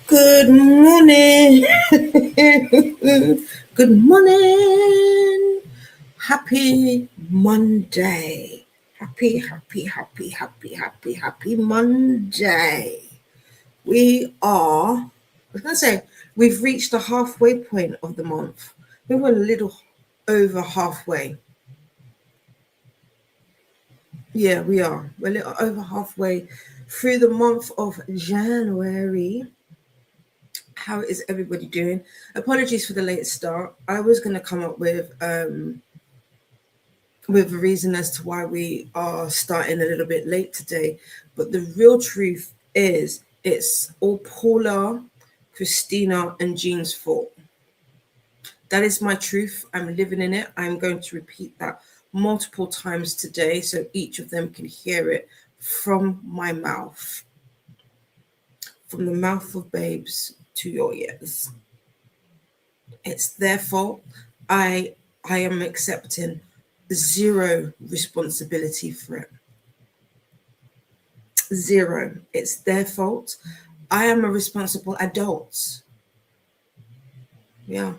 Good morning. Good morning. Happy Monday. Happy Monday. We are, I was going to say, we've reached the halfway point of the month. We were a little over halfway. Yeah, we are. We're a little over halfway through the month of January. How is everybody doing? Apologies for the late start. I was going to come up with a reason as to why we are starting a little bit late today, but the real truth is it's all Paula, Christina, and Jean's fault. That is my truth. I'm living in it. I'm going to repeat that multiple times today so each of them can hear it from my mouth, from the mouth of babes to your ears. It's their fault. I am accepting zero responsibility for it. Zero. It's their fault. I am a responsible adult. Yeah.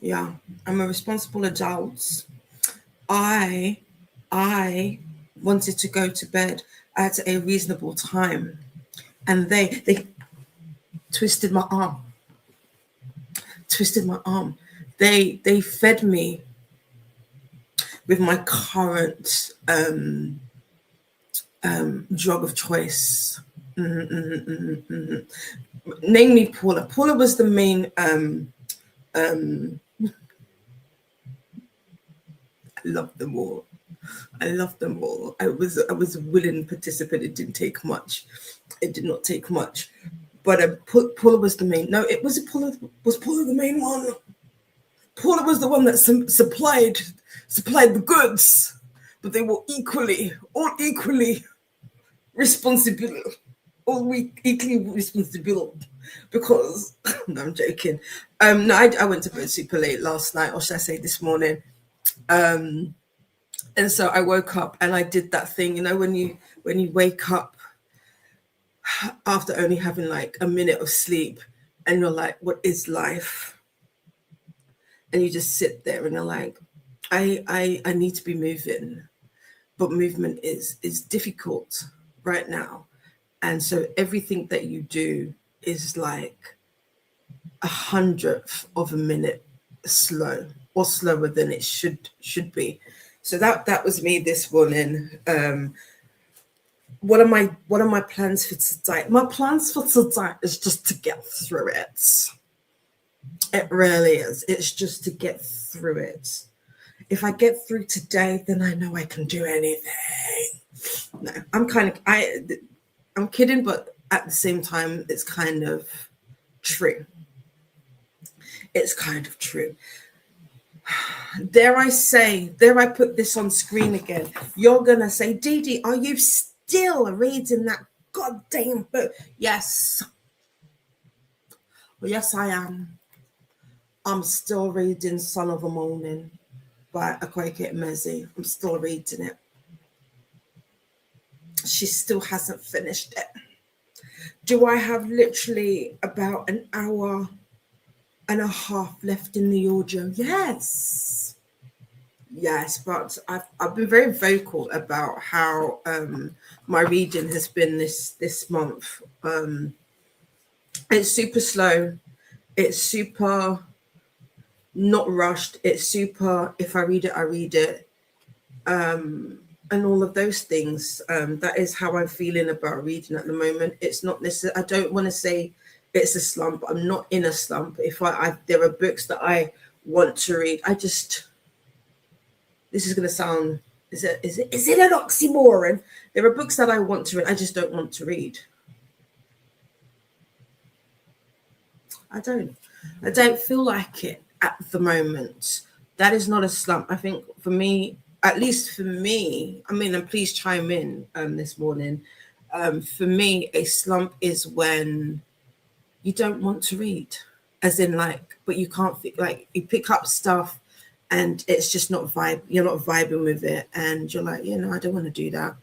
I'm a responsible adult. I wanted to go to bed at a reasonable time, and they twisted my arm. They fed me with my current drug of choice. Namely Paula. Paula was the main I love them all. I was a willing participant. It didn't take much. It did not take much. But Paula was the main. No, it was Paula. Was Paula the main one? Paula was the one that supplied the goods, but they were all equally responsible. Because no, I'm joking. No, I went to bed super late last night, or should I say this morning. And so I woke up and I did that thing, when you wake up after only having like a minute of sleep and you're like, what is life? And you just sit there and you're like, I need to be moving, but movement is difficult right now. And so everything that you do is like 100th of a minute slow, or slower than it should be. So that was me this morning. What are my plans for today? My plans for today is just to get through it. It really is. It's just to get through it. If I get through today, then I know I can do anything. No, I'm kidding, but at the same time, it's kind of true. It's kind of true. Dare I put this on screen again? You're gonna say, Dee, are you still reading that goddamn book? Yes. Well, yes, I am. I'm still reading Son of a Morning by Akwaeke Emezi. I'm still reading it. She still hasn't finished it. Do I have literally about an hour and a half left in the audio? Yes, but I've been very vocal about how my reading has been this month. It's super slow. It's super not rushed. It's super, if I read it, I read it. And all of those things. That is how I'm feeling about reading at the moment. It's not necessarily, I don't want to say it's a slump. I'm not in a slump. If there are books that I want to read, this is going to sound, is it an oxymoron? There are books that I want to read, I just don't want to read. I don't feel like it at the moment. That is not a slump. I think for me, at least for me, I mean, and please chime in this morning. For me, a slump is when you don't want to read, as in like, but you can't like you pick up stuff and it's just not vibe. You're not vibing with it, and you're like, I don't want to do that.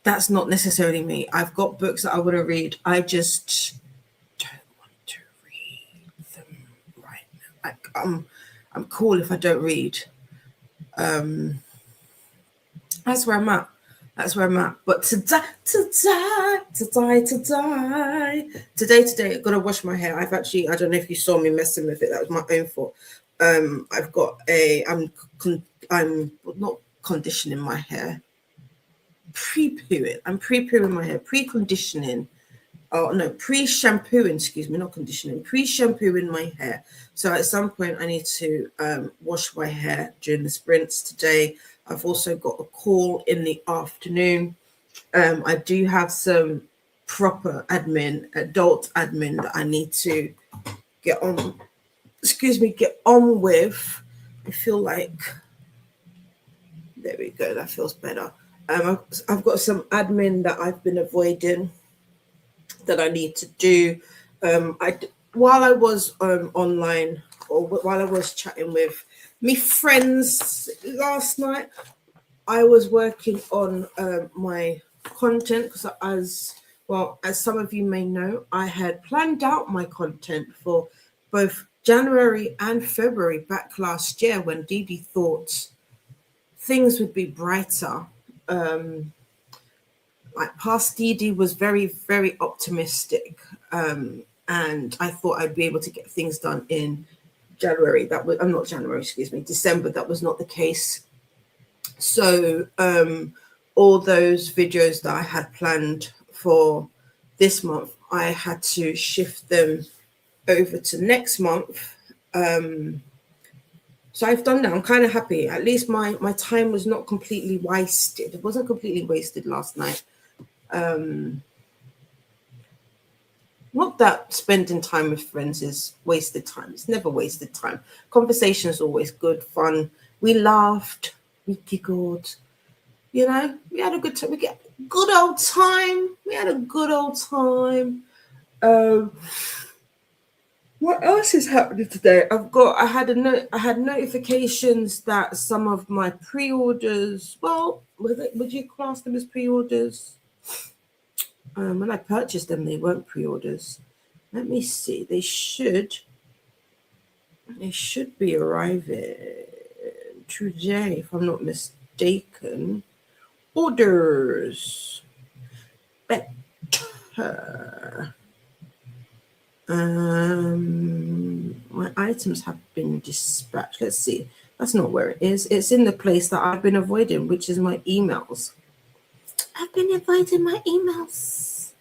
That's not necessarily me. I've got books that I want to read. I just don't want to read them right now. Like I'm cool if I don't read. That's where I'm at. But today, I've got to wash my hair. I don't know if you saw me messing with it. That was my own fault. I've got I'm not conditioning my hair. Pre-pooing. I'm pre-pooing my hair. Pre-conditioning. Oh no, pre-shampooing. Excuse me, not conditioning. Pre-shampooing my hair. So at some point, I need to wash my hair during the sprints today. I've also got a call in the afternoon. I do have some proper adult admin that I need to get on with. I feel like, there we go, that feels better. I've got some admin that I've been avoiding that I need to do. While I was online, or while I was chatting with me friends last night, I was working on my content because as some of you may know, I had planned out my content for both January and February back last year when Dee Dee thought things would be brighter. Like past Dee Dee was very, very optimistic. And I thought I'd be able to get things done in January. December. That was not the case. So all those videos that I had planned for this month, I had to shift them over to next month. So I've done that. I'm kind of happy. At least my time was not completely wasted. It wasn't completely wasted last night. Not that spending time with friends is wasted time. It's never wasted time. Conversation is always good, fun. We laughed, we giggled. We had a good time. We had a good old time. What else is happening today? I had notifications that some of my pre-orders, would you class them as pre-orders? When I purchased them, they weren't pre-orders. Let me see. They should be arriving today, if I'm not mistaken. Orders. Better. My items have been dispatched. Let's see. That's not where it is. It's in the place that I've been avoiding, which is my emails. I've been avoiding my emails.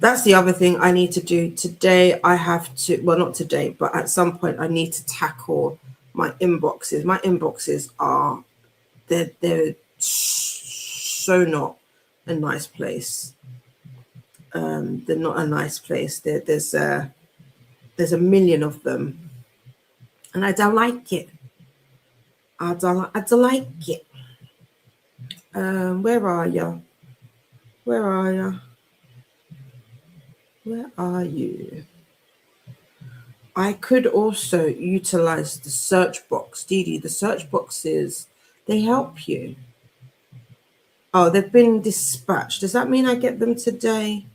That's the other thing I need to do today. I have to, not today, but at some point I need to tackle my inboxes. My inboxes are, they're so not a nice place. They're not a nice place. There's a million of them, and I don't like it. I don't like it. Where are you? Where are you? I could also utilize the search box. Dee Dee, the search boxes, they help you. Oh, they've been dispatched. Does that mean I get them today?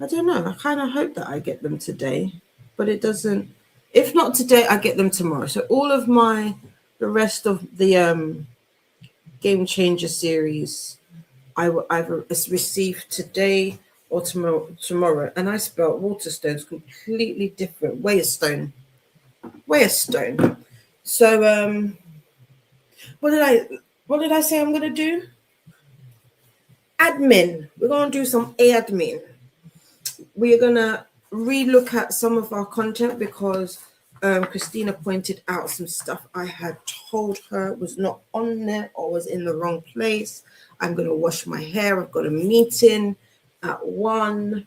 I don't know. I kind of hope that I get them today, but it doesn't. If not today, I get them tomorrow. So all of the rest of the Game Changer series, I've received today or tomorrow. And I spelled Waterstones completely different. Way a stone. So what did I say I'm gonna do? Admin. We're gonna do some admin. We're gonna relook at some of our content because Christina pointed out some stuff I had told her was not on there or was in the wrong place. I'm going to wash my hair. I've got a meeting at 1.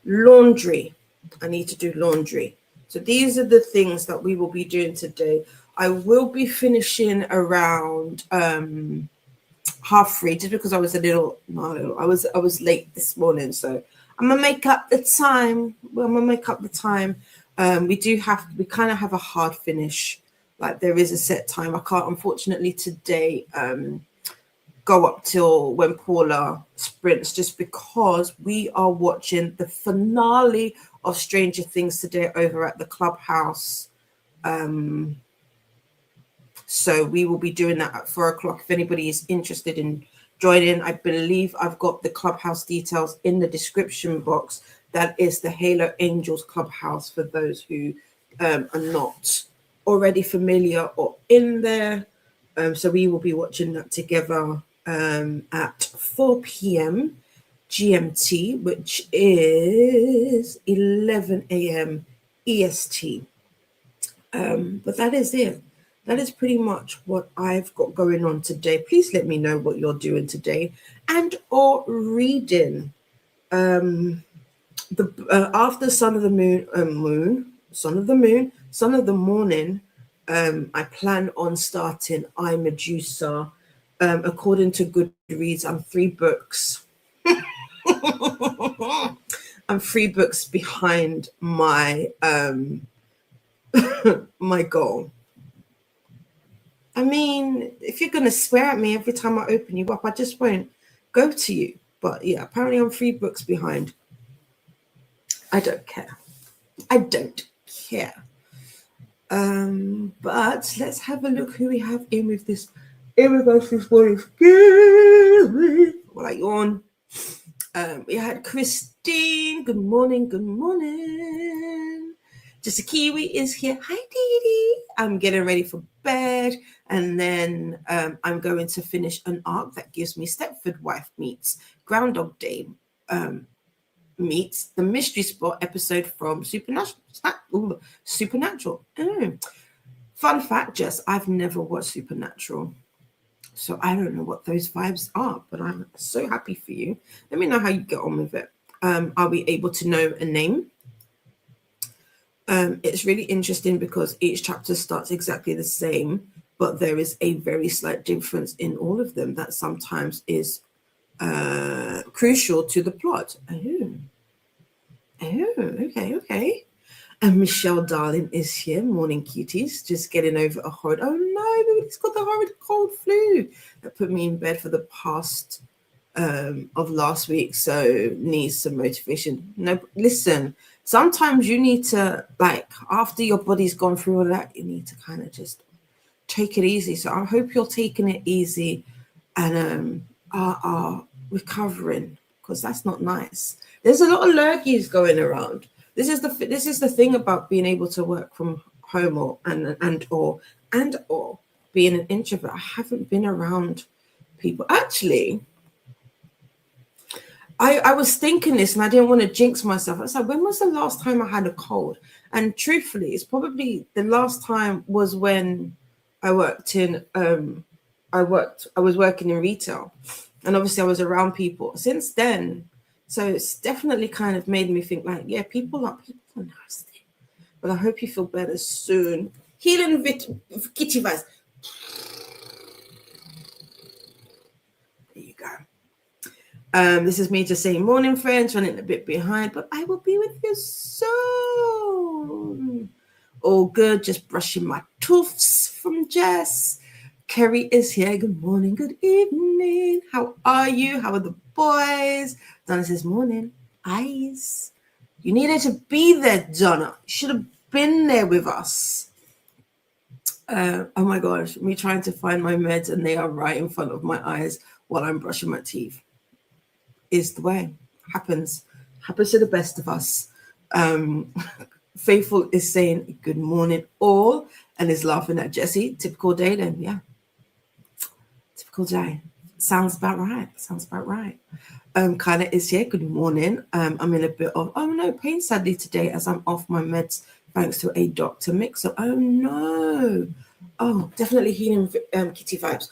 Laundry. I need to do laundry. So these are the things that we will be doing today. I will be finishing around 3:30 just because I was I was late this morning. So I'm gonna make up the time. We kind of have a hard finish. Like there is a set time. I can't, unfortunately, today go up till when Paula sprints, just because we are watching the finale of Stranger Things today over at the clubhouse. So we will be doing that at 4:00. If anybody is interested in joining, I believe I've got the clubhouse details in the description box. That is the Halo Angels clubhouse for those who are not already familiar or in there. So we will be watching that together at 4 p.m. GMT, which is 11 a.m. EST. But that is it. That is pretty much what I've got going on today. Please let me know what you're doing today and or reading. After Son of the Morning, I plan on starting I Medusa. According to Goodreads, I'm 3 books. I'm 3 books behind my my goal. I mean, if you're going to swear at me every time I open you up, I just won't go to you. But yeah, apparently I'm 3 books behind. I don't care. But let's have a look who we have in with us this morning. Well, I yawn. We had Christine. Good morning. Just a Kiwi is here. Hi, Dee Dee. I'm getting ready for bed. And then I'm going to finish an arc that gives me Stepford Wife meets Groundhog Day meets the Mystery Spot episode from Supernatural. Fun fact, Jess, I've never watched Supernatural. So I don't know what those vibes are, but I'm so happy for you. Let me know how you get on with it. Are we able to know a name? It's really interesting because each chapter starts exactly the same, but there is a very slight difference in all of them that sometimes is crucial to the plot. Okay. And Michelle Darling is here. Morning, cuties. Just getting over a horrid. Oh no, nobody's got the horrid cold flu that put me in bed for the past of last week. So needs some motivation. No, listen. Sometimes you need to, like, after your body's gone through all that, you need to kind of just take it easy. So I hope you're taking it easy and are recovering, because that's not nice. There's a lot of lurgies going around. This is the thing about being able to work from home or being an introvert. I haven't been around people. Actually, I was thinking this and I didn't want to jinx myself. I was like, when was the last time I had a cold? And truthfully, it's probably the last time was when I worked in I was working in retail, and obviously I was around people since then. So it's definitely kind of made me think, like, yeah, people are nasty. But I hope you feel better soon. Healing kitty vibes. There you go. This is me just saying, morning, friends, running a bit behind, but I will be with you soon. All good, just brushing my tooths from Jess. Kerry is here. Good morning, good evening. How are you? How are the boys? Donna says, morning. Eyes. You needed to be there, Donna. You should have been there with us. Oh my gosh, me trying to find my meds and they are right in front of my eyes while I'm brushing my teeth. Is the way. Happens to the best of us. Faithful is saying good morning all and is laughing at Jessie. Typical day then, yeah. Typical day. Sounds about right. Kyla is here. Good morning. I'm in a bit of pain sadly today as I'm off my meds thanks to a doctor mix-up. Oh no. Oh, definitely healing kitty vibes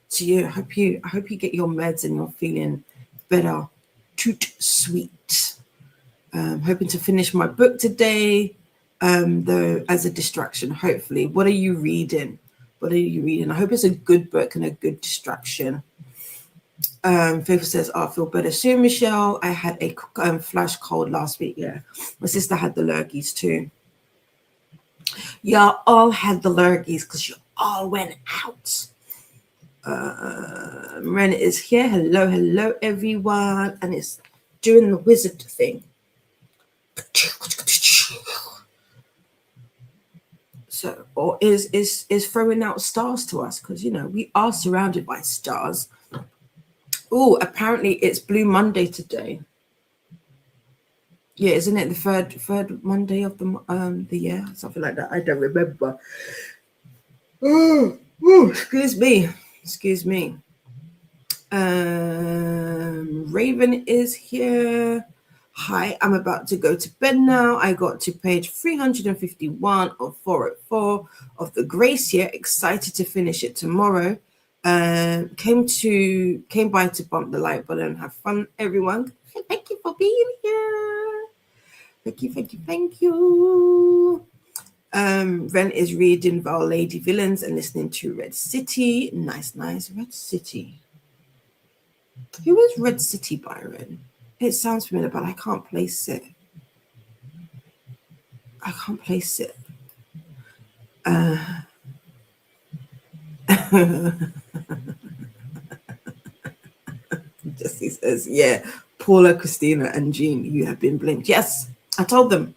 to you. I hope you get your meds and you're feeling better. Toot sweet. Hoping to finish my book today, though as a distraction, hopefully. What are you reading? I hope it's a good book and a good distraction. Faithful says, I feel better soon, Michelle. I had a flash cold last week. Yeah, my sister had the lurgies too. Y'all all had the lurgies because you all went out. Ren is here. Hello, everyone. And it's doing the wizard thing. So, or is throwing out stars to us because we are surrounded by stars. Oh, apparently it's Blue Monday today. Yeah, isn't it the third Monday of the year, something like that? I don't remember. Excuse me. Raven is here. Hi, I'm about to go to bed now. I got to page 351 of 404 of the Grace Year. Excited to finish it tomorrow. Came by to bump the like button and have fun, everyone. Thank you for being here. Thank you. Ren is reading Val Lady Villains and listening to Red City. Nice, Red City. Who is Red City, Byron? It sounds familiar, but I can't place it. Jesse says, yeah, Paula, Christina, and Jean, you have been blinked. Yes, I told them.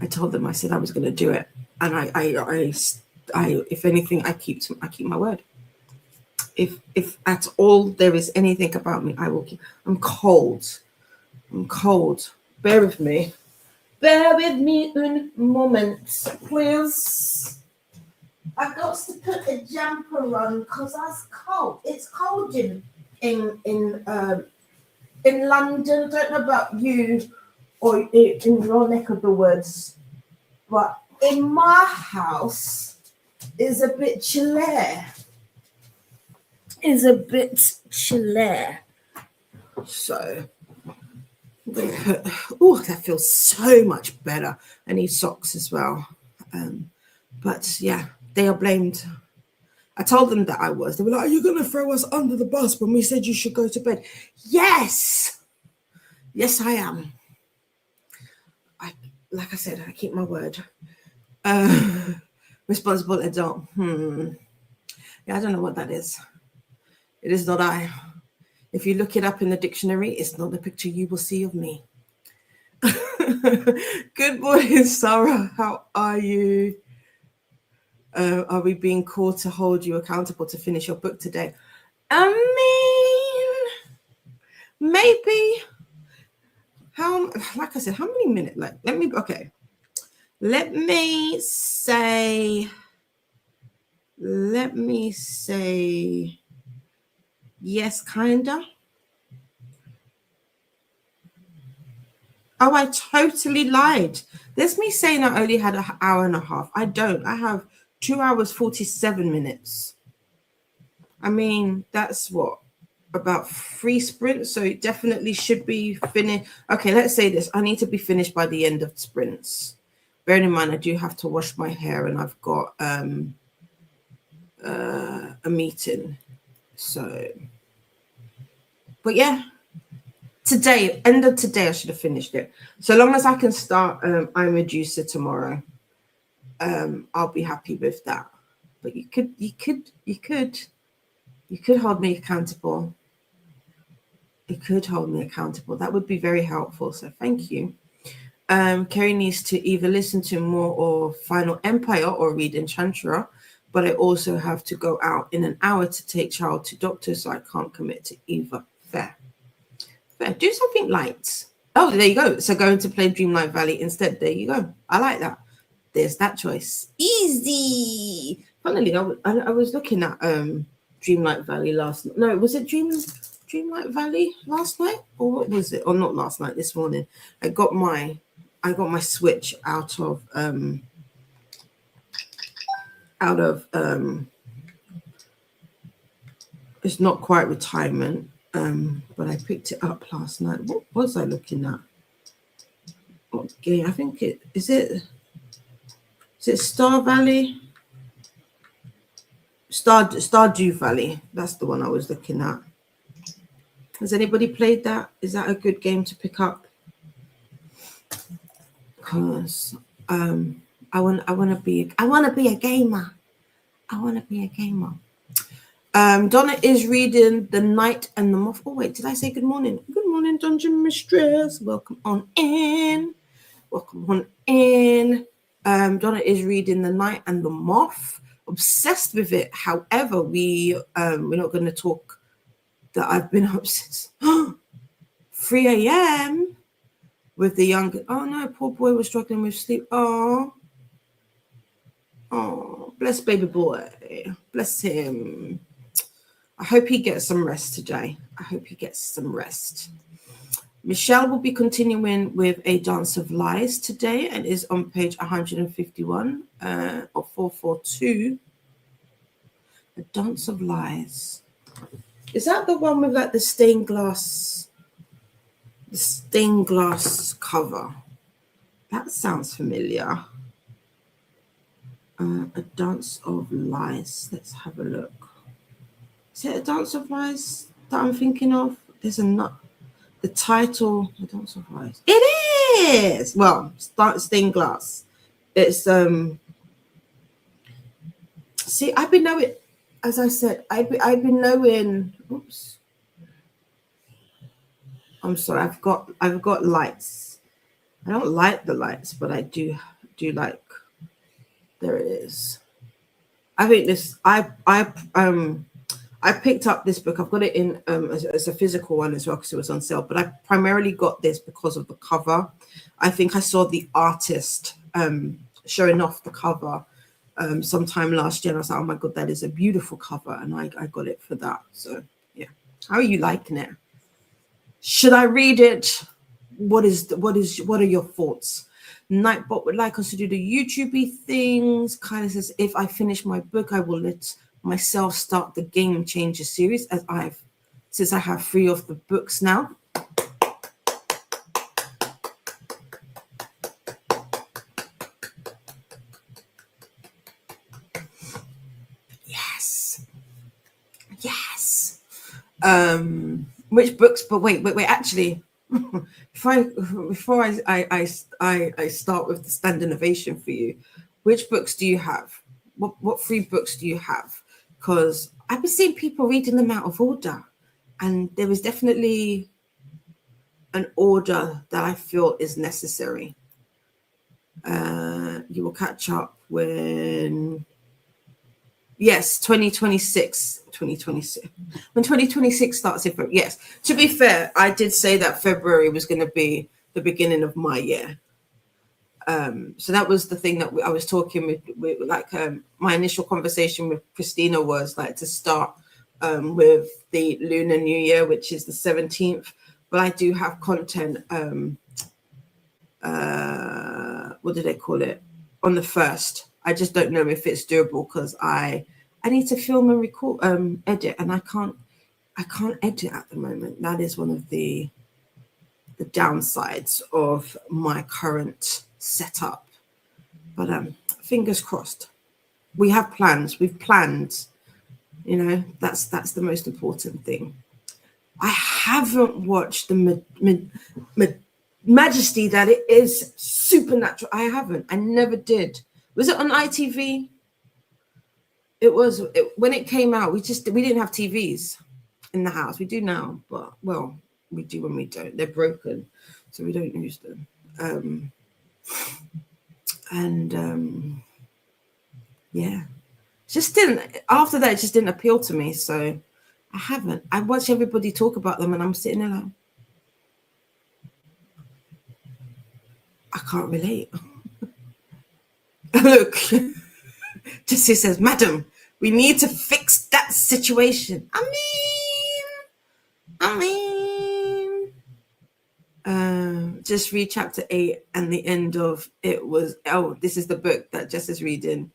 I said I was going to do it, and I if anything, I keep my word. If at all there is anything about me, I will keep. I'm cold. Bear with me a moment, please. I've got to put a jumper on because that's cold. It's cold in London. I don't know about you or in your neck of the woods, but in my house is a bit chilly. So that feels so much better. I need socks as well. But yeah, they are blamed. I told them that I was. They were like, are you going to throw us under the bus when we said you should go to bed? Yes, I am. Like I said, I keep my word. Responsible adult. Yeah, I don't know what that is. It is not I. If you look it up in the dictionary, it's not the picture you will see of me. Good morning, Sarah. How are you? Are we being called to hold you accountable to finish your book today? I mean, maybe. Like I said, how many minutes? Let me say, yes, kinda. Oh, I totally lied. There's me saying I only had an hour and a half. I don't. I have 2 hours, 47 minutes. I mean, that's what? About 3 sprints. So it definitely should be finished. Okay, let's say this. I need to be finished by the end of sprints. Bearing in mind, I do have to wash my hair and I've got a meeting. So, but yeah. End of today, I should have finished it. So long as I can start I'm a Juicer tomorrow, I'll be happy with that. But you could hold me accountable. That would be very helpful. So thank you. Kerry needs to either listen to more or Final Empire or read Enchantra, but I also have to go out in an hour to take child to doctor, so I can't commit to either. Fair. Do something light. Oh, there you go. So going to play Dreamlight Valley instead. There you go. I like that. There's that choice. Easy. Funnily, I was looking at Dreamlight Valley last night. No, was it Dreamlight Valley last night, or what was it? Or not last night? This morning, I got my Switch out of it's not quite retirement, but I picked it up last night. What was I looking at? What game? I think it is it Star Valley? Stardew Valley. That's the one I was looking at. Has anybody played that? Is that a good game to pick up? Because I want to be a gamer. I want to be a gamer. Donna is reading The Knight and the Moth. Oh wait, did I say good morning? Good morning, Dungeon Mistress. Welcome on in. Welcome on in. Donna is reading The Knight and the Moth. Obsessed with it. However, we're not going to talk that I've been up since 3 a.m. with the young. Oh no, poor boy was struggling with sleep. Oh, bless baby boy. Bless him. I hope he gets some rest today. I hope he gets some rest. Michelle will be continuing with A Dance of Lies today and is on page 151 of 442. A Dance of Lies. Is that the one with like the stained glass cover? That sounds familiar. A Dance of Lies. Let's have a look. Is it A Dance of Lies that I'm thinking of? There's a the title, A Dance of Lies. It is. Well, stained glass. It's See, I've been knowing. As I said, I've been knowing. Oops. I'm sorry. I've got lights. I don't like the lights, but I do like. There it is. I think this. I picked up this book. I've got it in as a physical one as well because it was on sale. But I primarily got this because of the cover. I think I saw the artist showing off the cover sometime last year. And I was like, oh my God, that is a beautiful cover. And I got it for that. So yeah. How are you liking it? Should I read it? What are your thoughts? Nightbot would like us to do the YouTube things. Kylie says, if I finish my book, I will let myself start the Game Changer series since I have 3 of the books now. Yes. Which books? But wait. Actually, before I start with the standing ovation for you, which books do you have? What 3 books do you have? Because I've been seeing people reading them out of order, and there is definitely an order that I feel is necessary. You will catch up when 2026 when 2026 starts. Yes, to be fair, I did say that February was going to be the beginning of my year. So that was the thing that I was talking with like my initial conversation with Christina was like to start with the Lunar New Year, which is the 17th. But I do have content. What do they call it? On the 1st. I just don't know if it's doable because I need to film and record, edit, and I can't edit at the moment. That is one of the downsides of my current setup. But fingers crossed. We have plans. We've planned. You know, that's the most important thing. I haven't watched the Majesty that it is Supernatural. I haven't. I never did. Was it on ITV? It was when it came out. We didn't have TVs in the house. We do now, but well, we do when we don't. They're broken, so we don't use them. Yeah, just didn't. After that, it just didn't appeal to me. So I haven't. I watch everybody talk about them, and I'm sitting there like, I can't relate. Look, Jessie says, Madam, we need to fix that situation. Just read chapter 8 and the end of it was, this is the book that Jess is reading.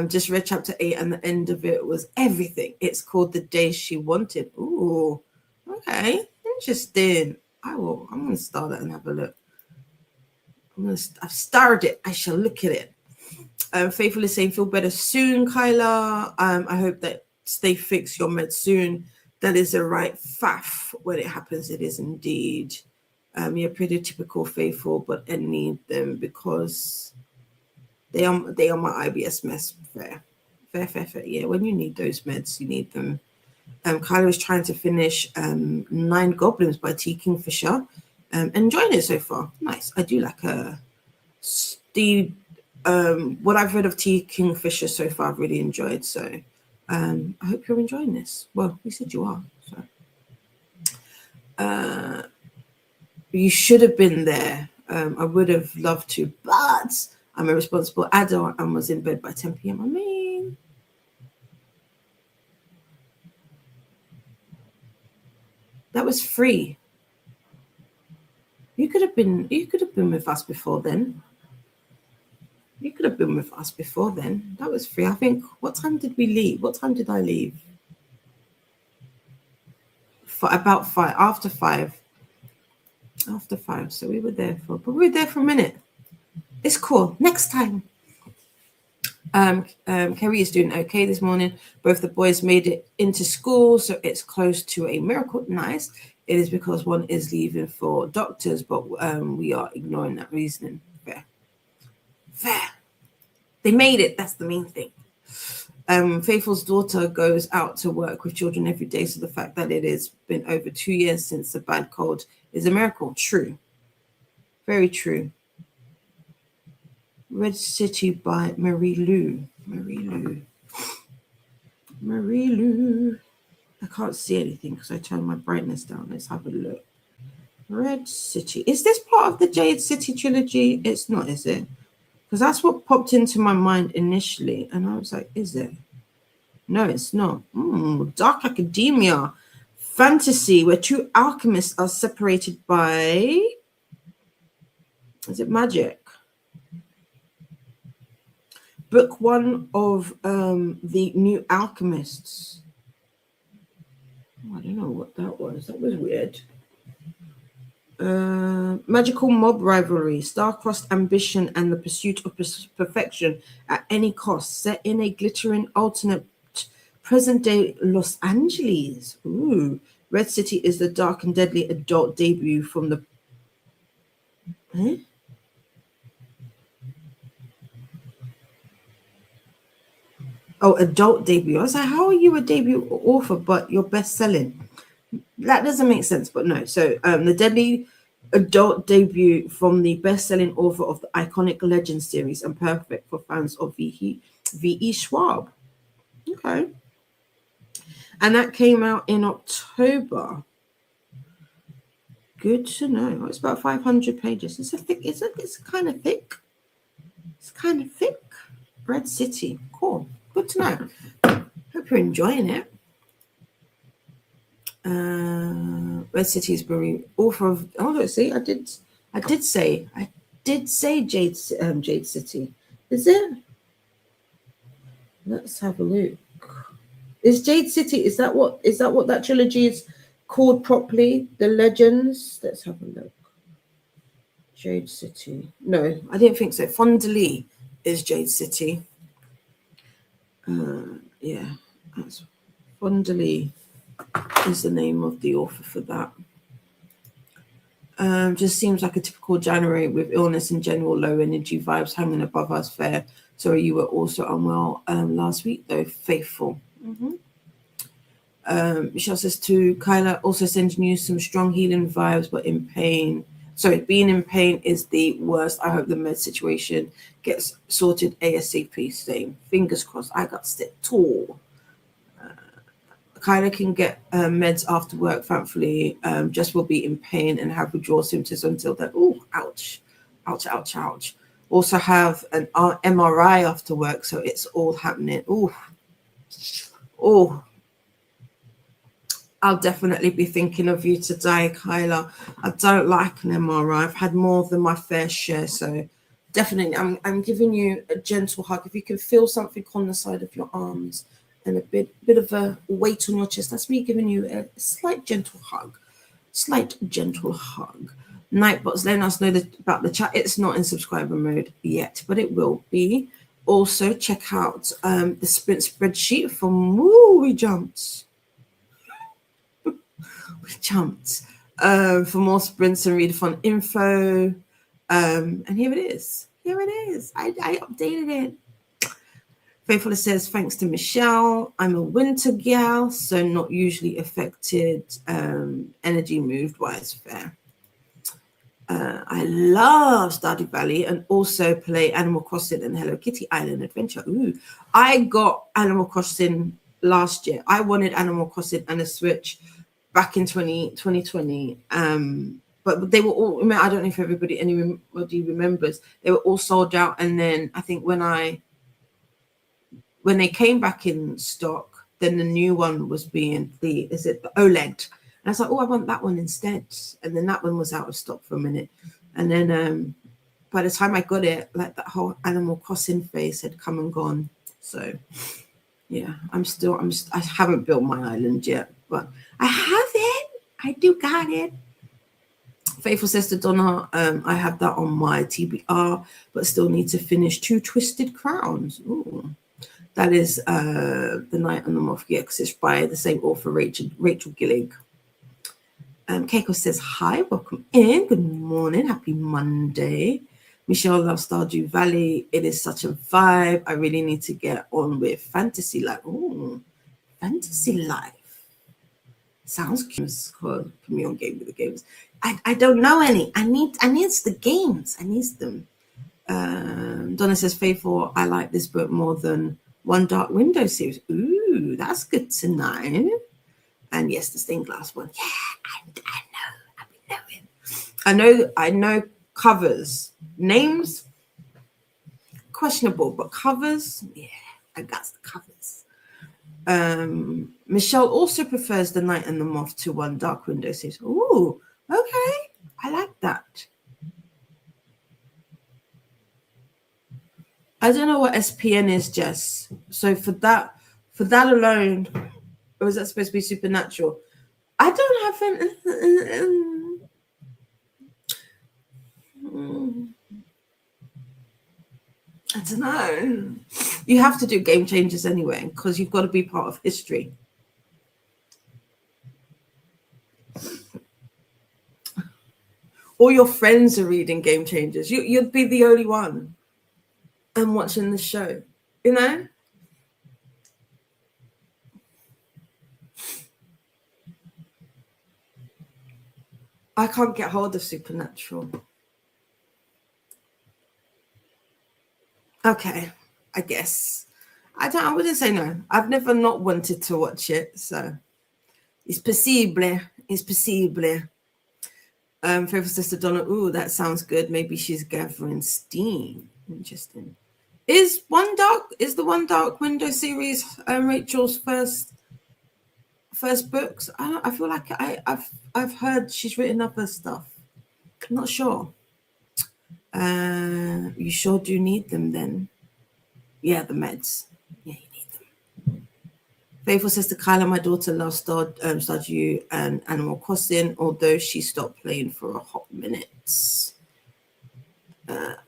Just read chapter 8 and the end of it was everything. It's called The Day She Wanted. Ooh, okay, interesting. I'm going to start it and have a look. I've started it. I shall look at it. Faithful is saying, feel better soon, Kyla. I hope that stay fixed your meds soon. That is the right faff when it happens. It is indeed. You're pretty typical Faithful, but I need them because they are my IBS mess. Fair. Yeah, when you need those meds, you need them. Kyla is trying to finish 9 Goblins by T. Kingfisher. Enjoying it so far. Nice. I do like what I've read of T. Kingfisher so far, I've really enjoyed. So I hope you're enjoying this. Well, you said you are. So you should have been there. I would have loved to, but I'm a responsible adult and was in bed by 10 p.m. I mean, that was free. You could have been with us before then. That was free. I think, what time did we leave? What time did I leave? For about 5, after 5. So we were there for a minute. It's cool. Next time. Kerry is doing okay this morning. Both the boys made it into school, so it's close to a miracle. Nice. It is because one is leaving for doctors, but we are ignoring that reasoning. Fair. They made it. That's the main thing. Faithful's daughter goes out to work with children every day, so the fact that it has been over 2 years since the bad cold is a miracle. True. Very true. Red City by Marie Lou. I can't see anything because I turned my brightness down. Let's have a look. Red City. Is this part of the Jade City trilogy? It's not, is it? Because that's what popped into my mind initially. And I was like, is it? No, it's not. Dark academia. Fantasy, where 2 alchemists are separated by... Is it magic? Book 1 of the New Alchemists. I don't know what that was. That was weird. Magical mob rivalry, star-crossed ambition, and the pursuit of perfection at any cost, set in a glittering alternate present-day Los Angeles. Ooh. Red City is the dark and deadly adult debut from the... Oh, adult debut. I was like, how are you a debut author, but you're best-selling? That doesn't make sense, but no. So the deadly adult debut from the best-selling author of the iconic Legend series and perfect for fans of V.E. Schwab. Okay. And that came out in October. Good to know. Oh, it's about 500 pages. It's kind of thick. It's kind of thick. Red City. Cool. Good to know. Hope you're enjoying it. Red City is Marie, author of... Oh, let's see. I did say Jade City. Is it? Let's have a look. Is Jade City? Is that what that trilogy is called properly? The Legends. Let's have a look. Jade City. No, I didn't think so. Fond du Lis is Jade City. Yeah, that's Fond du Lis is the name of the author for that. Just seems like a typical January with illness and general low energy vibes hanging above us. Fair. Sorry, you were also unwell last week, though. Faithful. Michelle says to Kyla, also sending you some strong healing vibes, but in pain. Sorry, being in pain is the worst. I hope the med situation gets sorted ASAP. Same. Fingers crossed. I got sick too. Kyla can get meds after work, thankfully. Just will be in pain and have withdrawal symptoms until then. Oh, ouch. Ouch, ouch, ouch. Also have an MRI after work, so it's all happening. Oh, I'll definitely be thinking of you today, Kyla. I don't like an MRI. I've had more than my fair share, so definitely I'm giving you a gentle hug. If you can feel something on the side of your arms and a bit of a weight on your chest, that's me giving you a slight gentle hug. Nightbot's letting us know about the chat. It's not in subscriber mode yet, but it will be. Also, check out the sprint spreadsheet from We Jumped. For more sprints and readathon info. And here it is. I updated it. Faithful says, thanks to Michelle. I'm a winter gal, so not usually affected. Energy moved wise, fair. I love Stardew Valley and also play Animal Crossing and Hello Kitty Island Adventure. Ooh, I got Animal Crossing last year. I wanted Animal Crossing and a Switch back in 2020. But they were all, I don't know if anybody remembers, they were all sold out. And then I think when they came back in stock, then the new one was being the OLED. And I was like, I want that one instead. And then that one was out of stock for a minute. And then by the time I got it, like that whole Animal Crossing phase had come and gone. So yeah, I haven't built my island yet, but I have it. I do got it. Faithful says to Donna, I have that on my TBR, but still need to finish 2 Twisted Crowns. Ooh. That is The Night and the Moth. Yeah, because it's by the same author, Rachel Gillig. Keiko says, hi, welcome in. Good morning. Happy Monday. Michelle loves Stardew Valley. It is such a vibe. I really need to get on with Fantasy Life. Ooh, Fantasy Life. Sounds cute. Put me on Game with the Games. I don't know any. I need the games. I need them. Donna says, Faithful, I like this book more than One Dark Window series. Ooh, that's good to know. And yes, the stained glass one. Yeah, I know. I know covers. Names, questionable, but covers, yeah, I got the covers. Michelle also prefers The Night and the Moth to One Dark Window series. Ooh, okay. I like that. I don't know what SPN is, Jess. So for that alone, or is that supposed to be supernatural? I don't have an. I don't know. You have to do Game Changers anyway, because you've got to be part of history. All your friends are reading Game Changers. You'd be the only one. I'm watching the show, you know? I can't get hold of Supernatural. Okay, I guess. I wouldn't say no. I've never not wanted to watch it, so it's possible. Favorite Sister Donna, ooh, that sounds good. Maybe she's gathering steam. Interesting. Is the One Dark Window series Rachel's first books? I feel like I've heard she's written other stuff. I'm not sure. You sure do need them then. Yeah, the meds. Yeah, you need them. Faithful Sister Kyla, my daughter loves Stardew and Animal Crossing, although she stopped playing for a hot minute.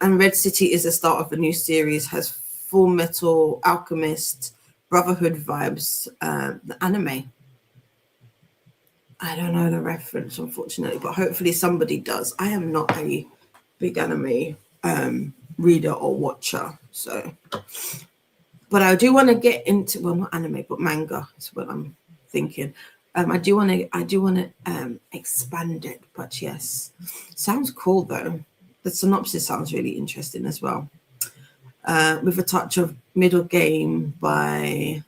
And Red City is the start of a new series, has Full Metal Alchemist, Brotherhood vibes, the anime. I don't know the reference, unfortunately, but hopefully somebody does. I am not a big anime reader or watcher, so. But I do want to get into, well, not anime, but manga is what I'm thinking. I do want to expand it, but yes, sounds cool though. The synopsis sounds really interesting as well. With a touch of middle game by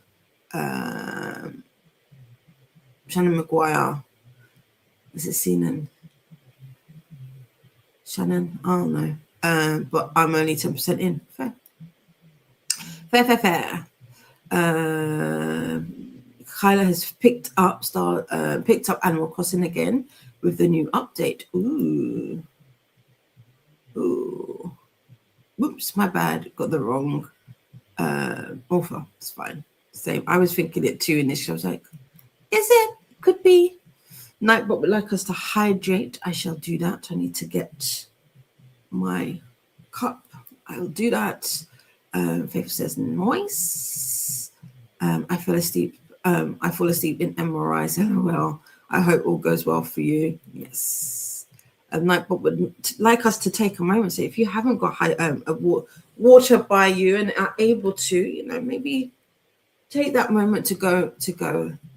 Shannon McGuire. Is it Shannon? I don't know. but I'm only 10% in. Fair. Fair. Kyla has picked up Animal Crossing again with the new update. Ooh. Whoops, my bad. Got the wrong author. It's fine. Same. I was thinking it too initially. I was like, is it? Could be. Nightbot would like us to hydrate. I shall do that. I need to get my cup. I will do that. Faith says, nice. I fall asleep in MRIs. LOL. I hope all goes well for you. Yes. Nightbot would like us to take a moment. So if you haven't got water by you and are able to, maybe take that moment to go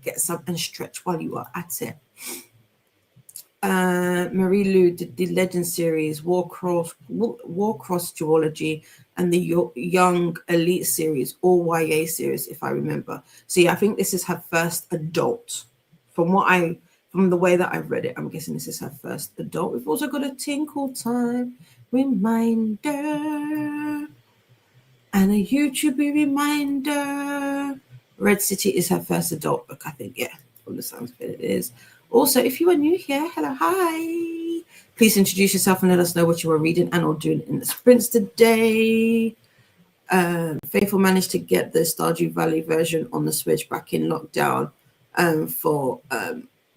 get some and stretch while you are at it. Marie Lou did the Legend series, Warcross Duology, and the Young Elite series, all YA series, if I remember. So yeah, I think this is her first adult. From the way that I've read it, I'm guessing this is her first adult. We've also got a Tinkle Time reminder and a YouTube reminder. Red City is her first adult book, I think. Yeah, from the sounds of it is. Also, if you are new here, hello, hi. Please introduce yourself and let us know what you are reading and or doing in the sprints today. Faithful managed to get the Stardew Valley version on the Switch back in lockdown for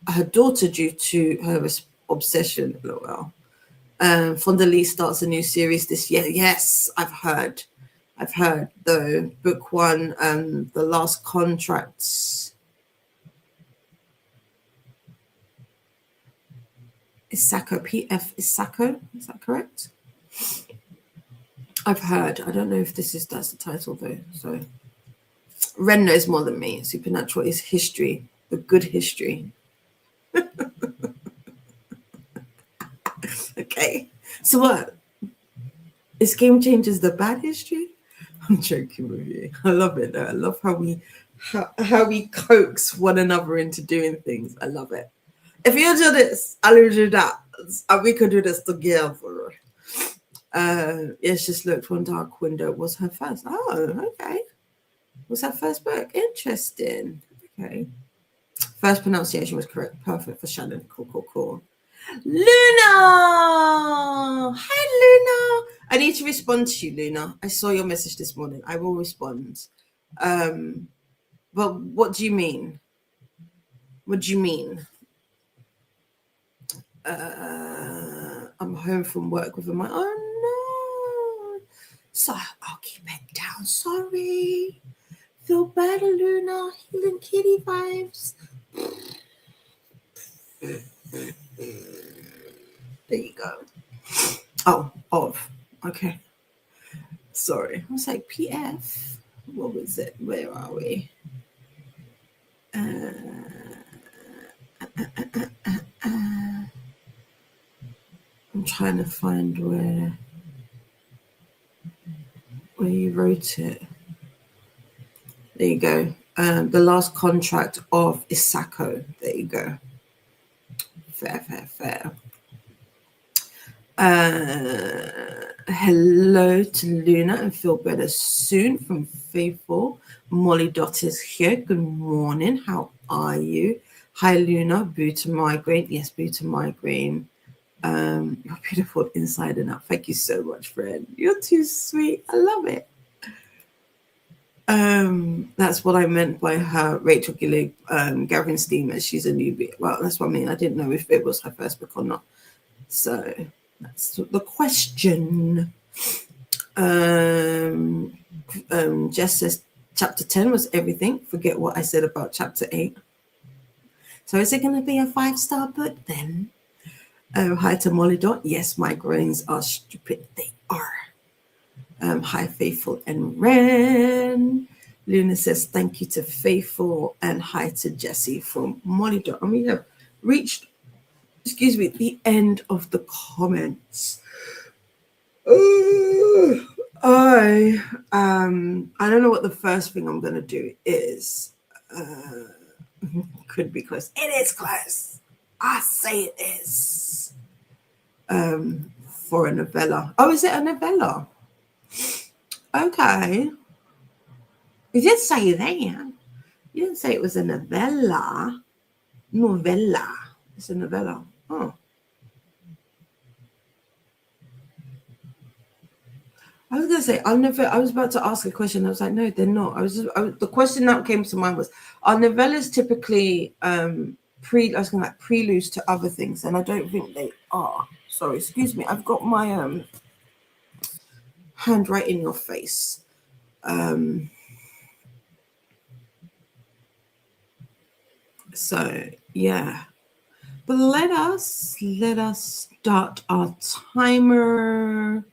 her daughter due to her obsession. LOL. Fonda Lee starts a new series this year. Yes, I've heard the book one, The Last Contracts. Is Sacco PF is Sacco? Is that correct? I've heard. I don't know if that's the title though. So Ren knows more than me. Supernatural is history, the good history. Okay. So what? Is Game Changers the bad history? I'm joking with you. I love it though. I love how we coax one another into doing things. I love it. If you do this, I'll do that. And we could do this together. It's just looked from Dark Window was her first. Oh, okay. Was her first book. Interesting. Okay. First pronunciation was correct. Perfect for Shannon. Cool. Luna! Hi, Luna. I need to respond to you, Luna. I saw your message this morning. I will respond. But what do you mean? What do you mean? I'm home from work with my. Oh no! So I'll keep it down. Sorry. Feel better, Luna. Healing kitty vibes. There you go. Oh, off. Okay. Sorry. I was like, PF. What was it? Where are we? I'm trying to find where you wrote it. There you go. The Last Contract of Isako. There you go. Fair. Hello to Luna and feel better soon from Faithful. Molly Dot is here. Good morning. How are you? Hi, Luna. Boo to migraine. Yes, boo to migraine. You're beautiful inside and out. Thank you so much, friend. You're too sweet. I love it. That's what I meant by her Rachel Gillig, Gavin Steamer. She's a newbie. Well, that's what I mean. I didn't know if it was her first book or not. So that's the question. Jess says chapter 10 was everything. Forget what I said about chapter 8. So is it going to be a 5-star book then? Hi to Molly Dot. Yes, migraines are stupid. They are. Hi, Faithful and Ren. Luna says thank you to Faithful and hi to Jessie from Molly Dot. And we have reached, the end of the comments. I don't know what the first thing I'm going to do is. Could be close. It is close. I say it is. for a novella. Oh, is it a novella? Okay. You did say that. You didn't say it was a novella. Novella. It's a novella. Oh. I was going to say, I was about to ask a question. I was like, no, they're not. The question that came to mind was, are novellas typically preludes to other things? And I don't think they are. Sorry, excuse me. I've got my hand right in your face. So yeah. But let us start our timer.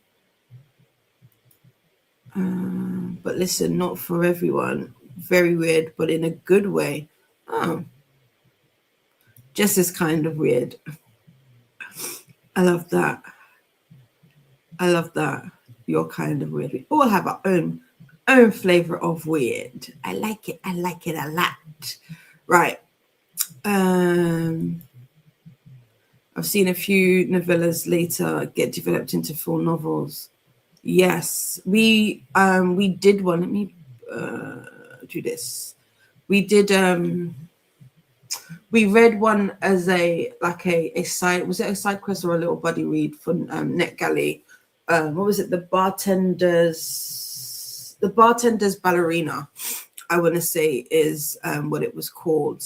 But listen, not for everyone. Very weird, but in a good way. Oh, just as kind of weird. I love that. You're kind of weird. We all have our own flavor of weird. I like it a lot. Right. I've seen a few novellas later get developed into full novels. Yes, we did one. Let me do this. We did we read one as a side. Was it a side quest or a little buddy read for NetGalley? What was it? The bartender's ballerina, I want to say, is what it was called,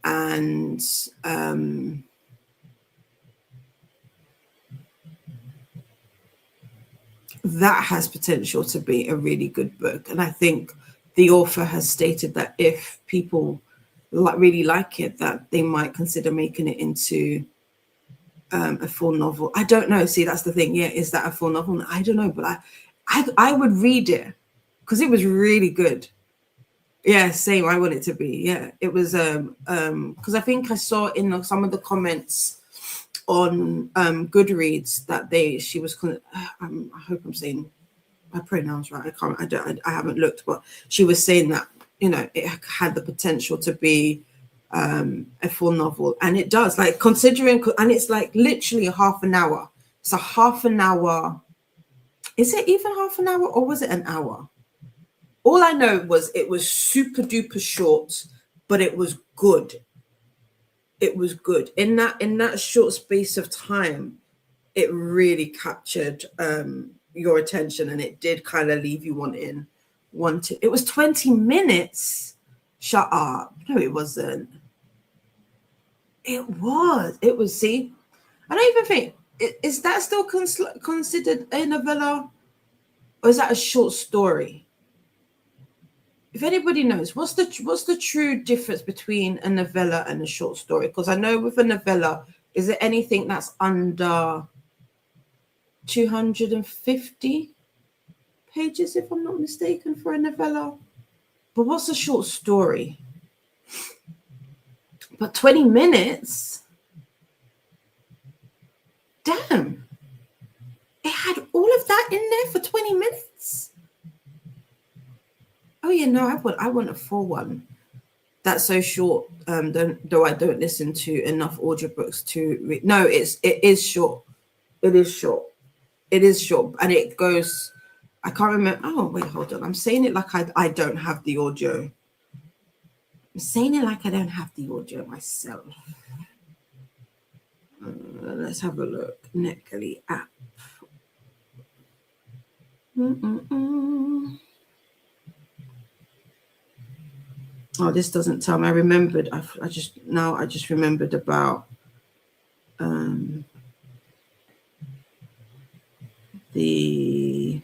and that has potential to be a really good book. And I think the author has stated that if people really like it, that they might consider making it into a full novel. I don't know. See, that's the thing. Yeah, is that a full novel? I don't know, but I would read it because it was really good. Yeah, same. I want it to be. Yeah, it was because I think I saw in some of the comments on Goodreads that she was I hope I'm saying my pronouns right. I haven't looked, but she was saying that it had the potential to be a full novel, and it does, like, considering, and it's like literally a half an hour. It's a half an hour. Is it even half an hour, or was it an hour? All I know was it was super duper short, but it was good. It was good in that short space of time. It really captured your attention, and it did kind of leave you wanting. It was 20 minutes. Shut up. No, it wasn't. It was. See, I don't even think is that still considered a novella, or is that a short story? If anybody knows, what's the true difference between a novella and a short story? Because I know with a novella, is it anything that's under 250 pages, if I'm not mistaken, for a novella? But what's a short story? But 20 minutes? Damn. It had all of that in there for 20 minutes? Oh yeah, no, I want a full one. That's so short. Though I don't listen to enough audiobooks to read. No, it is short. It is short. It is short, and it goes. I can't remember. Oh wait, hold on. I'm saying it like I don't have the audio. I'm saying it like I don't have the audio myself. Let's have a look. NetGalley app. Oh, this doesn't tell me. I remembered. I just remembered about the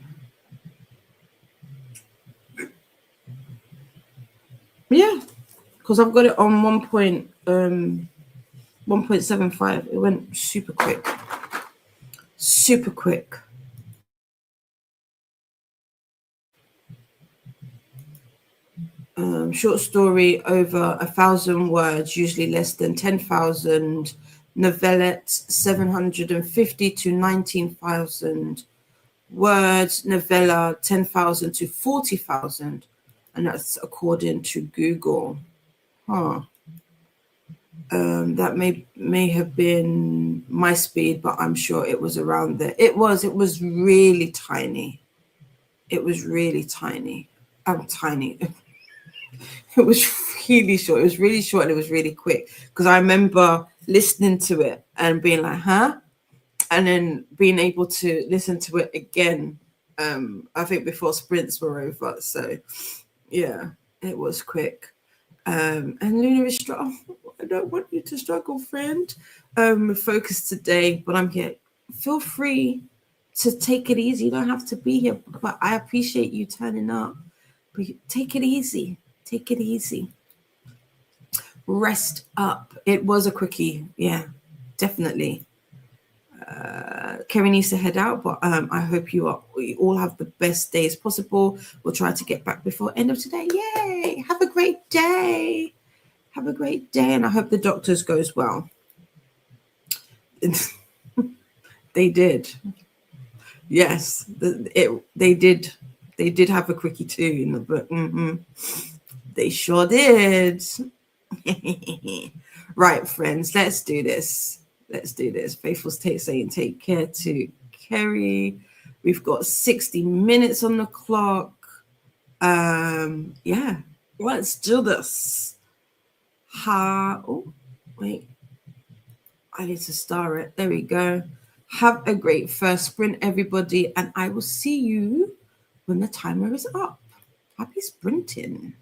because I've got it on 1.75. It went super quick. Super quick. Short story over 1,000 words, usually less than 10,000. Novelette 750 to 19,000 words. Novella 10,000 to 40,000, and that's according to Google. That may have been my speed, but I'm sure it was around there. It was really tiny. It was really tiny. I'm tiny. It was really short. It was really short and it was really quick. Because I remember listening to it and being like, huh? And then being able to listen to it again. I think before sprints were over. So yeah, it was quick. And Luna is strong. I don't want you to struggle, friend. Focus today, but I'm here. Feel free to take it easy. You don't have to be here, but I appreciate you turning up. But take it easy. Take it easy. Rest up. It was a quickie. Yeah, definitely. Kerry needs to head out, but I hope you all have the best days possible. We'll try to get back before end of today. Yay! Have a great day. Have a great day, and I hope the doctors goes well. They did. Yes, they did. They did have a quickie too in the book. They sure did. Right, friends, let's do this. Let's do this. Faithful saying take care to Kerry. We've got 60 minutes on the clock. Yeah, let's do this. Oh, wait. I need to star it. There we go. Have a great first sprint, everybody, and I will see you when the timer is up. Happy sprinting.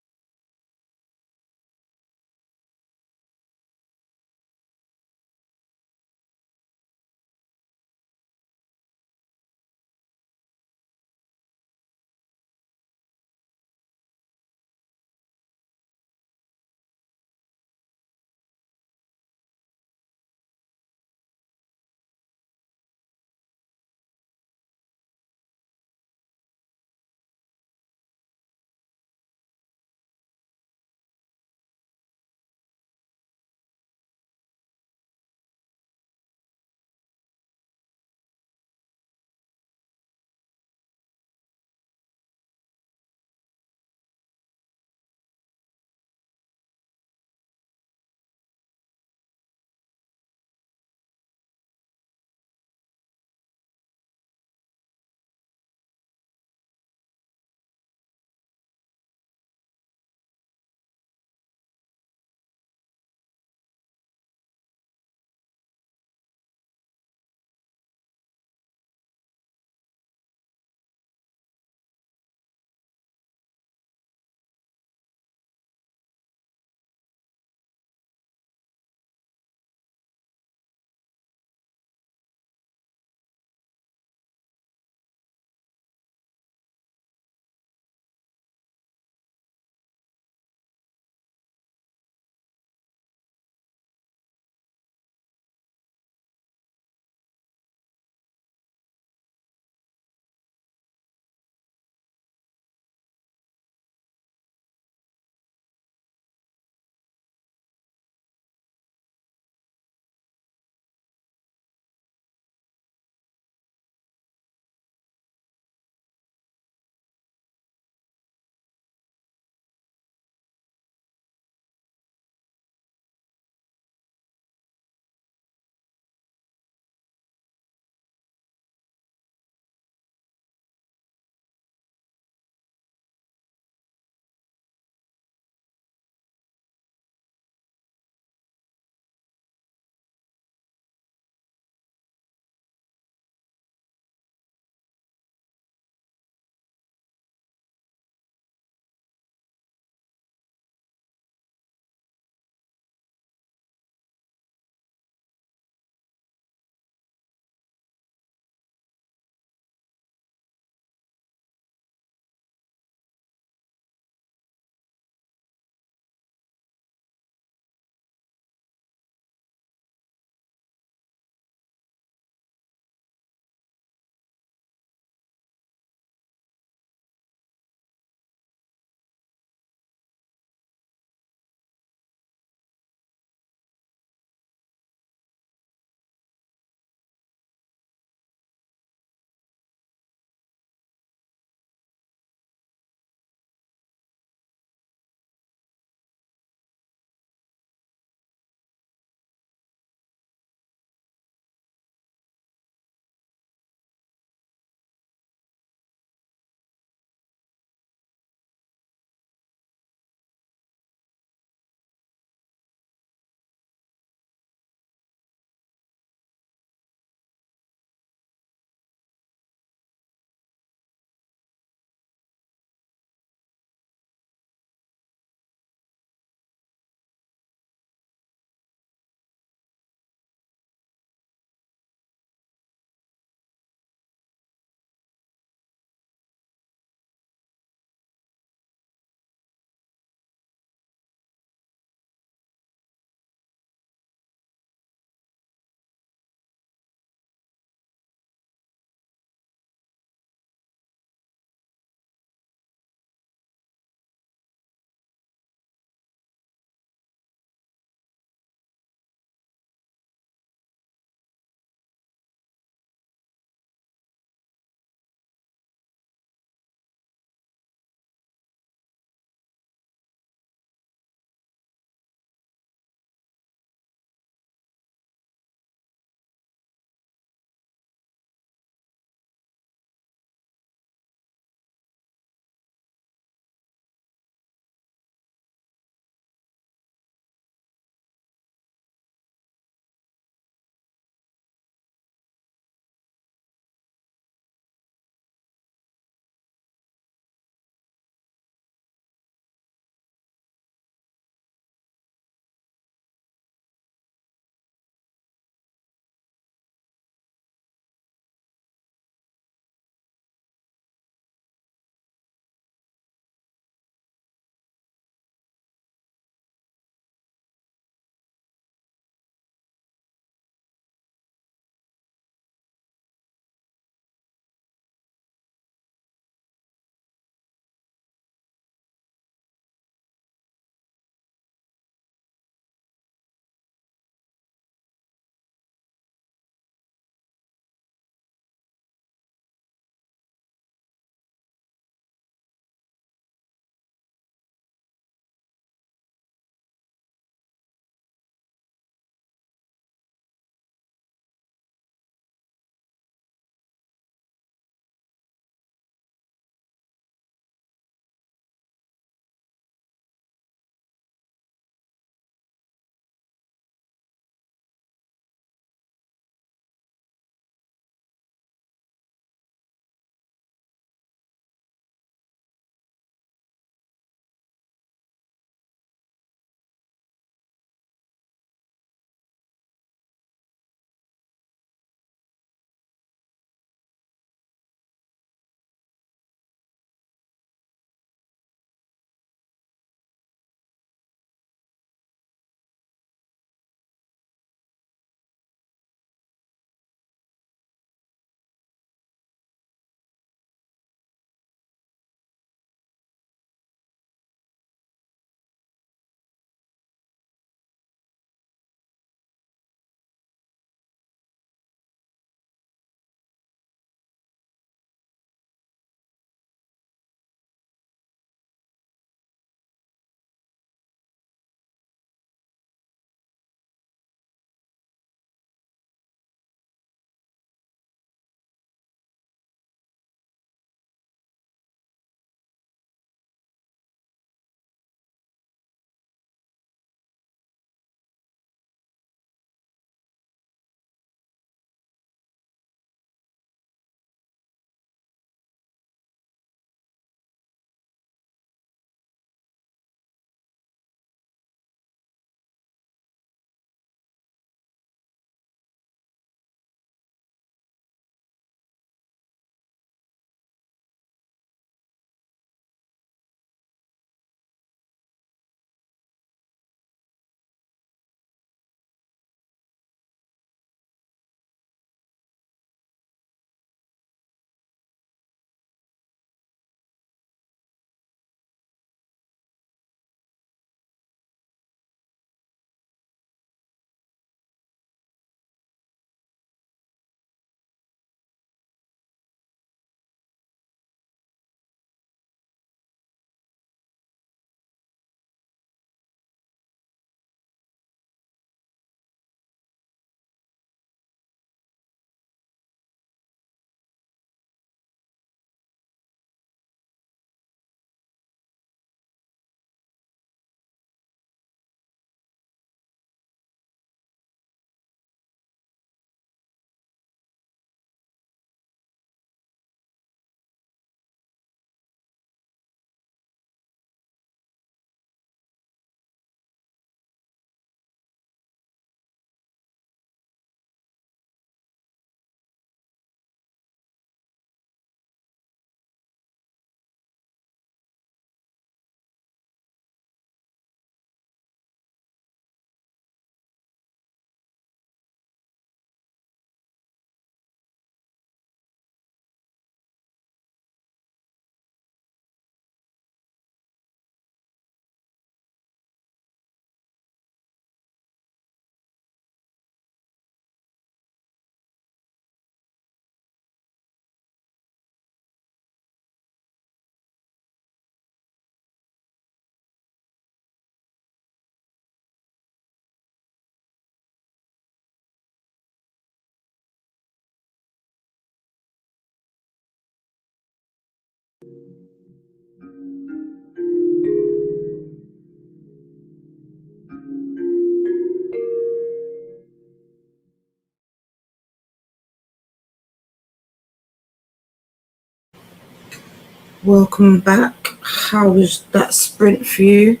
Welcome back. How was that sprint for you?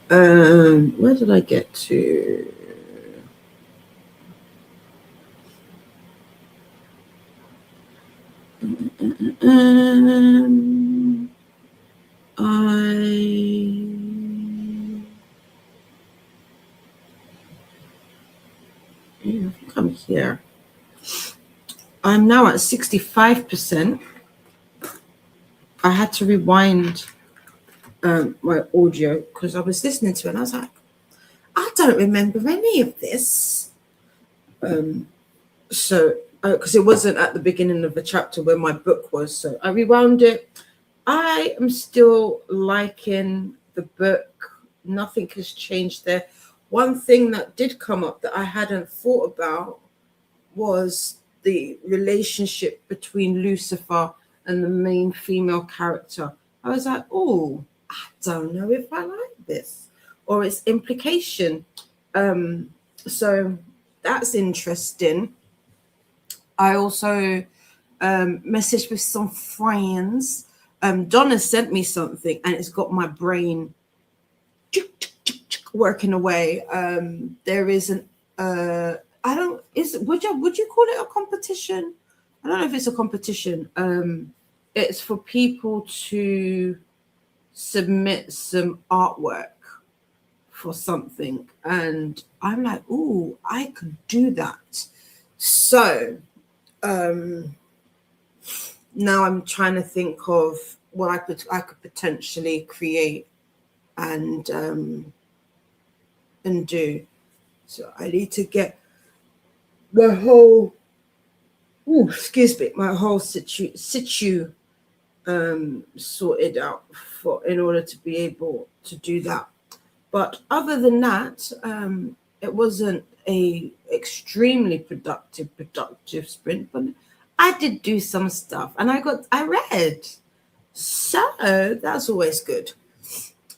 Where did I get to? I think I'm here. I'm now at 65%. I had to rewind my audio because I was listening to it and I was like, I don't remember any of this. So, because it wasn't at the beginning of the chapter where my book was. So I rewound it. I am still liking the book. Nothing has changed there. One thing that did come up that I hadn't thought about was the relationship between Lucifer and the main female character. I was like, oh, I don't know if I like this or its implication. So that's interesting. I also messaged with some friends. Donna sent me something and it's got my brain working away. There is an I don't is would you call it a competition? I don't know if it's a competition. It's for people to submit some artwork for something, and I'm like, ooh, I could do that. So now I'm trying to think of what I could potentially create and do. So I need to get my whole my whole situ sorted out for in order to be able to do that. But other than that, it wasn't a extremely productive sprint, but I did do some stuff and I read. So that's always good.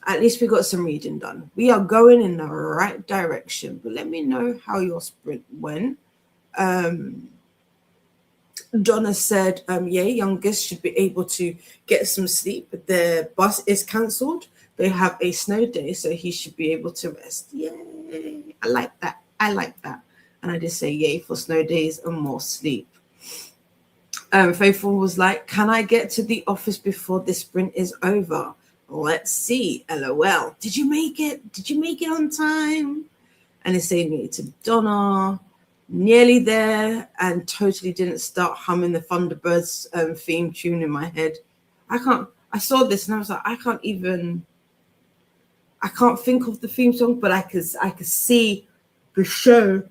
At least we got some reading done. We are going in the right direction. But let me know how your sprint went. Donna said, yeah, youngest should be able to get some sleep, but their bus is cancelled. They have a snow day, so he should be able to rest. Yay. I like that. And I just say yay for snow days and more sleep. Faithful was like, can I get to the office before this sprint is over? Let's see. LOL. Did you make it? Did you make it on time? And it's saying me to Donna, nearly there, and totally didn't start humming the Thunderbirds theme tune in my head. I saw this and I was like, I can't think of the theme song, but I could see the show,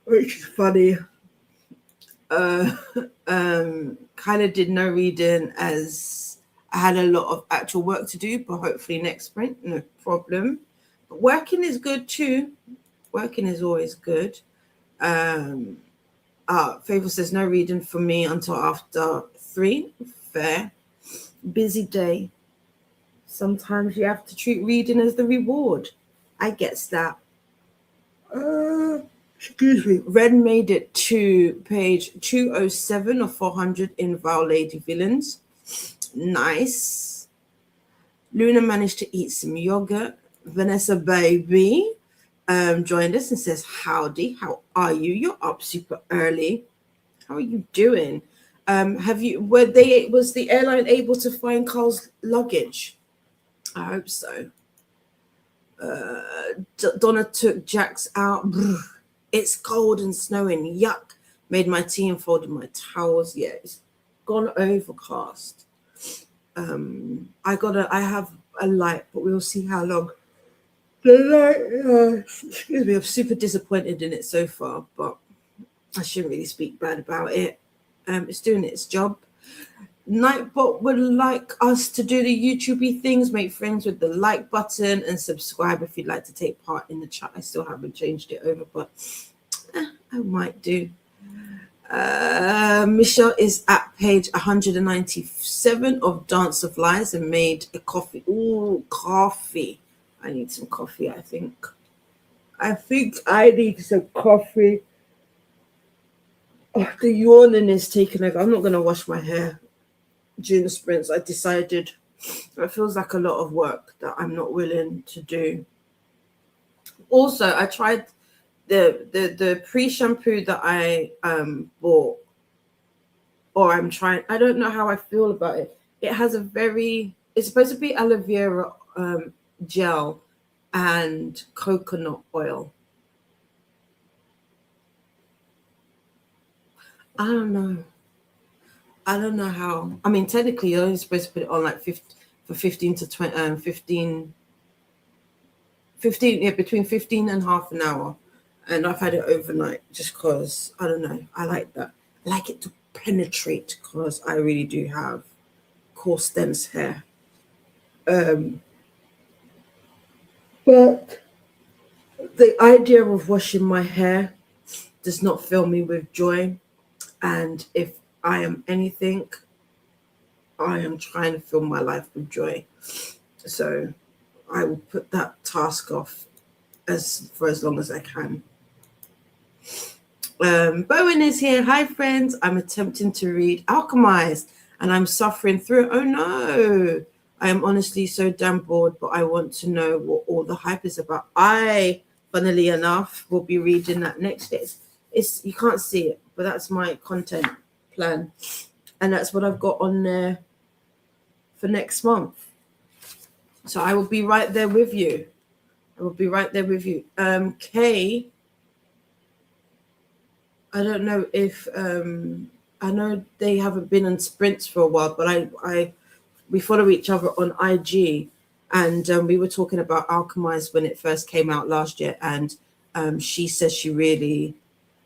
which is funny. Kind of did no reading as I had a lot of actual work to do, but hopefully next sprint, no problem. But working is good too. Working is always good. Favor says no reading for me until after 3. Fair. Busy day. Sometimes you have to treat reading as the reward. I guess that. Excuse me. Red made it to page 207 of 400 in Vile Lady Villains. Nice. Luna managed to eat some yogurt. Vanessa Baby joined us and says, howdy, how are you? You're up super early. How are you doing? Was the airline able to find Carl's luggage? I hope so. Donna took Jax out. It's cold and snowing. Yuck. Made my tea and folded my towels. Yeah, it's gone overcast. I have a light, but we'll see how long. The light, excuse me, I'm super disappointed in it so far, but I shouldn't really speak bad about it. It's doing its job. Nightbot would like us to do the YouTubey things, make friends with the like button and subscribe if you'd like to take part in the chat. I still haven't changed it over, but I might do. Michelle is at page 197 of Dance of Lies and made a coffee. Ooh, coffee. I need some coffee, I think. I need some coffee. Oh, the yawning is taking over. I'm not going to wash my hair. June sprints, I decided it feels like a lot of work that I'm not willing to do. Also, I tried the pre-shampoo that I bought, or I'm trying. I don't know how I feel about it. It has a very. It's supposed to be aloe vera gel and coconut oil. I don't know. I don't know how. I mean, technically, you're only supposed to put it on like 50, for 15 to 20, 15, yeah, between 15 and half an hour. And I've had it overnight just because, I don't know, I like that. I like it to penetrate because I really do have coarse, dense hair. Um, but the idea of washing my hair does not fill me with joy. And if I am anything, I am trying to fill my life with joy. So I will put that task off as long as I can. Bowen is here. Hi, friends. I'm attempting to read Alchemized and I'm suffering through it. Oh, no. I am honestly so damn bored, but I want to know what all the hype is about. I, funnily enough, will be reading that next day. It's you can't see it, but that's my content plan. And that's what I've got on there for next month. So I will be right there with you. I will be right there with you. Kay, I don't know if I know they haven't been on sprints for a while, but I we follow each other on IG, and we were talking about Alchemized when it first came out last year, and she says she really,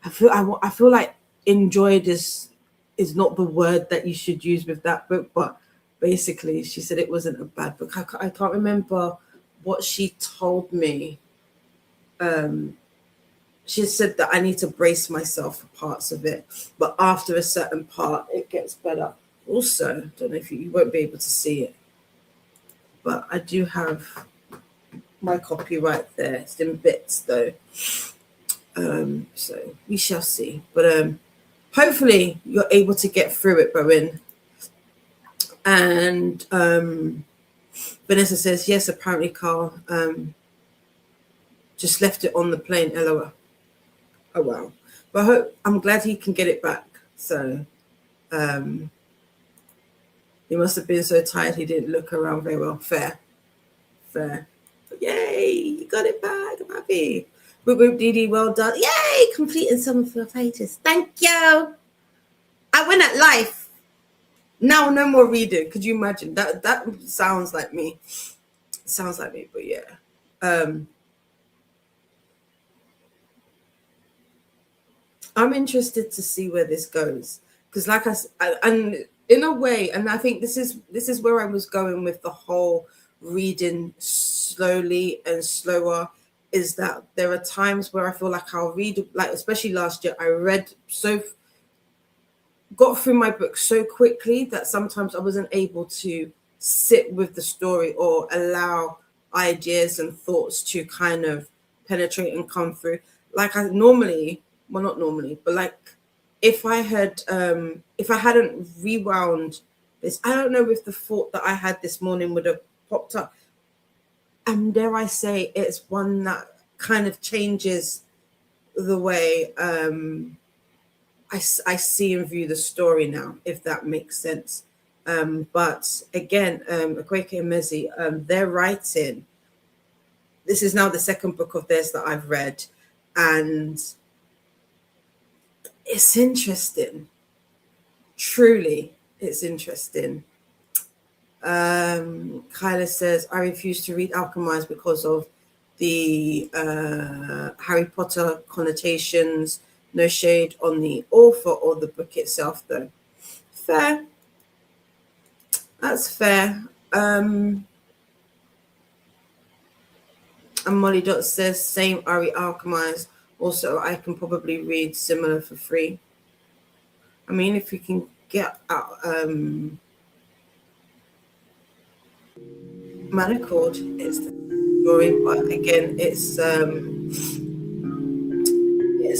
I feel like enjoyed is not the word that you should use with that book, but basically she said it wasn't a bad book. I can't remember what she told me. She said that I need to brace myself for parts of it, but after a certain part, it gets better. Also, don't know if you won't be able to see it, but I do have my copy right there. It's in bits though, so we shall see. But hopefully, you're able to get through it, Bowen. And Vanessa says yes. Apparently, Carl just left it on the plane. LOL. Oh wow. But I'm glad he can get it back. So he must have been so tired he didn't look around very well. Fair. But yay, you got it back. I'm happy. Whoop whoop dee dee, well done. Yay, completing some of your pages. Thank you. I win at life. Now no more reading. Could you imagine? That sounds like me. Sounds like me, but yeah. I'm interested to see where this goes because, like and in a way, and I think this is where I was going with the whole reading slowly and slower. Is that there are times where I feel like I'll read, like especially last year, I read got through my book so quickly that sometimes I wasn't able to sit with the story or allow ideas and thoughts to kind of penetrate and come through. Like I normally, well, not normally, but like if I hadn't rewound this, I don't know if the thought that I had this morning would have popped up. And dare I say, it's one that kind of changes the way I see and view the story now, if that makes sense. But again, Akwaeke and Mezi, their writing, this is now the second book of theirs that I've read, and it's interesting. Truly, it's interesting. Kyla says, I refuse to read Alchemized because of the Harry Potter connotations. No shade on the author or the book itself, though. Fair. That's fair. And Molly Dot says, same Ari Alchemized. Also, I can probably read similar for free. I mean, if we can get out Manicord, it's the story, but again, it's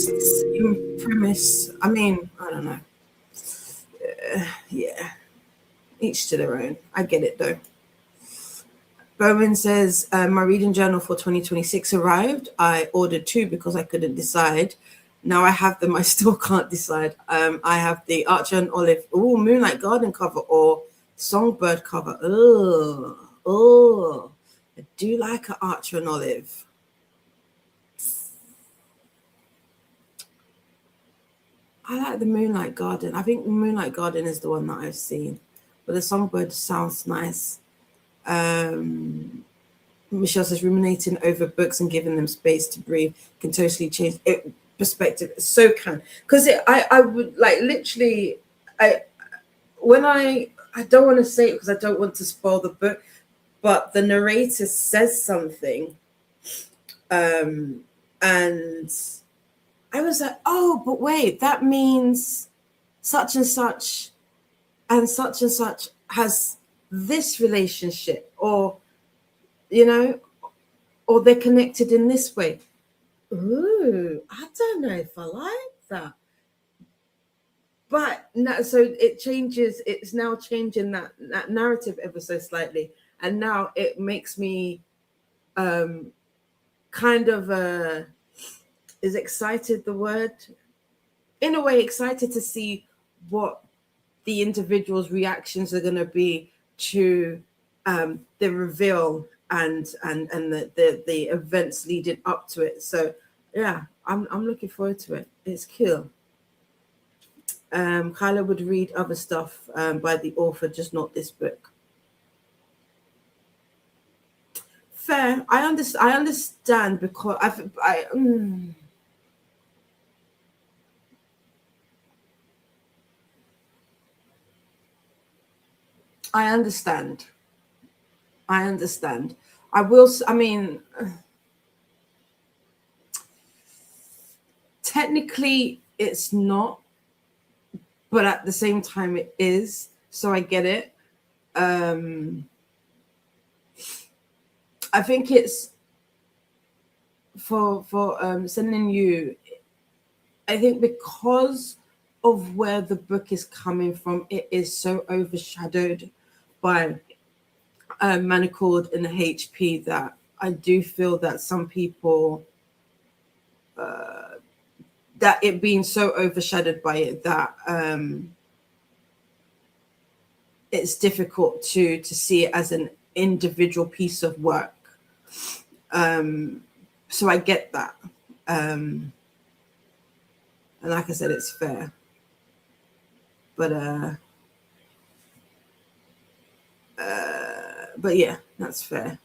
the same premise. I mean, I don't know. Yeah. Each to their own. I get it though. Bowen says, my reading journal for 2026 arrived. I ordered 2 because I couldn't decide. Now I have them. I still can't decide. I have the Archer and Olive, Moonlight Garden cover or Songbird cover. Oh, I do like an Archer and Olive. I like the Moonlight Garden. I think the Moonlight Garden is the one that I've seen. But the Songbird sounds nice. Michelle says, ruminating over books and giving them space to breathe can totally change it, perspective. It so can. Because I would like literally, I don't want to say it because I don't want to spoil the book, but the narrator says something. And I was like, oh, but wait, that means such and such has this relationship, or, you know, or they're connected in this way. Ooh, I don't know if I like that. But no, so it changes. It's now changing that narrative ever so slightly. And now it makes me kind of is excited the word? In a way, excited to see what the individual's reactions are going to be to the reveal and the events leading up to it. So yeah, I'm looking forward to it. It's cool. Kyla would read other stuff by the author, just not this book. Fair. I understand because I understand. I mean, technically it's not, but at the same time it is. So I get it. I think it's for sending you. I think because of where the book is coming from, it is so overshadowed by Manacled and HP that I do feel that some people that it being so overshadowed by it that it's difficult to see it as an individual piece of work. So I get that. And like I said, it's fair. But yeah, that's fair.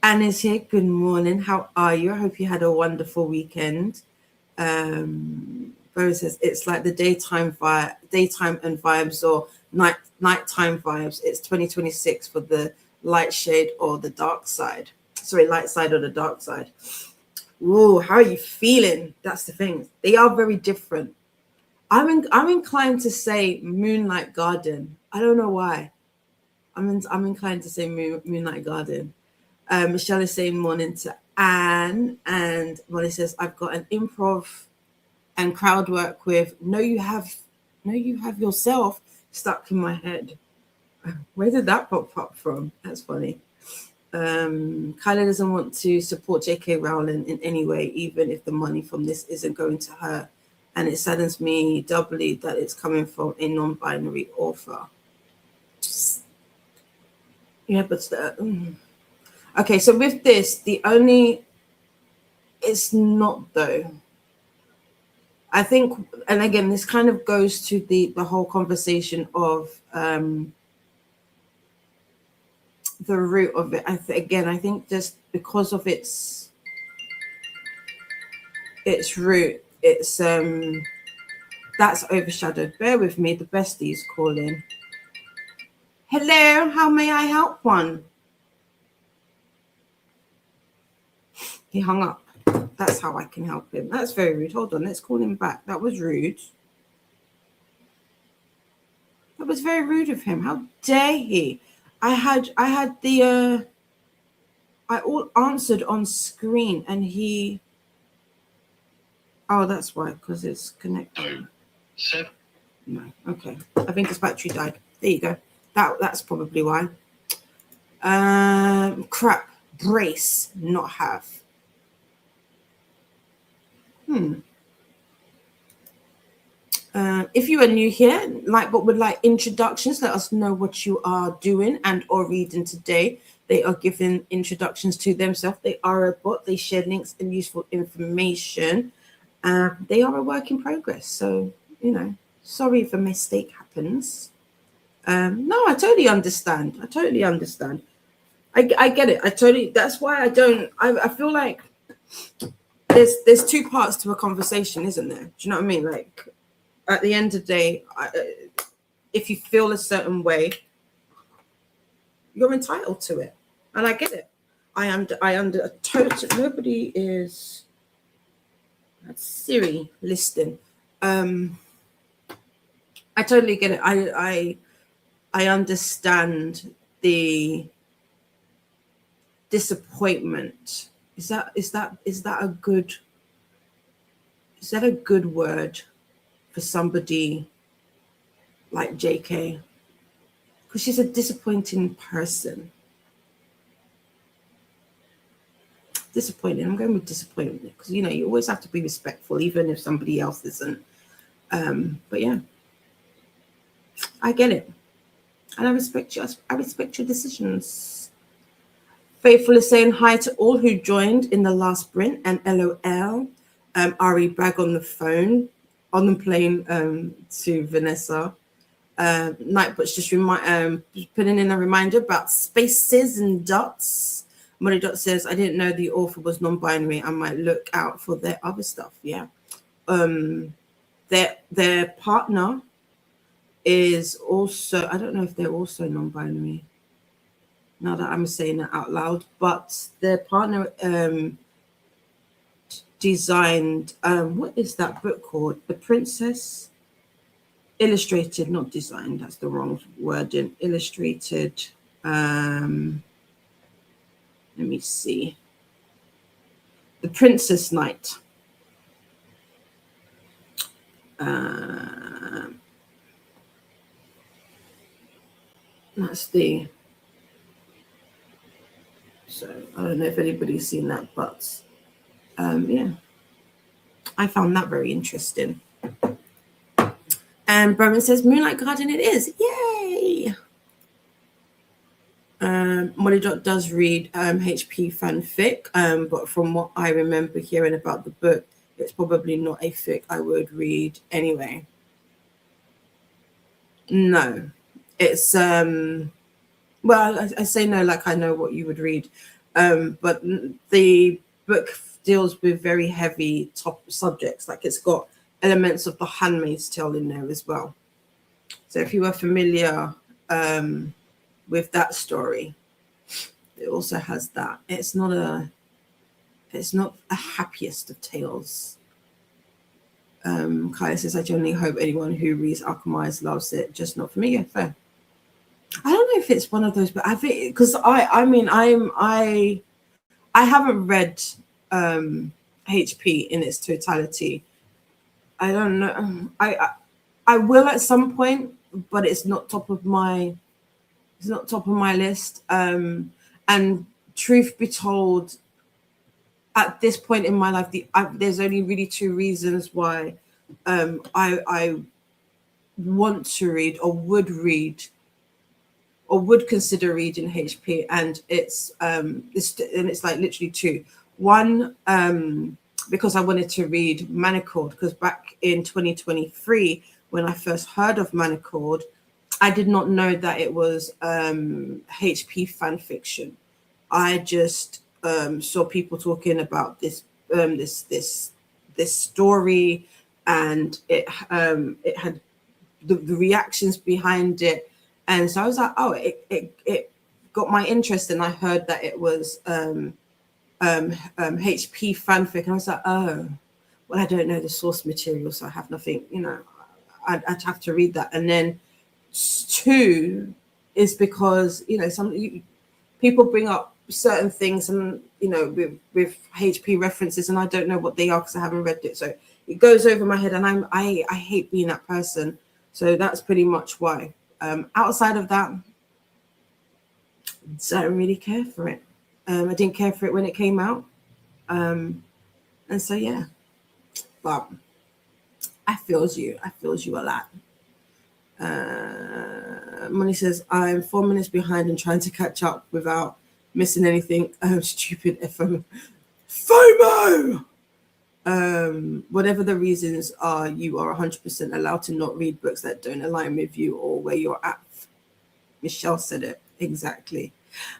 Anna's here. Good morning. How are you? I hope you had a wonderful weekend. Rose says it's like the daytime and vibes, or nighttime vibes. It's 2026 for the light shade or the dark side. Sorry, light side or the dark side. Ooh, how are you feeling? That's the thing. They are very different. I'm inclined to say Moonlight Garden. I don't know why. I'm inclined to say Moonlight Garden. Michelle is saying morning to Anne, and Molly says I've got an improv and crowd work with No You Have Yourself stuck in my head. Where did that pop up from? That's funny. Kyla doesn't want to support J.K. Rowling in any way, even if the money from this isn't going to her. And it saddens me doubly that it's coming from a non-binary author. Yeah, but okay, so with this, it's not though. I think, and again, this kind of goes to the whole conversation of the root of it. I think just because of its root, it's that's overshadowed. Bear with me, the bestie's calling. Hello, how may I help one? He hung up. That's how I can help him. That's very rude. Hold on, let's call him back. That was rude. That was very rude of him. How dare he? I had the I all answered on screen and he. Oh, that's why, because it's connected. No, okay. I think his battery died. There you go. That's probably why. Crap. Brace, not have. If you are new here, but would like introductions, let us know what you are doing and or reading today. They are giving introductions to themselves. They are a bot. They share links and useful information. They are a work in progress. So, sorry if a mistake happens. No, I totally understand. I get it. That's why I feel like there's two parts to a conversation, isn't there? Do you know what I mean? Like, at the end of the day, if you feel a certain way, you're entitled to it, and I get it. I under total. Nobody is. That's Siri listening. I totally get it. I understand the disappointment. Is that a good word for somebody like JK? Because she's a disappointing person. Disappointing. I'm going with disappointment because you always have to be respectful, even if somebody else isn't. But yeah, I get it, and I respect you. I respect your decisions. Faithful is saying hi to all who joined in the last sprint, and LOL. Ari Bragg on the phone, on the plane to Vanessa. Nightbot's just putting in a reminder about spaces and dots. Monte Dot says, I didn't know the author was non-binary. I might look out for their other stuff. Yeah. Their partner is also, I don't know if they're also non-binary, now that I'm saying it out loud, but their partner designed, what is that book called? The Princess? Illustrated, not designed, that's the wrong wording. Illustrated, let me see. The Princess Knight. That's the. So I don't know if anybody's seen that, but yeah, I found that very interesting. And Berman says, Moonlight Garden it is. Yay! Molly Dot does read HP fanfic, but from what I remember hearing about the book, it's probably not a fic I would read anyway. No. It's, well, I say no like I know what you would read, but the book deals with very heavy top subjects. Like it's got elements of The Handmaid's Tale in there as well. So if you are familiar with that story, it also has that. It's not a happiest of tales. Kaya says, I genuinely hope anyone who reads Alchemized loves it, just not for me. Yeah, fair. I don't know if it's one of those, but I think because I haven't read HP in its totality. I don't know. I will at some point, but it's not top of my list. And truth be told, at this point in my life, there's only really two reasons why I want to read or would read or would consider reading HP, and it's like literally two. One, because I wanted to read Manicord, because back in 2023, when I first heard of Manicord, I did not know that it was HP fan fiction. I just saw people talking about this story, and it had the reactions behind it. And so I was like, oh, it got my interest, and I heard that it was HP fanfic, and I was like, oh, well, I don't know the source material, so I have nothing, I'd have to read that. And then two is because, people bring up certain things, and, with HP references, and I don't know what they are because I haven't read it. So it goes over my head, and I hate being that person. So that's pretty much why. Outside of that, Don't really care for it. I didn't care for it when it came out. And so yeah, but I feels you. I feels you a lot. Money says I'm 4 minutes behind and trying to catch up without missing anything. Stupid FOMO. Whatever the reasons are, you are 100% allowed to not read books that don't align with you or where you're at. Michelle said it exactly.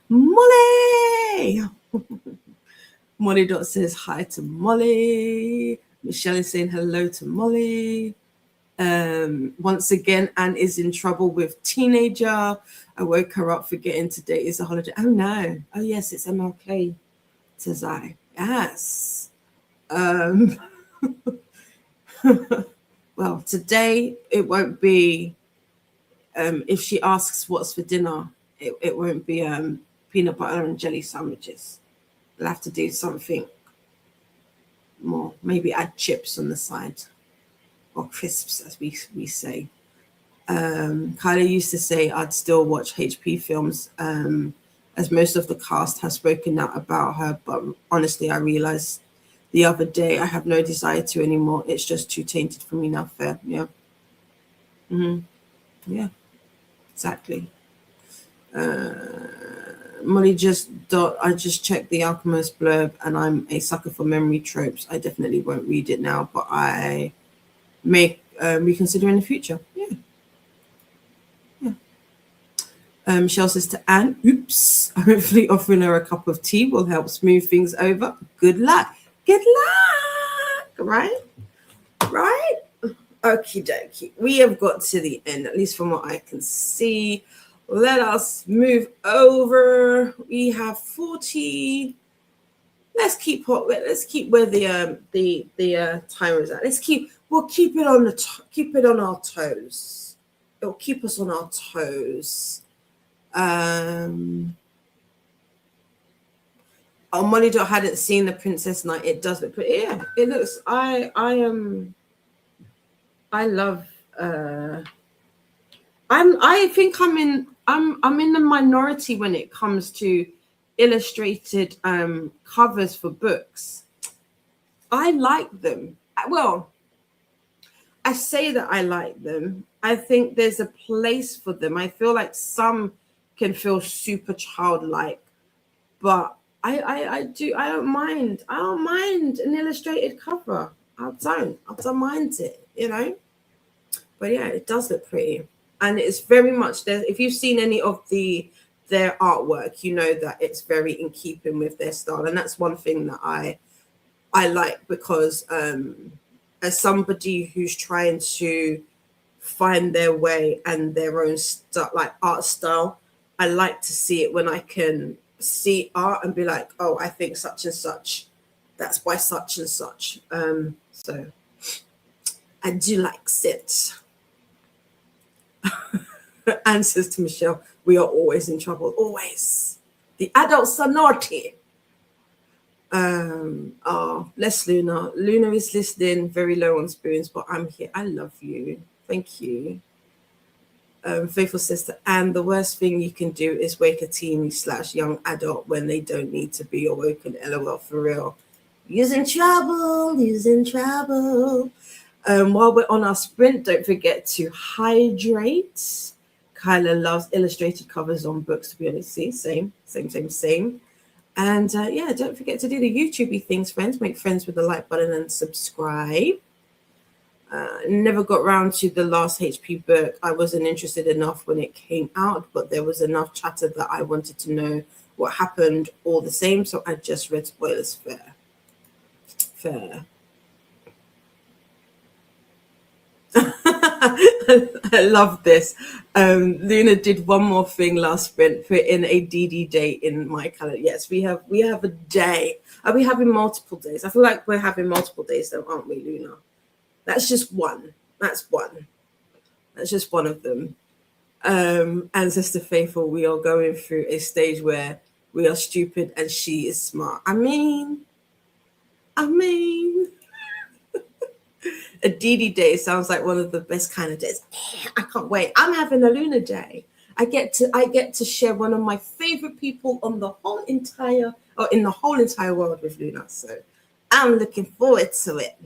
Molly. Molly Dot says hi to Molly. Michelle is saying hello to Molly. Once again, Anne is in trouble with teenager. I woke her up forgetting today is a holiday. Oh no. Oh yes, it's MLK, says I. Yes. Well, today it won't be if she asks what's for dinner, it won't be peanut butter and jelly sandwiches. I'll have to do something more. Maybe add chips on the side. Or crisps, as we say. Kylie used to say I'd still watch HP films, as most of the cast has spoken out about her. But honestly, I realized the other day I have no desire to anymore. It's just too tainted for me now. Fair, yeah, yeah, exactly. Molly I just checked the Alchemist blurb, and I'm a sucker for memory tropes. I definitely won't read it now, but I may reconsider in the future. Yeah. Michelle says to Anne, oops, hopefully offering her a cup of tea will help smooth things over. Good luck. Good luck. Right? Right? Okie dokie. We have got to the end, at least from what I can see. Let us move over. We have 40. Let's keep where the timer is at. We'll keep it on keep it on our toes. It'll keep us on our toes. Money Dot hadn't seen the Princess Knight. It does look pretty. Yeah, it looks. I love. I think I'm in the minority when it comes to illustrated covers for books. I like them. Well, I say that I like them. I think there's a place for them. I feel like some can feel super childlike, but I don't mind. I don't mind an illustrated cover. I don't mind it, But yeah, it does look pretty. And it's very much there. If you've seen any of their artwork, you know that it's very in keeping with their style. And that's one thing that I like, because as somebody who's trying to find their way and their own like art style, I like to see it when I can see art and be like, oh, I think such and such, that's by such and such. So I do like it. Anne says to Michelle, we are always in trouble, always. The adults are naughty. Bless Luna. Luna is listening, very low on spoons, but I'm here. I love you. Thank you. Faithful says to Anne, the worst thing you can do is wake a teen/young adult when they don't need to be awoken. LOL, for real. Using trouble. While we're on our sprint, don't forget to hydrate. Kyla loves illustrated covers on books, to be honest. See, same. And yeah, don't forget to do the YouTubey things, friends. Make friends with the like button and subscribe. Never got round to the last HP book. I wasn't interested enough when it came out, but there was enough chatter that I wanted to know what happened all the same, so I just read spoilers. Fair. I love this. Luna did one more thing last sprint, put in a DD day in my calendar. Yes, we have a day. Are we having multiple days? I feel like we're having multiple days though, aren't we, Luna? That's just one. That's just one of them. Ancestor Faithful, we are going through a stage where we are stupid and she is smart. I mean, a DD day sounds like one of the best kind of days. I can't wait. I'm having a Luna day. I get to share one of my favorite people on the whole entire or in the whole entire world with Luna. So I'm looking forward to it.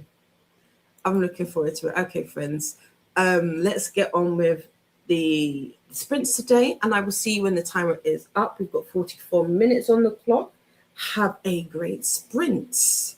I'm looking forward to it. Okay, friends. Let's get on with the sprints today, and I will see you when the timer is up. We've got 44 minutes on the clock. Have a great sprint.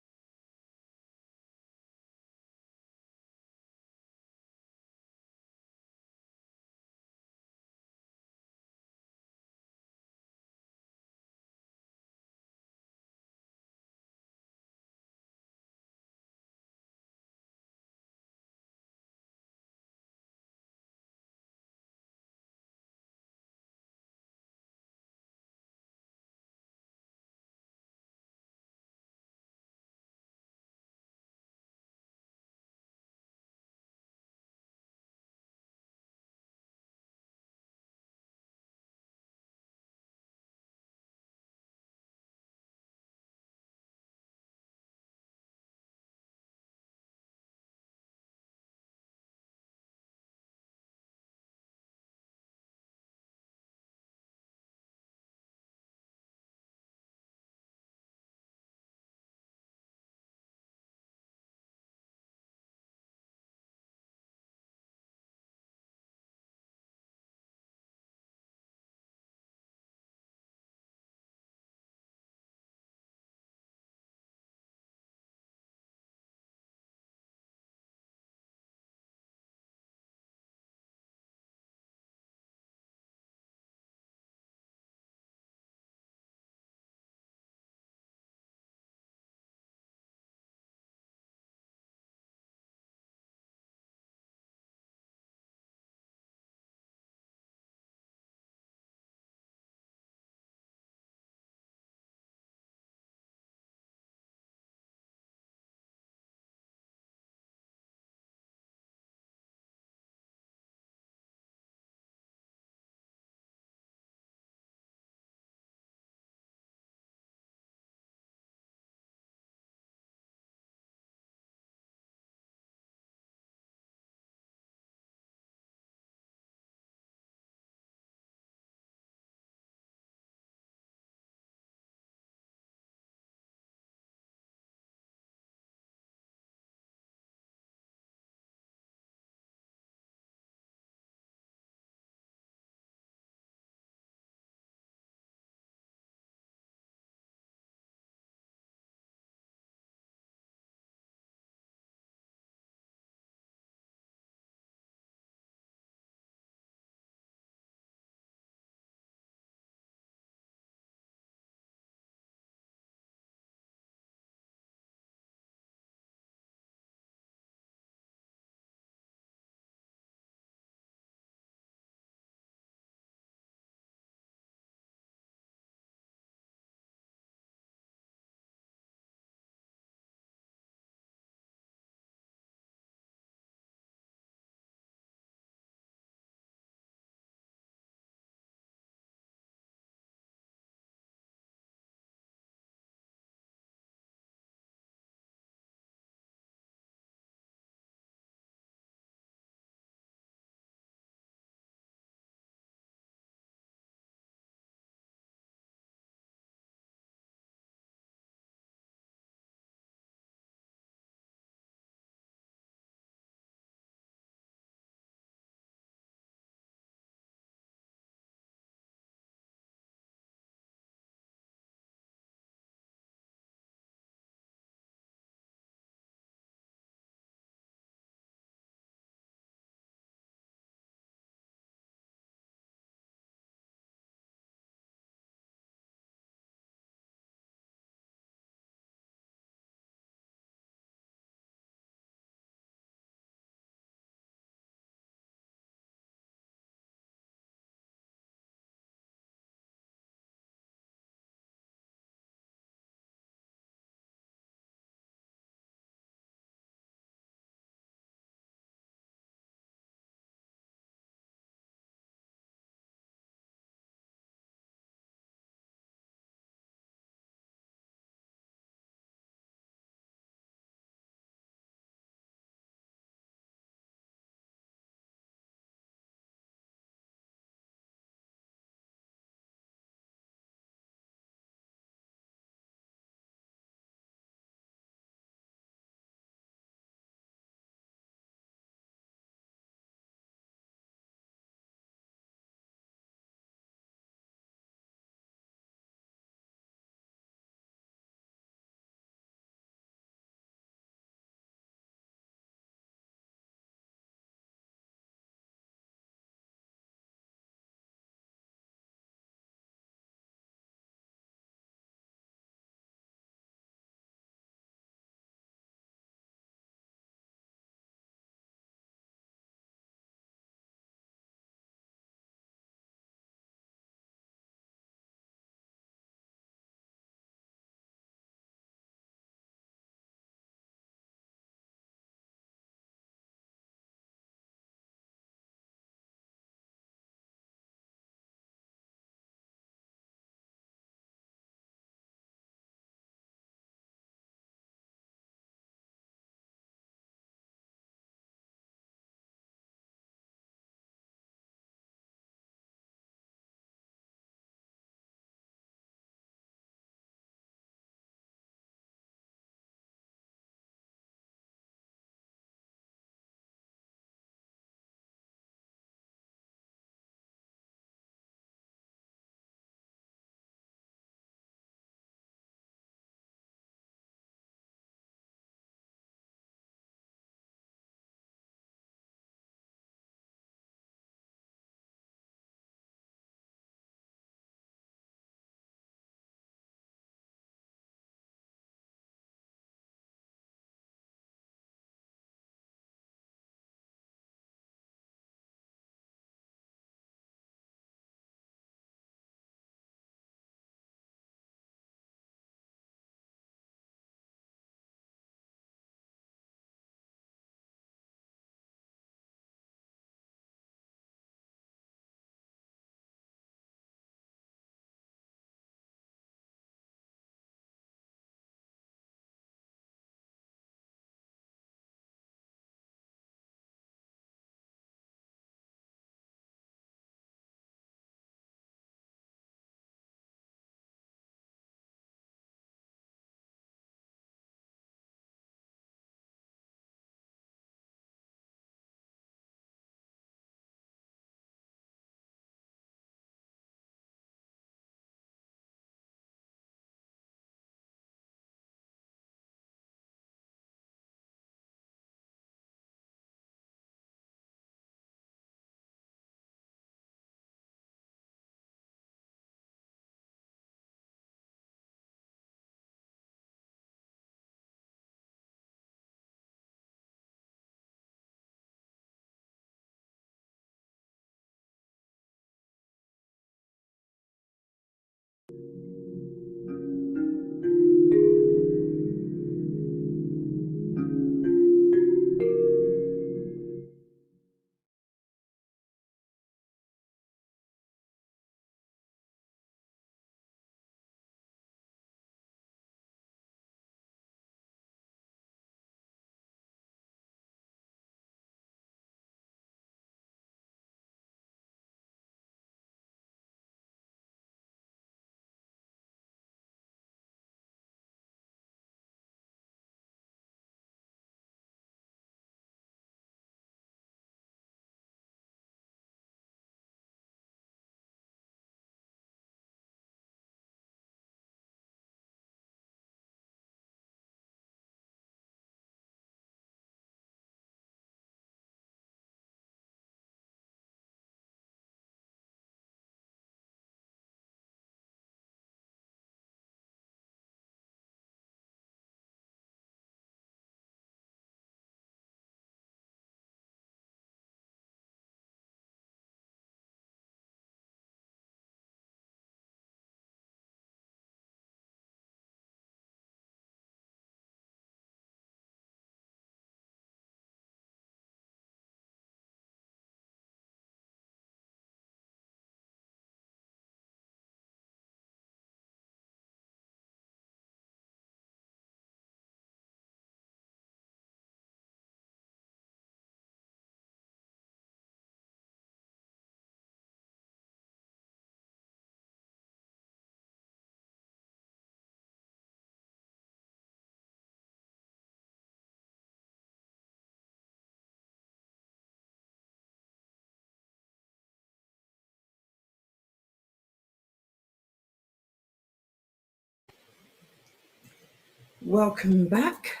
Welcome back.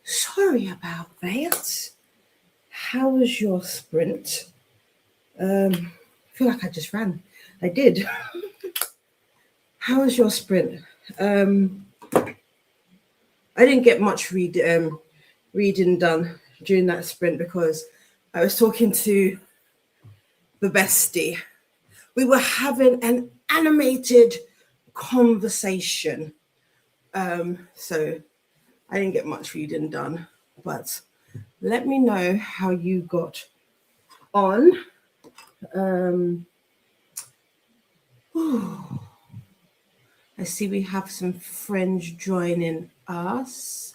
Sorry about that. How was your sprint? I feel like I just ran. I did. How was your sprint? I didn't get much reading done during that sprint because I was talking to the bestie. We were having an animated conversation. So I didn't get much reading done, but let me know how you got on. I see we have some friends joining us.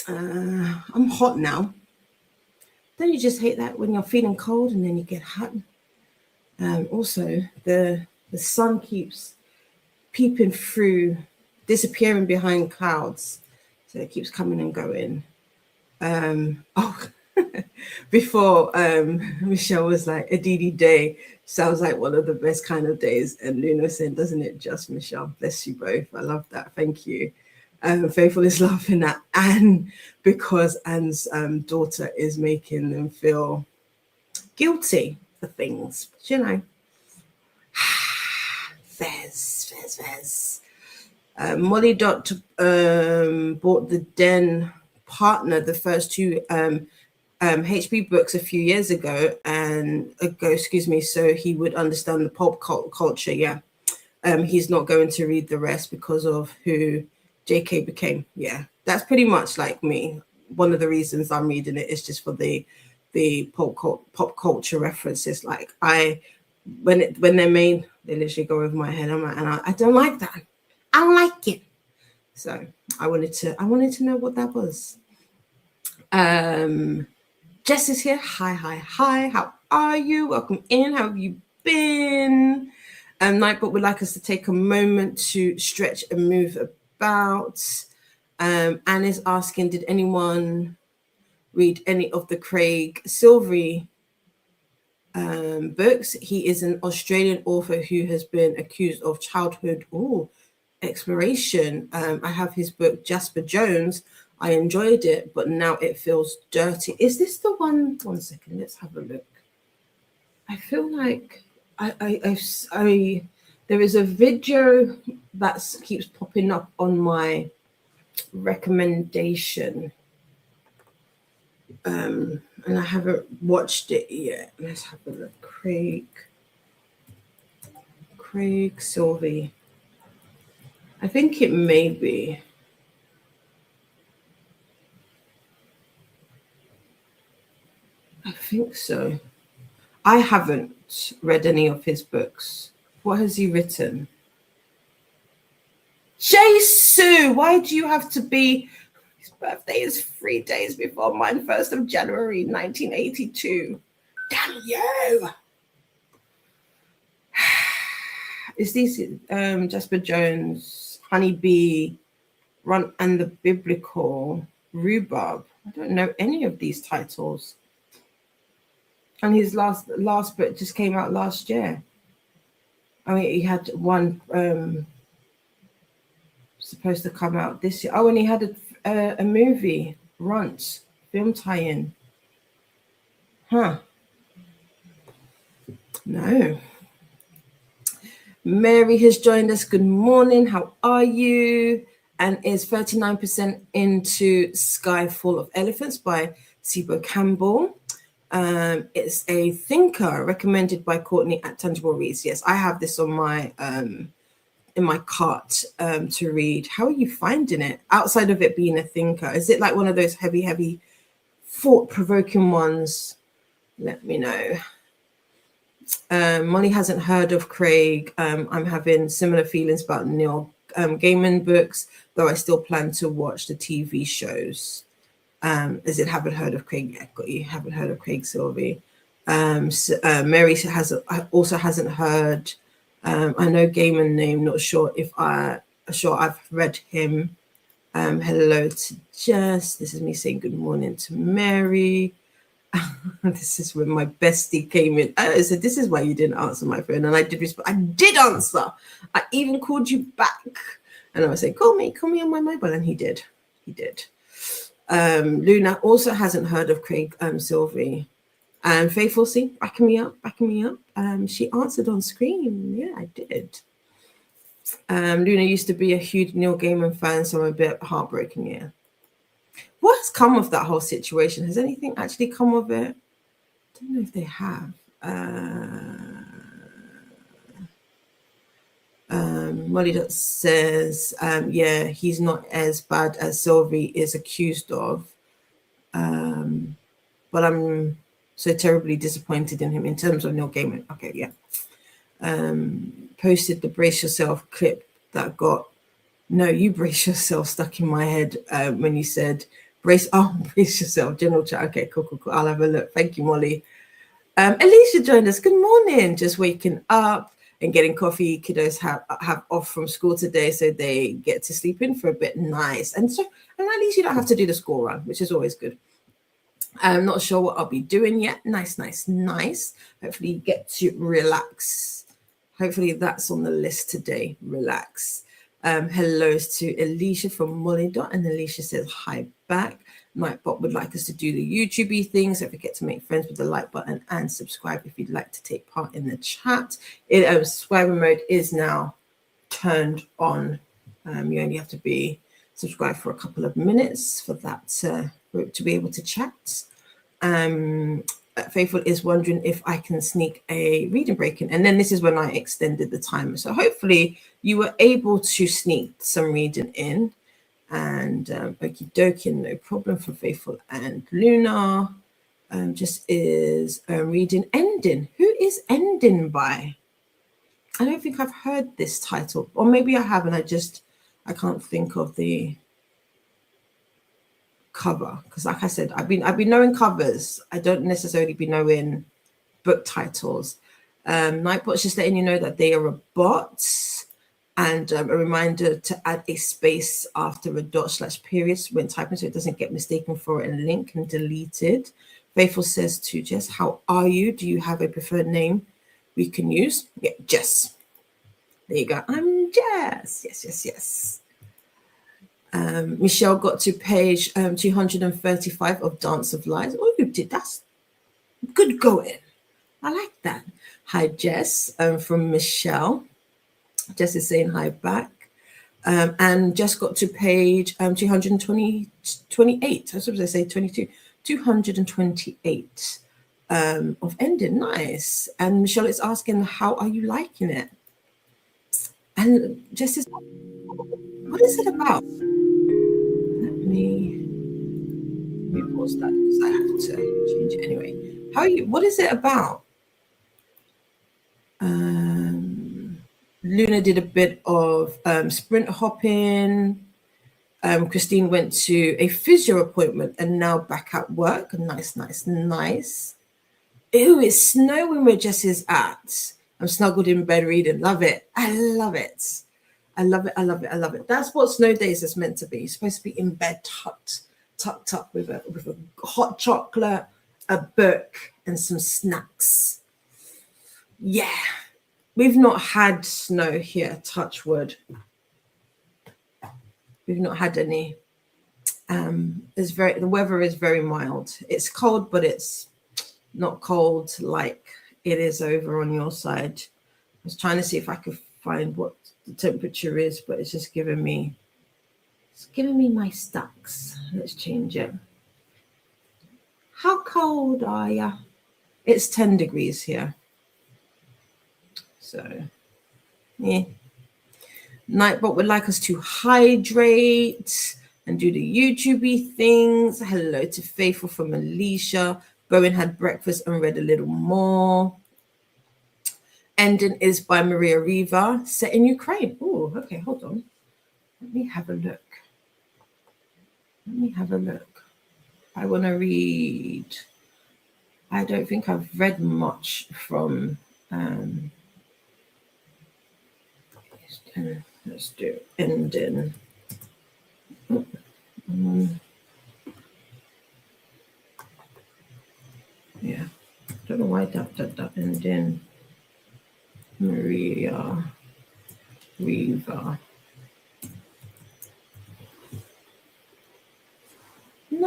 I'm hot now. Don't you just hate that when you're feeling cold and then you get hot? Also, the sun keeps peeping through, disappearing behind clouds. So it keeps coming and going. Before Michelle was like, a DD day sounds like one of the best kind of days. And Luna said, doesn't it just, Michelle? Bless you both. I love that. Thank you. Faithful is laughing at Anne because Anne's daughter is making them feel guilty for things. But, you know, Fez. Molly Dot bought the Den Partner, the first two HB books a few years ago, so he would understand the pulp culture. Yeah. He's not going to read the rest because of who JK became. Yeah, that's pretty much like me. One of the reasons I'm reading it is just for the pop culture references. Like when they're made, they literally go over my head. I'm like, and I don't like that. I don't like it. So I wanted to know what that was. Jess is here. Hi. How are you? Welcome in. How have you been? Nightbot would like us to take a moment to stretch and move about. Anne is asking, did anyone read any of the Craig Silvery books? He is an Australian author who has been accused of childhood exploration. I have his book, Jasper Jones. I enjoyed it, but now it feels dirty. Is this the one? 1 second, let's have a look. I feel like there is a video that keeps popping up on my recommendation, and I haven't watched it yet. Let's have a look. Craig Silvey. I think it may be. I think so. I haven't read any of his books. What has he written? Jesu, why do you have to be? His birthday is 3 days before mine, 1st of January, 1982. Damn you! Is this Jasper Jones, Honeybee, Run and the Biblical, Rhubarb? I don't know any of these titles. And his last book just came out last year. I mean, he had one supposed to come out this year. Oh, and he had a movie, Runt, film tie-in. Huh. No. Mary has joined us. Good morning. How are you? And is 39% into Sky Full of Elephants by Sibo Campbell. It's a thinker recommended by Courtney at Tangible Reads. Yes, I have this on my in my cart to read. How are you finding it? Outside of it being a thinker, is it like one of those heavy, thought-provoking ones? Let me know. Molly hasn't heard of Craig. I'm having similar feelings about Neil Gaiman books, though I still plan to watch the TV shows. As it haven't heard of Craig yet. Got you. Haven't heard of Craig Silvey. Mary also hasn't heard. I know Gaiman name. Not sure if I've read him. Hello to Jess. This is me saying good morning to Mary. This is when my bestie came in. I said, this is why you didn't answer my phone. And I did respond. I did answer. I even called you back. And I would say, call me on my mobile. And he did. Luna also hasn't heard of Craig Sylvie. And Faithful C, backing me up. She answered on screen. Yeah, I did. Luna used to be a huge Neil Gaiman fan, so I'm a bit heartbroken. Yeah. What has come of that whole situation? Has anything actually come of it? I don't know if they have. Molly that says, yeah, he's not as bad as Sylvie is accused of. But I'm so terribly disappointed in him in terms of Neil Gaiman. Okay, yeah. Posted the brace yourself clip that got you brace yourself stuck in my head when you said brace yourself, general chat. Okay, cool. I'll have a look. Thank you, Molly. Alicia joined us. Good morning. Just waking up and getting coffee. Kiddos have off from school today, so they get to sleep in for a bit. Nice. And at least you don't have to do the school run, which is always good. I'm not sure what I'll be doing yet. Nice. Hopefully you get to relax. Hopefully that's on the list today. Relax. Hello to Alicia from Molly Dot, and Alicia says hi back. Nightbot would like us to do the YouTube things. Don't forget to make friends with the like button and subscribe if you'd like to take part in the chat. Subscriber mode is now turned on. You only have to be subscribed for a couple of minutes for that to be able to chat. Faithful is wondering if I can sneak a reading break in, and then this is when I extended the timer. So hopefully you were able to sneak some reading in. And okie dokie, no problem for Faithful and Luna. Just is reading Ending. Who is Ending by? I don't think I've heard this title, or maybe I haven't. I can't think of the cover, because like I said, I've been knowing covers. I don't necessarily be knowing book titles. Nightbot's just letting you know that they are a bot. And a reminder to add a space after a dot/period when typing, so it doesn't get mistaken for a link and deleted. Faithful says to Jess, how are you? Do you have a preferred name we can use? Yeah, Jess. There you go. I'm Jess. Yes. Michelle got to page 235 of Dance of Lies. Oh, you did. That's good going. I like that. Hi, Jess, from Michelle. Jess is saying hi back. And just got to page 228. I was supposed to say 22. 228 of Ending. Nice. And Michelle is asking, how are you liking it? And Jess is, what is it about? Let me pause that because I have to change it anyway. How are you? What is it about? Luna did a bit of sprint hopping. Christine went to a physio appointment and now back at work. Nice. Ew, it's snowing where Jess is at. I'm snuggled in bed reading. Love it. I love it. That's what snow days is meant to be. You're supposed to be in bed tucked up with a hot chocolate, a book, and some snacks. Yeah. We've not had snow here, touch wood. We've not had any. The weather is very mild. It's cold, but it's not cold like it is over on your side. I was trying to see if I could find what the temperature is, but it's just giving me my stacks. Let's change it. How cold are you? It's 10 degrees here. So, yeah. Nightbot would like us to hydrate and do the YouTube things. Hello to Faithful from Alicia. Bowen had breakfast and read a little more. Ending is by Maria Riva, set in Ukraine. Oh, okay, hold on. Let me have a look. I want to read. I don't think I've read much from. Let's do Ending. Yeah, don't know why that Ending. Maria Riva.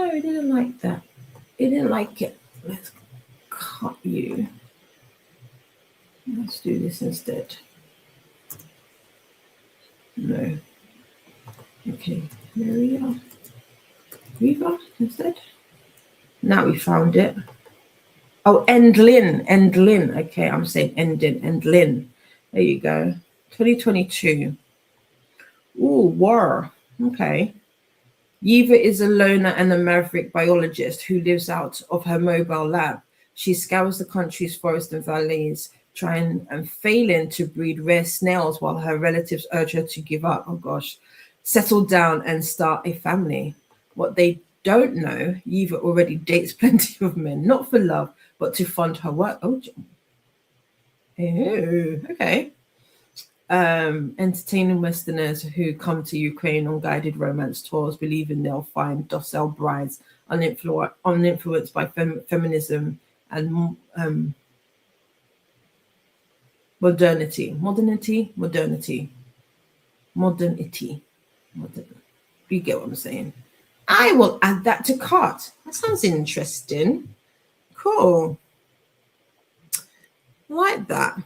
No, it didn't like that. It didn't like it. Let's cut you. Let's do this instead. No. Okay, there we are. Riva instead. Now we found it. Oh, Endlin. Okay, I'm saying Endlin. There you go. 2022. Ooh, war. Okay. Yiva is a loner and a maverick biologist who lives out of her mobile lab. She scours the country's forests and valleys, trying and failing to breed rare snails while her relatives urge her to give up. Oh gosh. Settle down and start a family. What they don't know, Yiva already dates plenty of men, not for love, but to fund her work. Oh, okay. Entertaining Westerners who come to Ukraine on guided romance tours, believing they'll find docile brides uninfluenced by feminism and modernity. You get what I'm saying? I will add that to cart. That sounds interesting. Cool. I like that.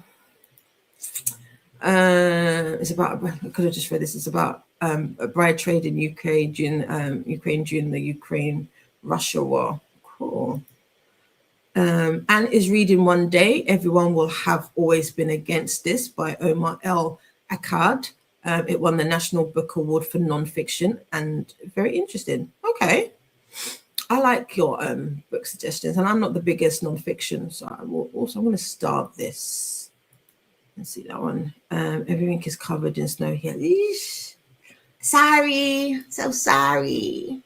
It's about, I could have just read this. It's about a bride trade in Ukraine during the Ukraine-Russia war. Cool. Anne is reading One Day, Everyone Will Have Always Been Against This by Omar El Akkad. It won the National Book Award for Nonfiction, and very interesting. Okay. I like your book suggestions, and I'm not the biggest nonfiction, so I'm going to start this. Let's see that one. Everything is covered in snow here. Eesh. Sorry, so sorry.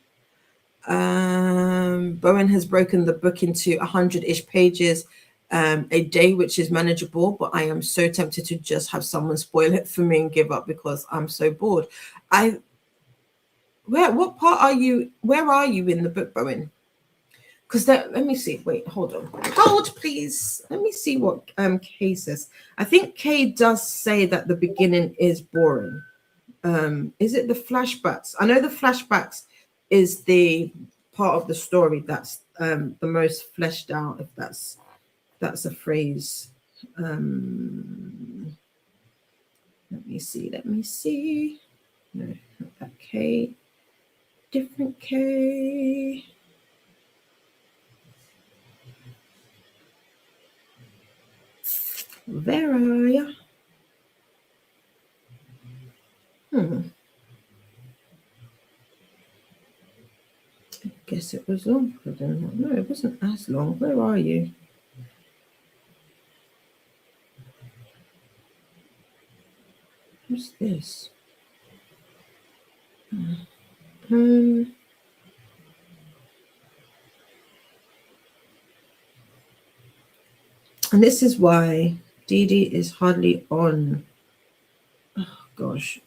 Bowen has broken the book into 100-ish pages a day, which is manageable, but I am so tempted to just have someone spoil it for me and give up because I'm so bored. What part are you? Where are you in the book, Bowen? Because let me see. Wait, hold on. Hold, please. Let me see what Kay says. I think Kay does say that the beginning is boring. Is it the flashbacks? I know the flashbacks is the part of the story that's the most fleshed out, if that's a phrase. Let me see. No, not that Kay. Different Kay. Where are you? I guess it was longer than that. No, it wasn't as long. Where are you? What's this? And this is why Dee Dee is hardly on. Oh gosh.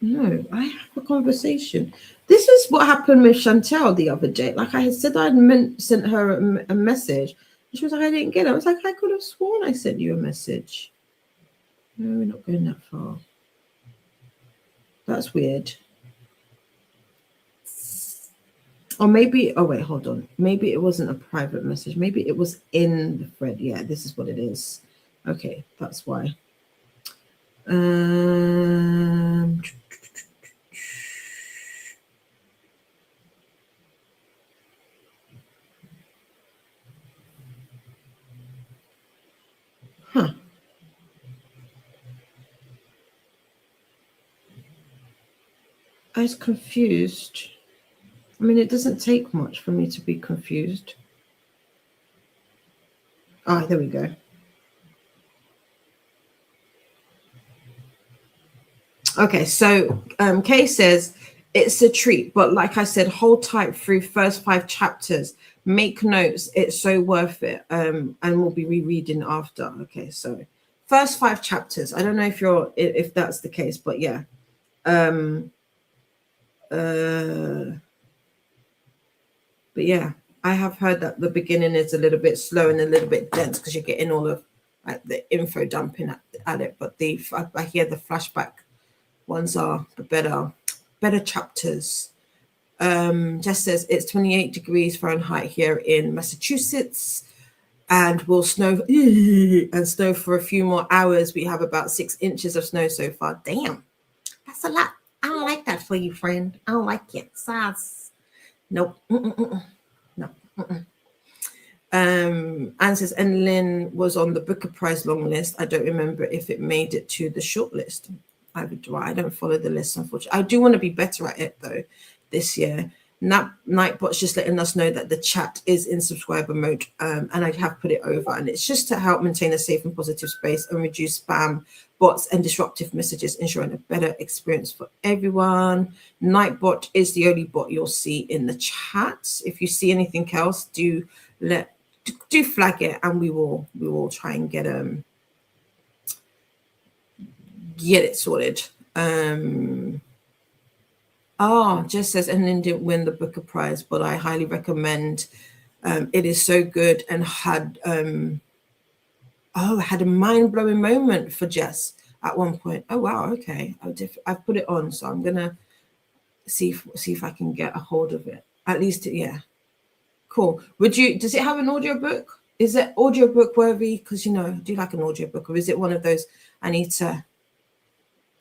No, I have a conversation. This is what happened with Chantel the other day. Like I had said, I'd sent her a message. And she was like, I didn't get it. I was like, I could have sworn I sent you a message. No, we're not going that far. That's weird. Or maybe, oh wait, hold on. Maybe it wasn't a private message. Maybe it was in the thread. Yeah, this is what it is. Okay, that's why. Huh. I was confused. I mean, it doesn't take much for me to be confused. Ah, there we go. Okay, so Kay says, it's a treat, but like I said, hold tight through first 5 chapters. Make notes. It's so worth it. And we'll be rereading after. Okay, so first 5 chapters. I don't know if that's the case, but yeah. But yeah, I have heard that the beginning is a little bit slow and a little bit dense because you're getting all of like the info dumping at it. But I hear the flashback ones are the better chapters. Jess says it's 28 degrees Fahrenheit here in Massachusetts, and will snow and snow for a few more hours. We have about 6 inches of snow so far. Damn, that's a lot. I don't like that for you, friend. I don't like it. Sass. Nope. No. Anne says, and Lynn was on the Booker Prize long list. I don't remember if it made it to the short list. I don't follow the list, unfortunately. I do want to be better at it, though, this year. Nightbot's just letting us know that the chat is in subscriber mode, and I have put it over. And it's just to help maintain a safe and positive space and reduce spam, bots, and disruptive messages, ensuring a better experience for everyone. Nightbot is the only bot you'll see in the chat. If you see anything else, do flag it, and we will try and get it sorted. Just says, and then didn't win the Booker Prize, but I highly recommend. It is so good, and had a mind-blowing moment for Jess at one point. Oh wow, okay. I've put it on, so I'm gonna see if I can get a hold of it. At least, yeah. Cool. Does it have an audiobook? Is it audiobook worthy? Because I do like an audiobook, or is it one of those I need to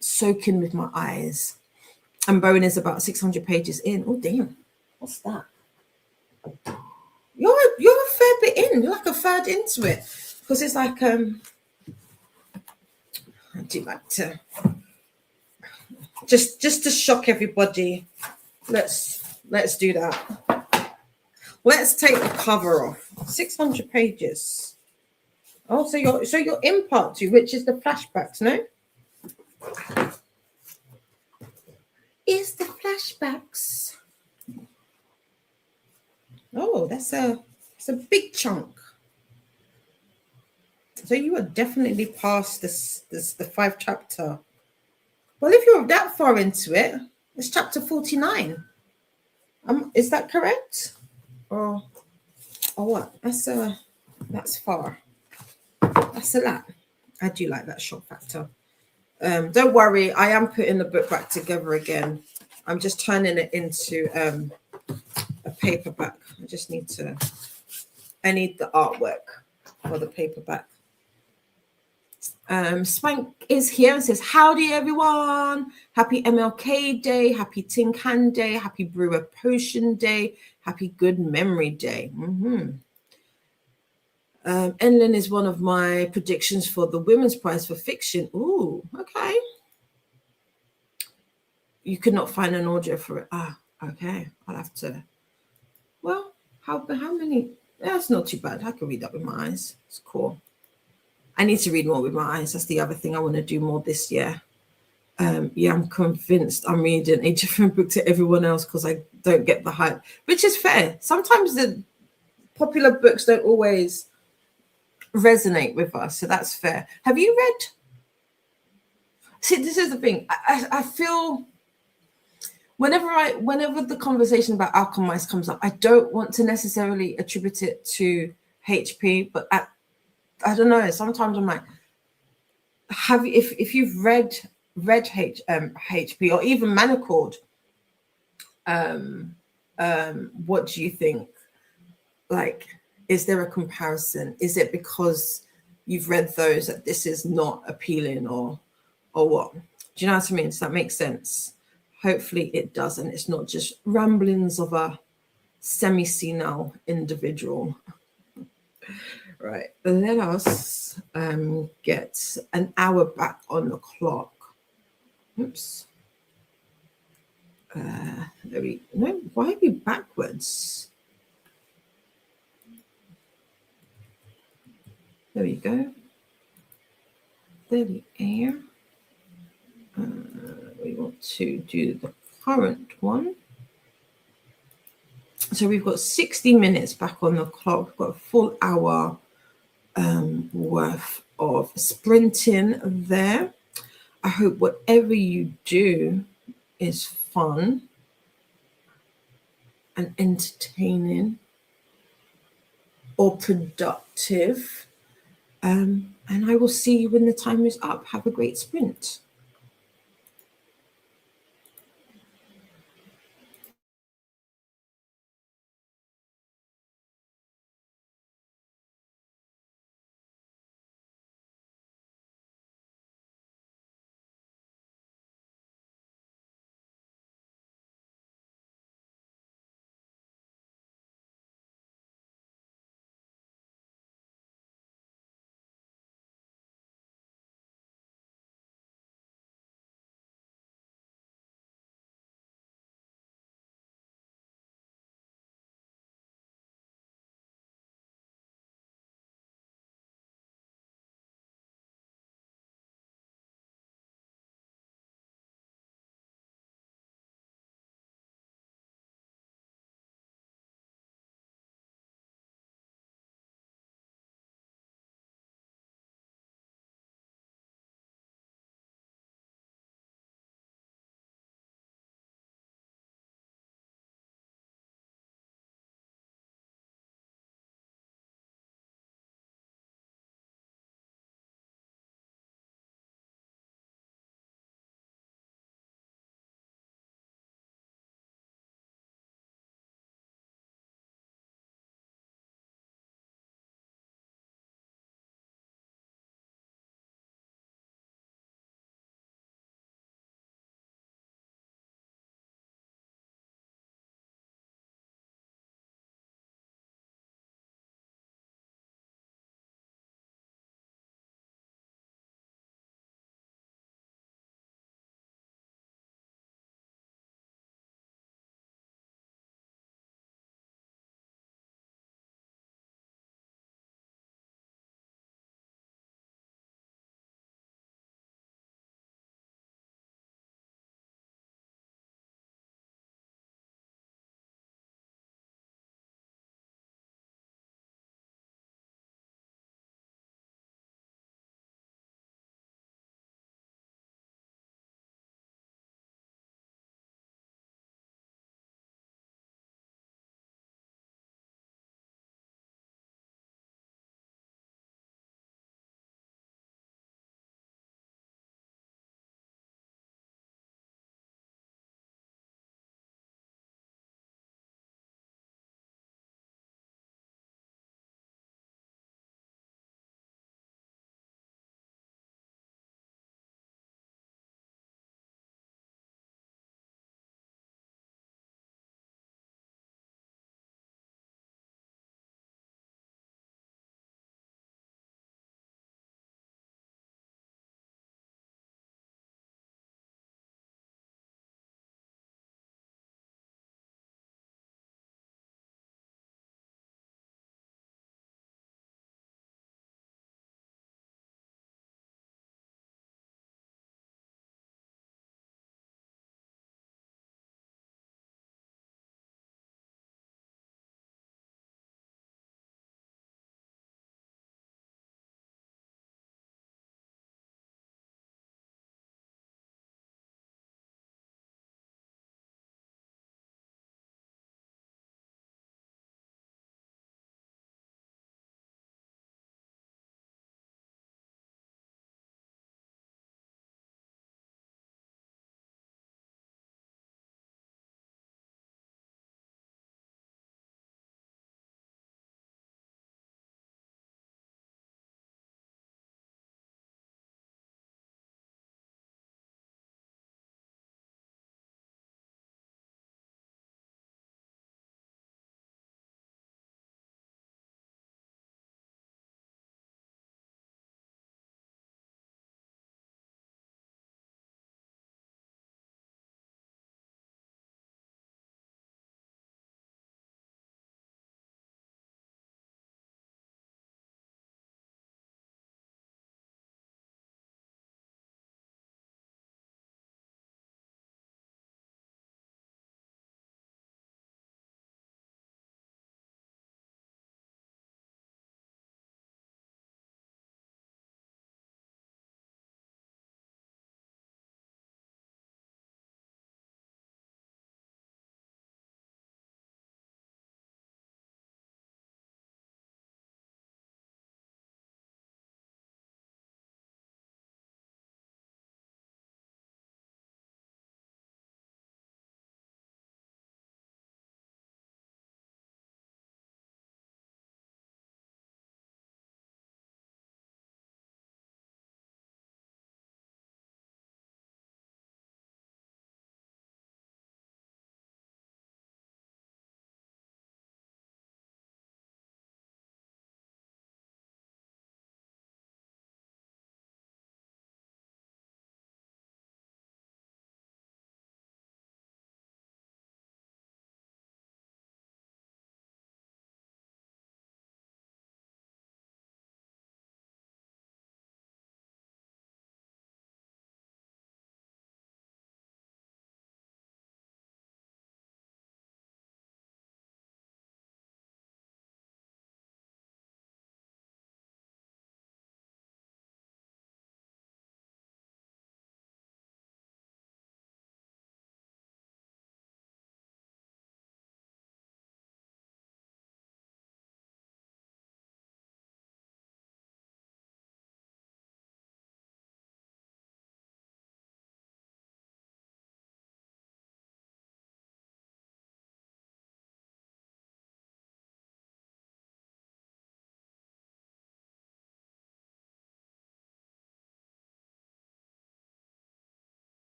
soak in with my eyes? And Bowen is about 600 pages in. Oh damn, what's that? You're a fair bit in. You're like a third into it, because it's like I do like to just to shock everybody. Let's do that. Let's take the cover off. 600 pages. Oh, so you're in part 2, which is the flashbacks, no? Is the flashbacks. Oh, that's a big chunk. So you are definitely past the 5 chapter. Well, if you're that far into it, it's chapter 49. Is that correct? Or what? That's far. That's a lot. I do like that shock factor. Don't worry, I am putting the book back together again. I'm just turning it into a paperback. I need the artwork for the paperback. Spank is here and says, howdy everyone, happy MLK Day, happy Tin Can Day, happy Brewer Potion Day, happy Good Memory Day. Enlin is one of my predictions for the Women's Prize for Fiction. Ooh, okay. You could not find an audio for it. Okay. I'll have to. Well, how many? That's not too bad. I can read that with my eyes. It's cool. I need to read more with my eyes. That's the other thing I want to do more this year. I'm convinced I'm reading a different book to everyone else because I don't get the hype, which is fair. Sometimes the popular books don't always resonate with us, so that's fair. Have you read? See, this is the thing. I feel whenever the conversation about alchemize comes up, I don't want to necessarily attribute it to HP, but I don't know. Sometimes I'm like, if you've read HP or even Manicord, what do you think? Like, is there a comparison? Is it because you've read those that this is not appealing, or what? Do you know what I mean? Does that make sense? Hopefully it does, and it's not just ramblings of a semi-senile individual. Right, let us get an hour back on the clock. Oops. Why are we backwards? There we go. There we are. We want to do the current one. So we've got 60 minutes back on the clock. We've got a full hour worth of sprinting there. I hope whatever you do is fun and entertaining or productive. And I will see you when the time is up. Have a great sprint.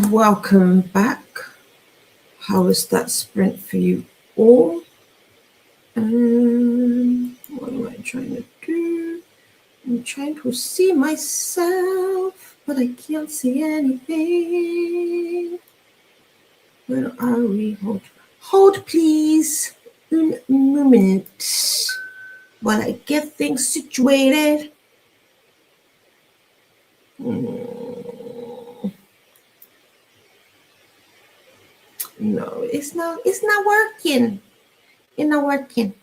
Welcome back. How was that sprint for you all? What am I trying to do? I'm trying to see myself, but I can't see anything. Where are we? Hold please. Un moment while I get things situated. No, it's not working. It's not working.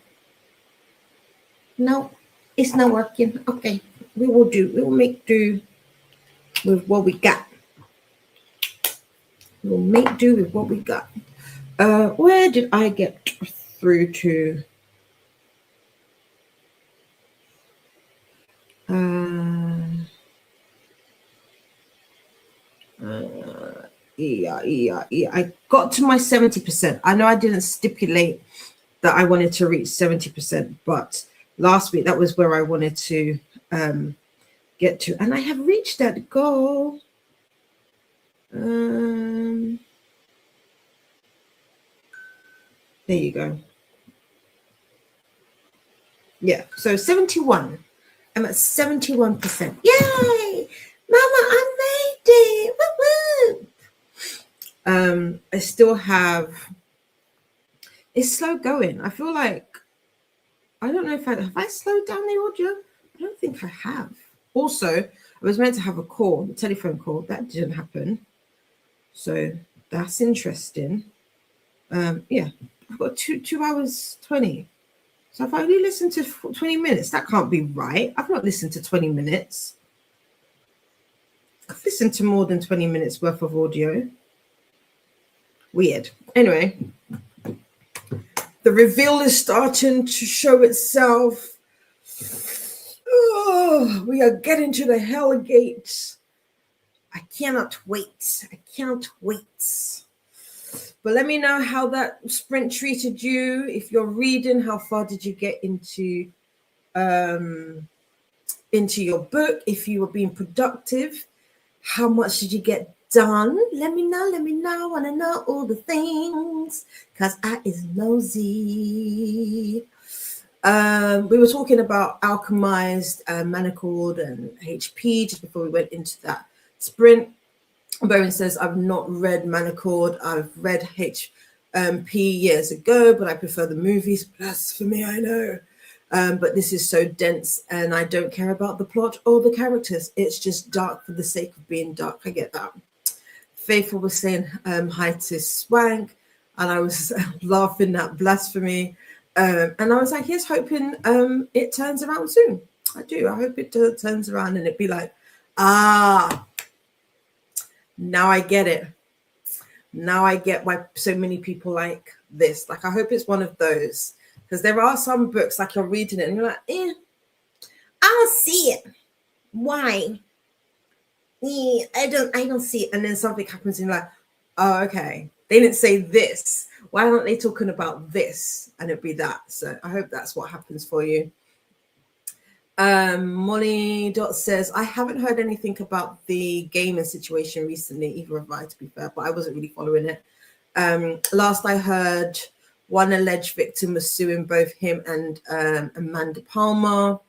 No, it's not working. Okay, we will make do with what we got. We'll make do with what we got. Where did I get through to? Yeah. I got to my 70%. I know I didn't stipulate that I wanted to reach 70%, but last week that was where I wanted to get to, and I have reached that goal. There you go. Yeah, so 71. I'm at 71%. Yay! Mama, I made it! Woo-woo! I still have. It's slow going. I feel like I don't know if have I slowed down the audio. I don't think I have. Also, I was meant to have a telephone call. That didn't happen. So that's interesting. Yeah, I've got 2 hours 20. So if I only listen to 20 minutes, that can't be right. I've not listened to 20 minutes. I've listened to more than 20 minutes worth of audio. Weird. Anyway, the reveal is starting to show itself. Oh, we are getting to the hell gates. I cannot wait. But let me know how that sprint treated you. If you're reading, how far did you get into your book? If you were being productive, how much did you get done? Let me know. I want to know all the things because I is nosy. We were talking about alchemized, manacled, and HP just before we went into that sprint. Bowen says, I've not read Manacled. I've read HP years ago, but I prefer the movies. Blasphemy, I know. But this is so dense, and I don't care about the plot or the characters. It's just dark for the sake of being dark. I get that. Faithful was saying hi to Swank, and I was laughing at Blasphemy. And I was like, here's hoping it turns around soon. I do. I hope it turns around and it'd be like, now I get it. Now I get why so many people like this. Like, I hope it's one of those. Because there are some books, like you're reading it and you're like, I don't see it. Why? I don't see it. And then something happens and you're like, oh, okay. They didn't say this. Why aren't they talking about this? And it'd be that. So I hope that's what happens for you. Molly Dot says, I haven't heard anything about the gaming situation recently, either of I, to be fair, but I wasn't really following it. Last I heard, one alleged victim was suing both him and Amanda Palmer.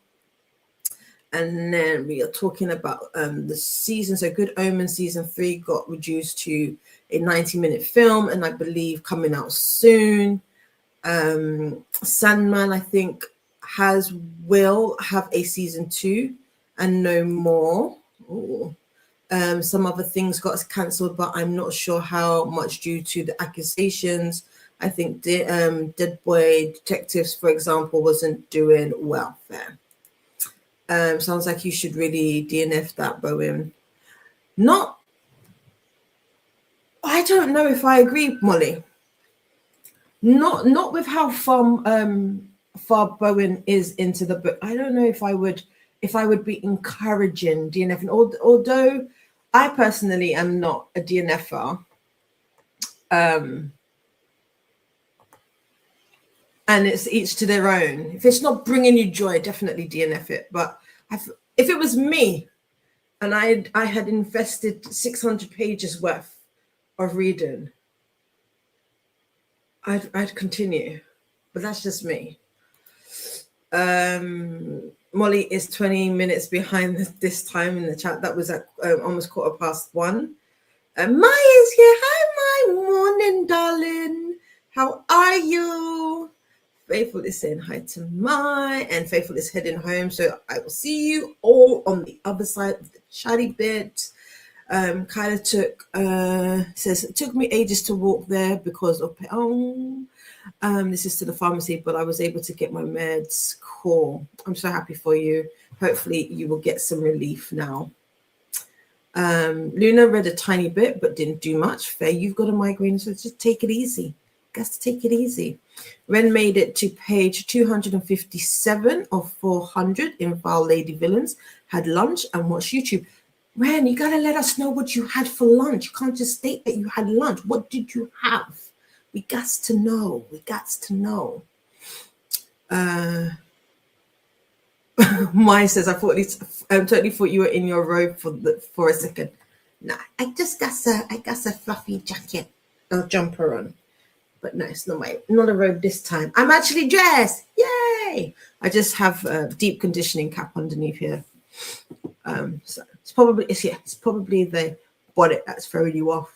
And then we are talking about the season. So Good Omen season 3 got reduced to a 90-minute film, and I believe coming out soon. Sandman, I think, will have a season 2 and no more. Some other things got cancelled, but I'm not sure how much due to the accusations. I think Dead Boy Detectives, for example, wasn't doing well there. Sounds like you should really DNF that, Bowen. I don't know if I agree, Molly. Not with how far Bowen is into the book. I don't know if I would be encouraging DNF. Although I personally am not a DNFer, and it's each to their own. If it's not bringing you joy, definitely DNF it. But if it was me, and I had invested 600 pages worth of reading, I'd continue. But that's just me. Molly is 20 minutes behind this time in the chat. That was at almost 1:15. Maya's here. Hi, my morning, darling. How are you? Faithful is saying hi to Mai, and Faithful is heading home. So I will see you all on the other side of the chatty bit. Kyla says it took me ages to walk there because of this is to the pharmacy, but I was able to get my meds. Cool. I'm so happy for you. Hopefully you will get some relief now. Luna read a tiny bit but didn't do much. Fair, you've got a migraine, so just take it easy. Got to take it easy. Ren made it to page 257 of 400 in Vile Lady Villains, had lunch and watched YouTube. Ren, you gotta let us know what you had for lunch. You can't just state that you had lunch. What did you have? We got to know. We got to know. Maya says, I totally thought you were in your robe for a second. Nah, I got a fluffy jacket or jumper on. But no, it's not a robe this time. I'm actually dressed. Yay! I just have a deep conditioning cap underneath here. So it's probably the bonnet that's throwing you off.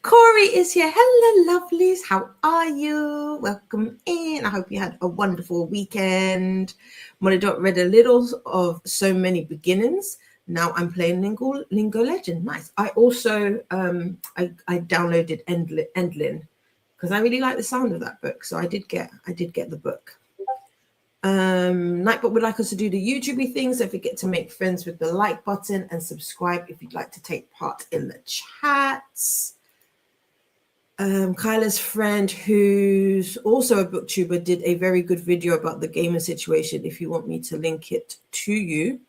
Corey is here. Hello, lovelies. How are you? Welcome in. I hope you had a wonderful weekend. Monte read a little of So Many Beginnings. Now I'm playing Lingo Legend. Nice. I also I downloaded Endlin because I really like the sound of that book. So I did get the book. Nightbot would like us to do the YouTube things. Don't forget to make friends with the like button and subscribe if you'd like to take part in the chats. Kyla's friend, who's also a booktuber, did a very good video about the gamer situation. If you want me to link it to you,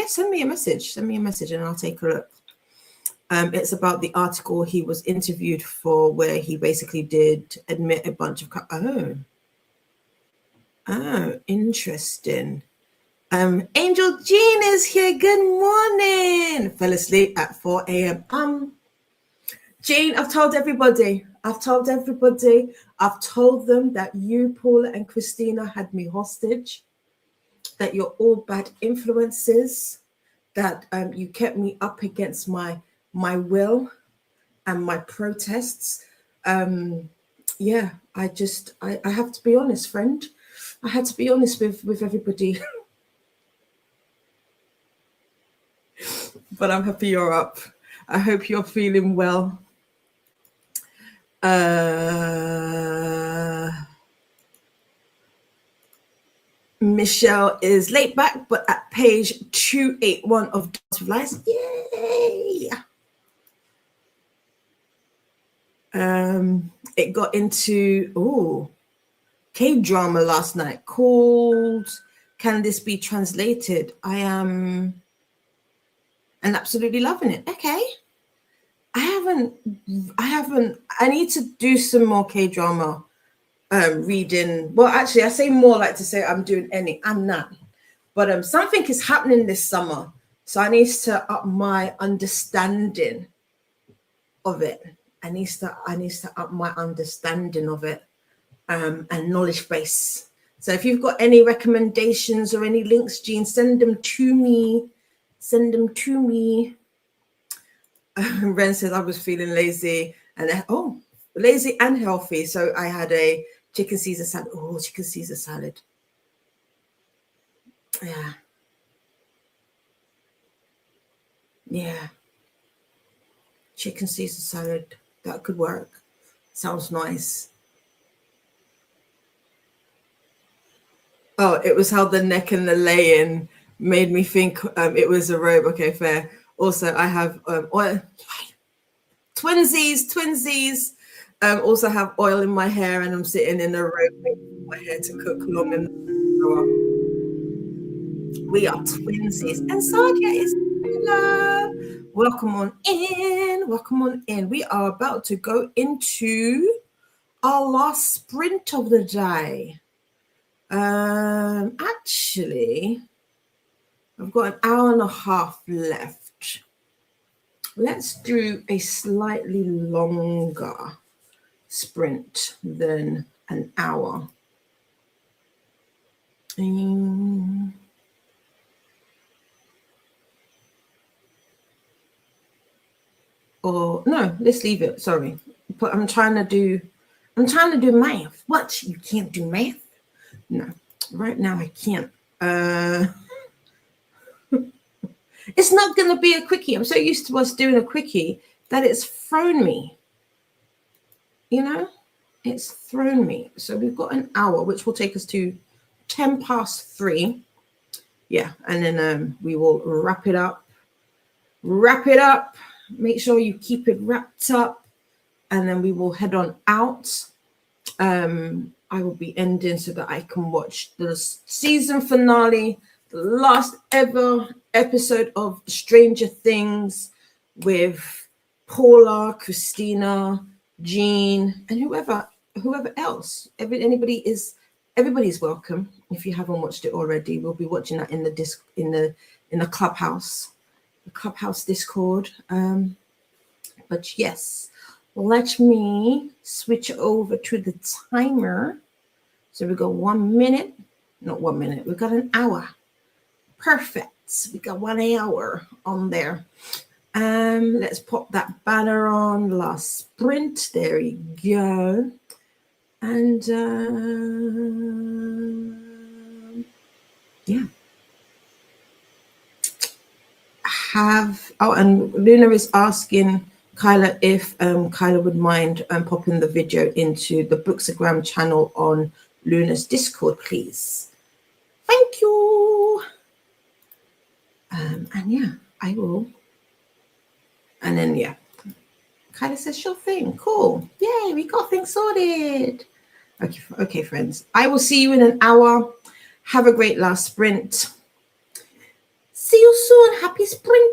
send me a message and I'll take a look. It's about the article he was interviewed for, where he basically did admit a bunch of interesting. Angel Jean is here. Good morning. Fell asleep at 4 a.m. Jean, I've told everybody. I've told them that you, Paula, and Christina had me hostage, that you're all bad influences, that you kept me up against my will and my protests. I have to be honest, friend. I had to be honest with everybody. But I'm happy you're up. I hope you're feeling well. Michelle is late back, but at page 281 of Dance with Lies. Yay! It got into K-drama last night called Can This Be Translated? I am absolutely loving it. Okay. I need to do some more K-drama reading. Well, actually, I say more like to say I'm doing any. I'm not. But something is happening this summer. So I need to up my understanding of it. I need to up my understanding of it and knowledge base. So if you've got any recommendations or any links, Jean, send them to me. Ren says I was feeling lazy lazy and healthy. So I had a chicken Caesar salad. Oh, chicken Caesar salad. Yeah. Chicken Caesar salad. That could work. Sounds nice. Oh, it was how the neck and the lay-in made me think it was a robe. Okay, fair. Also, I have twinsies. Also have oil in my hair, and I'm sitting in the room waiting for my hair to cook long enough. We are twinsies, and Sadia is hello. Welcome on in. Welcome on in. We are about to go into our last sprint of the day. Actually, I've got an hour and a half left. Let's do a slightly longer sprint than an hour. Or no, let's leave it. Sorry, but I'm trying to do math. What? You can't do math? No, right now I can't. It's not going to be a quickie. I'm so used to us doing a quickie that it's thrown me. You know, it's thrown me. So we've got an hour, which will take us to 3:10. Yeah, and then we will wrap it up. Wrap it up. Make sure you keep it wrapped up, and then we will head on out. I will be ending so that I can watch the season finale, the last ever episode of Stranger Things with Paula, Christina, Jean, and whoever else. Everybody's welcome. If you haven't watched it already, we'll be watching that in the clubhouse, Discord. But yes, let me switch over to the timer. So we got 1 minute, not 1 minute, we got an hour. Perfect. We got 1 hour on there. Let's pop that banner on, last sprint. There you go. And yeah. And Luna is asking Kyla if Kyla would mind popping the video into the Bookstagram channel on Luna's Discord, please. Thank you. And yeah, I will. And then yeah, Kyla says sure thing. Cool. Yay, we got things sorted. Okay, friends. I will see you in an hour. Have a great last sprint. See you soon. Happy sprinting.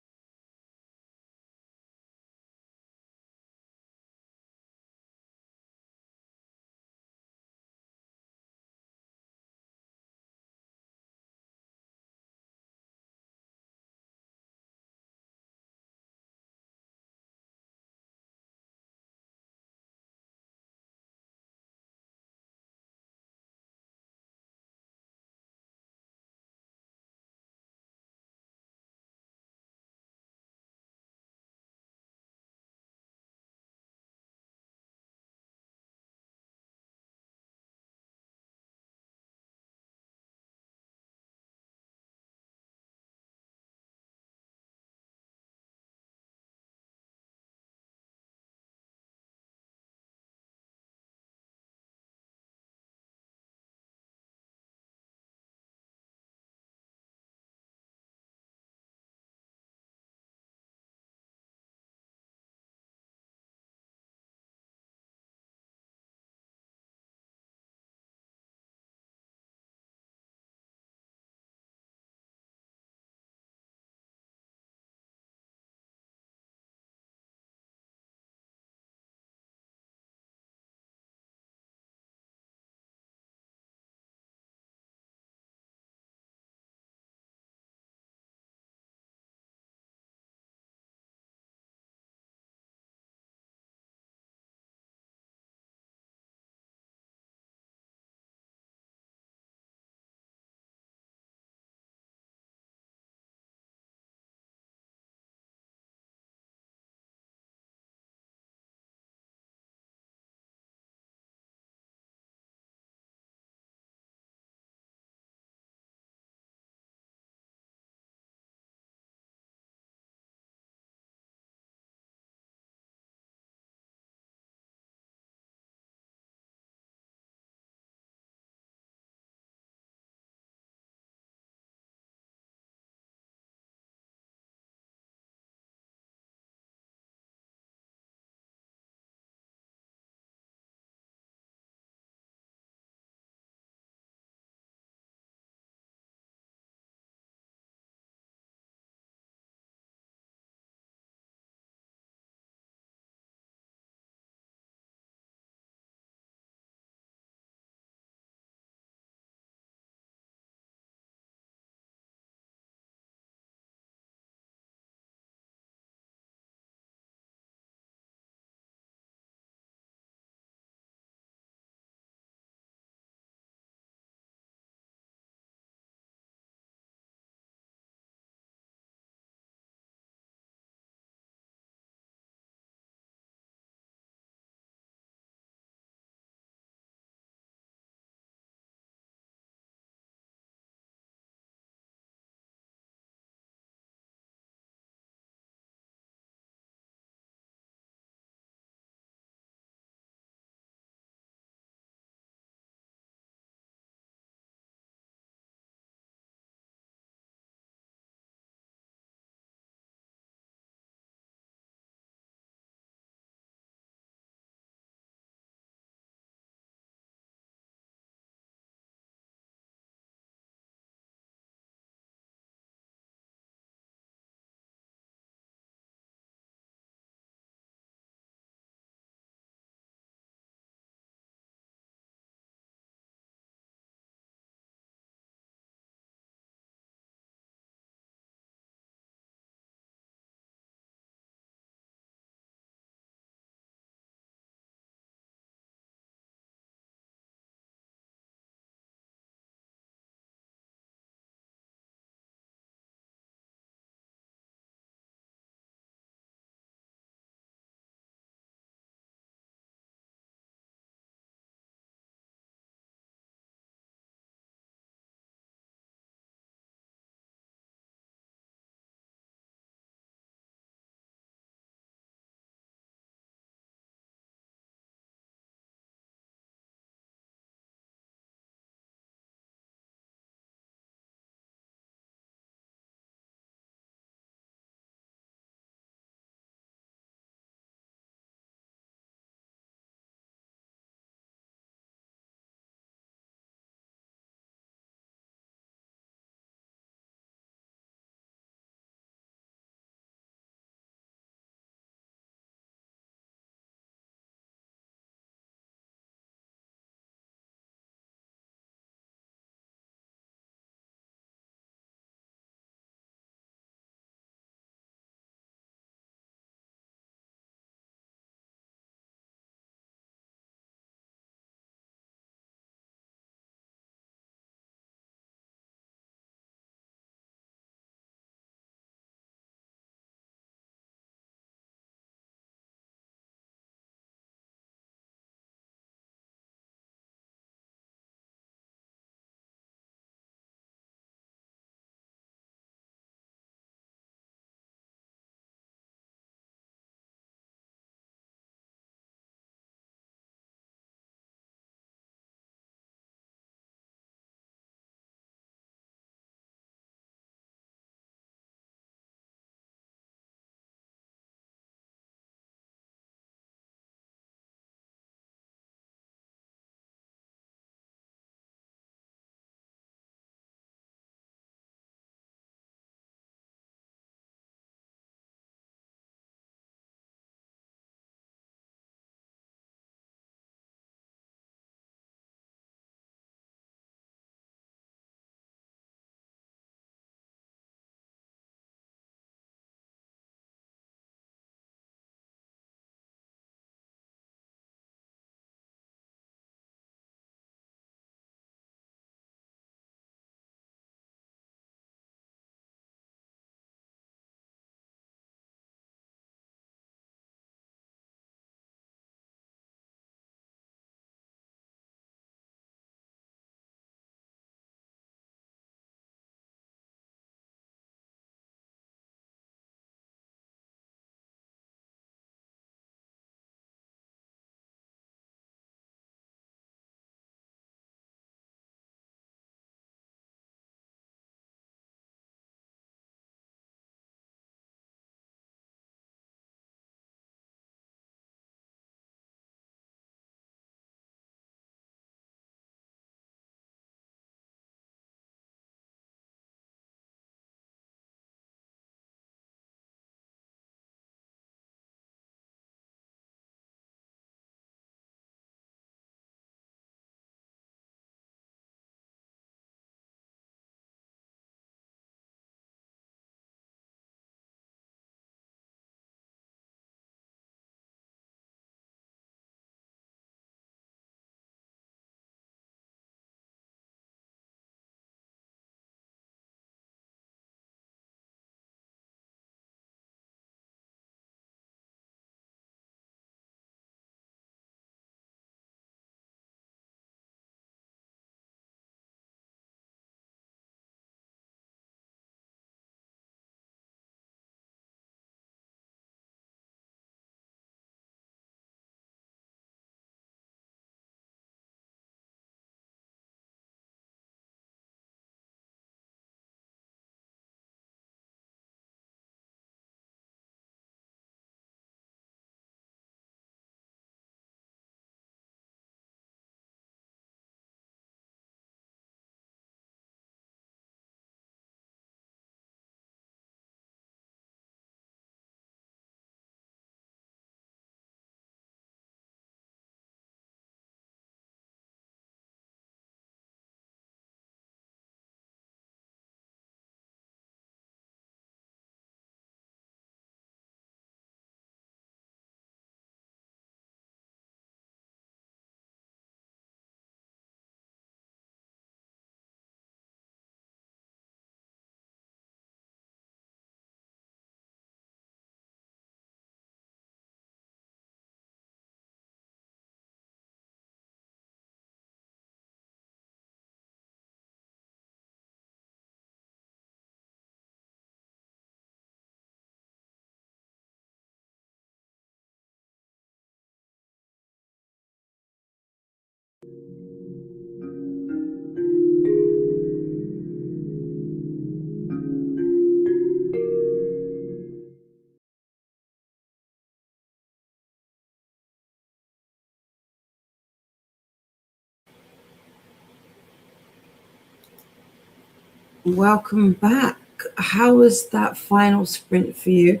Welcome back. How was that final sprint for you?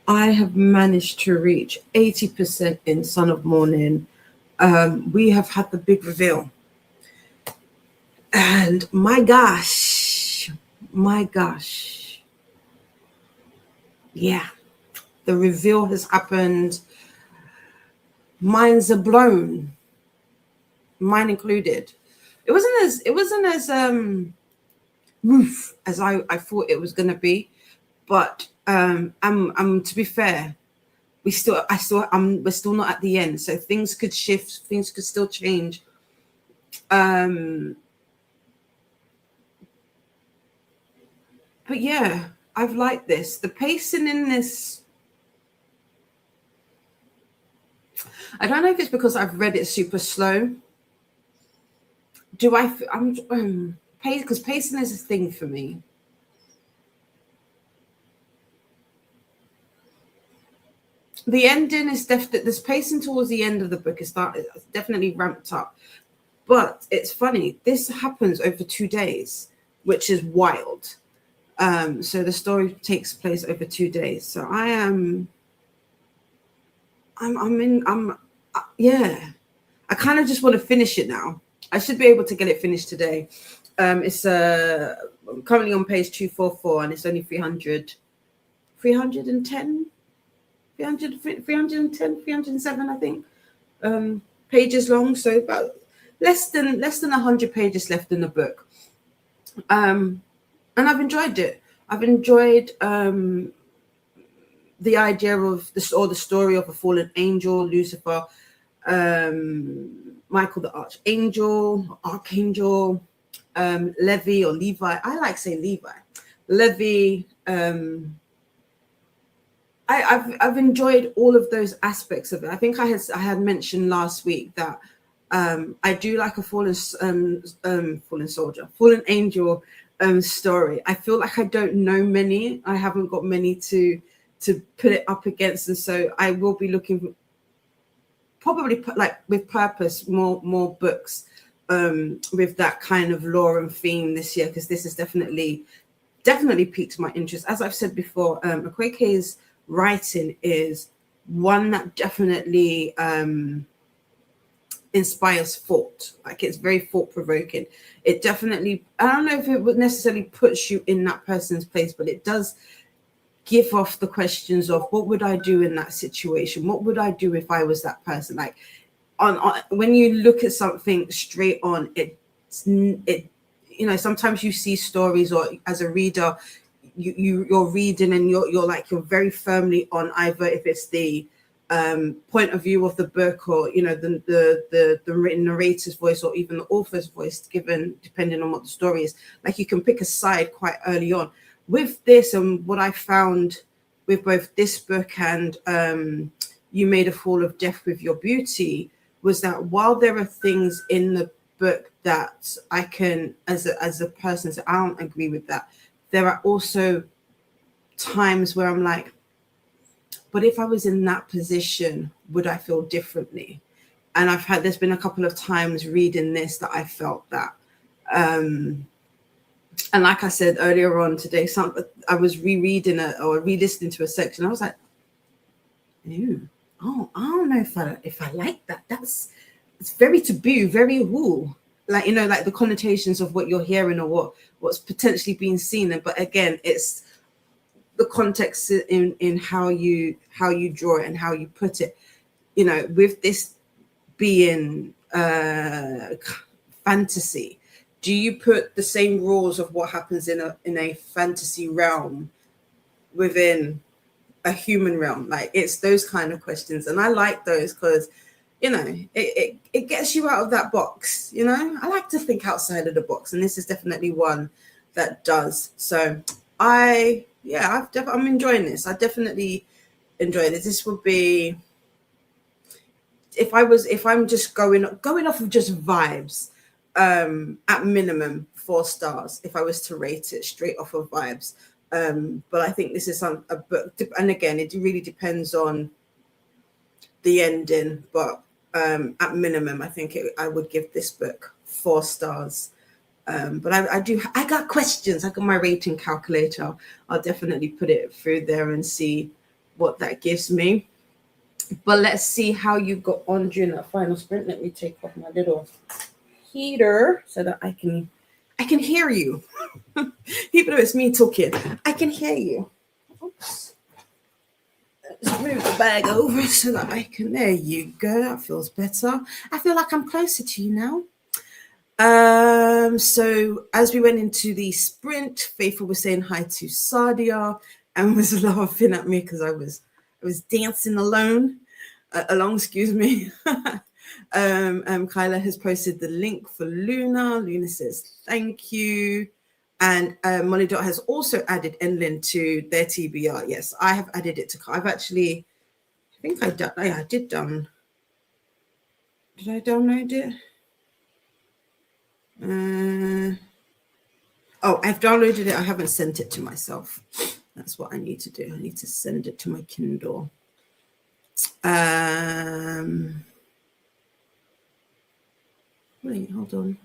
I have managed to reach 80% in Son of Morning. We have had the big reveal. And my gosh. Yeah, the reveal has happened. Minds are blown. Mine included. It wasn't as roof as I thought it was gonna be. But I'm to be fair, we're still not at the end. So things could shift, things could still change. But yeah, I've liked this. The pacing in this, I don't know if it's because I've read it super slow. I'm pace, because pacing is a thing for me. The ending is definitely, this pacing towards the end of the book is definitely ramped up. But it's funny, this happens over 2 days, which is wild. So the story takes place over 2 days. So yeah. I kind of just want to finish it now. I should be able to get it finished today. It's currently on page 244 and it's only 310, 307, I think, pages long. So about less than 100 pages left in the book. And I've enjoyed it. I've enjoyed the idea of this, or the story of a fallen angel, Lucifer, Michael the Archangel, Levi or Levi. I like saying Levi. Levi. I've enjoyed all of those aspects of it. I think I had mentioned last week that I do like a fallen angel story. I feel like I don't know many. I haven't got many to put it up against, and so I will be looking, probably like with purpose, more books with that kind of lore and theme this year, because this has definitely piqued my interest. As I've said before, Akweke's writing is one that definitely inspires thought. Like, it's very thought-provoking. It definitely, I don't know if it would necessarily puts you in that person's place, but it does give off the questions of what would I do in that situation? What would I do if I was that person? Like, on when you look at something straight on, it sometimes you see stories, or as a reader, you're reading and you're very firmly on either if it's the point of view of the book, or the written narrator's voice, or even the author's voice given, depending on what the story is. Like, you can pick a side quite early on. With this, and what I found with both this book and You Made a Fall of Death with Your Beauty, was that while there are things in the book that I can, as a person, say, I don't agree with that, there are also times where I'm like, but if I was in that position, would I feel differently? And there's been a couple of times reading this that I felt that. And like I said earlier on today, I was rereading or re-listening to a section. I was like, ew, oh, I don't know if I like that. It's very taboo, very woo. Like, like the connotations of what you're hearing, or what's potentially being seen. But again, it's the context in how you draw it and how you put it. With this being fantasy, do you put the same rules of what happens in a fantasy realm within a human realm? Like, it's those kind of questions, and I like those because it gets you out of that box. I like to think outside of the box, and this is definitely one that does. So I'm enjoying this. I definitely enjoy this. This would be, if I'm just going off of just vibes, at minimum 4 stars if I was to rate it straight off of vibes. But I think this is a book, and again, it really depends on the ending, but at minimum, I think I would give this book 4 stars. But I got questions. I got my rating calculator. I'll definitely put it through there and see what that gives me. But let's see how you got on during that final sprint. Let me take off my little heater so that I can hear you. Even though it's me talking, I can hear you. Oops. Let's move the bag over so that I can. There you go. That feels better. I feel like I'm closer to you now. So as we went into the sprint, Faithful was saying hi to Sadia and was laughing at me because I was dancing along, excuse me. Kyla has posted the link for Luna. Luna says thank you. And Molly Dot has also added Enlin to their TBR. Yes, I have added it to. I've actually, I think I did. Yeah, I did done. Did I download it? Oh, I've downloaded it. I haven't sent it to myself. That's what I need to do. I need to send it to my Kindle. Wait, hold on.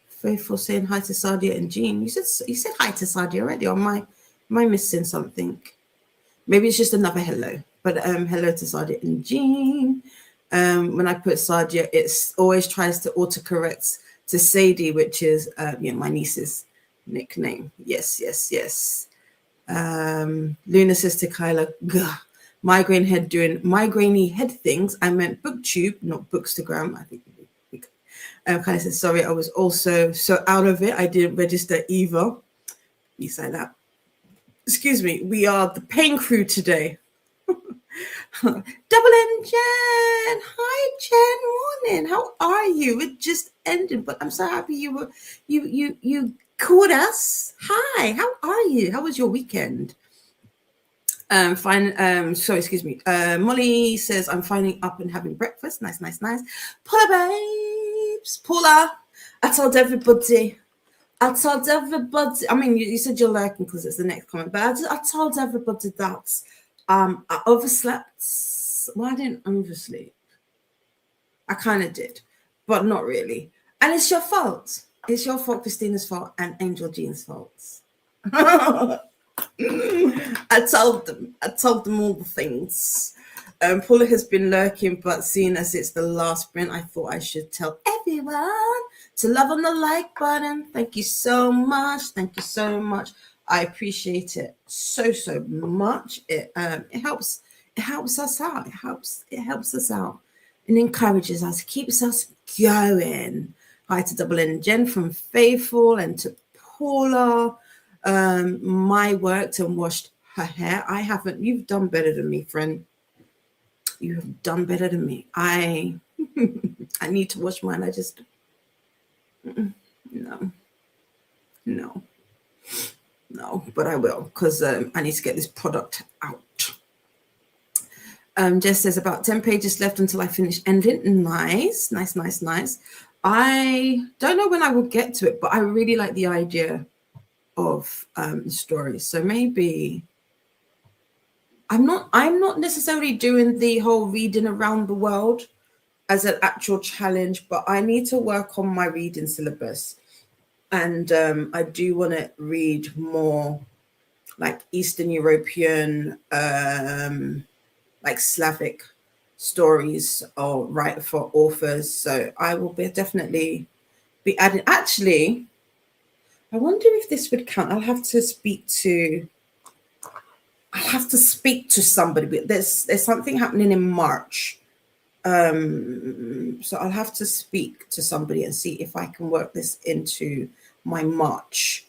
Faithful saying hi to Sadia and Jean. You said hi to Sadia already, or am I missing something? Maybe it's just another hello. But hello to Sadia and Jean. When I put Sadia, it always tries to autocorrect to Sadie, which is my niece's nickname. Yes. Luna says to Kyla, gah, migraine head doing migraine head things. I meant booktube, not bookstagram. I think Kyla says, sorry, I was also so out of it. I didn't register either. Things like that. Excuse me, we are the pain crew today. Double N Jen. Hi Jen, morning. How are you? It just ended, but I'm so happy you called us. Hi, how are you? How was your weekend? Fine. Sorry, excuse me. Molly says I'm finally up and having breakfast. Nice. Paula babes. Paula, I told everybody. I mean, you said you're lurking because it's the next comment, but I told everybody that I overslept. Well, I didn't oversleep. I kind of did, but not really. And it's your fault. It's your fault, Christina's fault, and Angel Jean's fault. I told them all the things. Paula has been lurking, but seeing as it's the last sprint, I thought I should tell everyone to love on the like button. Thank you so much. I appreciate it so much. It helps us out. It helps us out and encourages us, keeps us going. Hi to Double N Jen from Faithful and to Paula. My worked and washed her hair. I haven't. You've done better than me, friend. You have done better than me. I need to wash mine. I just no, but I will because I need to get this product out. Jess says about 10 pages left until I finish ending. Nice. I don't know when I will get to it, but I really like the idea of stories. So maybe I'm not necessarily doing the whole reading around the world as an actual challenge, but I need to work on my reading syllabus. And I do want to read more like Eastern European, like Slavic stories or write for authors. So I will definitely be adding. Actually, I wonder if this would count. I'll have to speak to somebody. But there's something happening in March. So I'll have to speak to somebody and see if I can work this into my March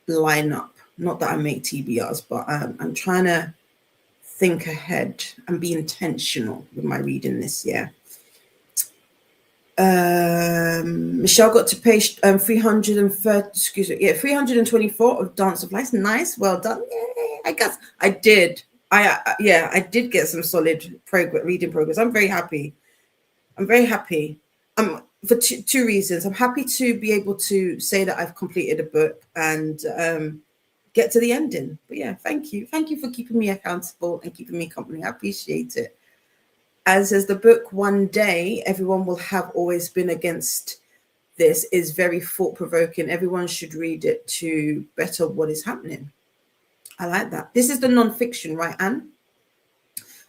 lineup. Not that I make TBRs, but I'm trying to think ahead and be intentional with my reading this year. Michelle got to page 324 of Dance of Life. Nice, well done. Yay. I guess I did. I did get some solid reading progress. I'm very happy. For two reasons. I'm happy to be able to say that I've completed a book and get to the ending. But yeah, thank you for keeping me accountable and keeping me company. I appreciate it. And says the book One Day Everyone Will Have Always Been Against This is very thought-provoking. Everyone should read it to better what is happening. I like that. This is the non-fiction, right, Anne?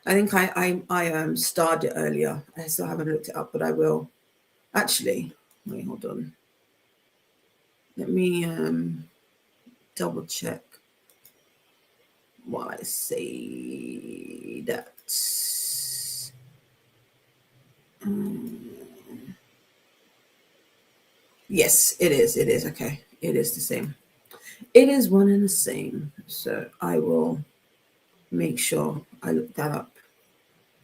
I think I starred it earlier. I still haven't looked it up, but I will. Actually, wait, hold on. Let me double check while I say that. Yes, it is. It is. Okay. It is the same. It is one and the same. So I will make sure I look that up.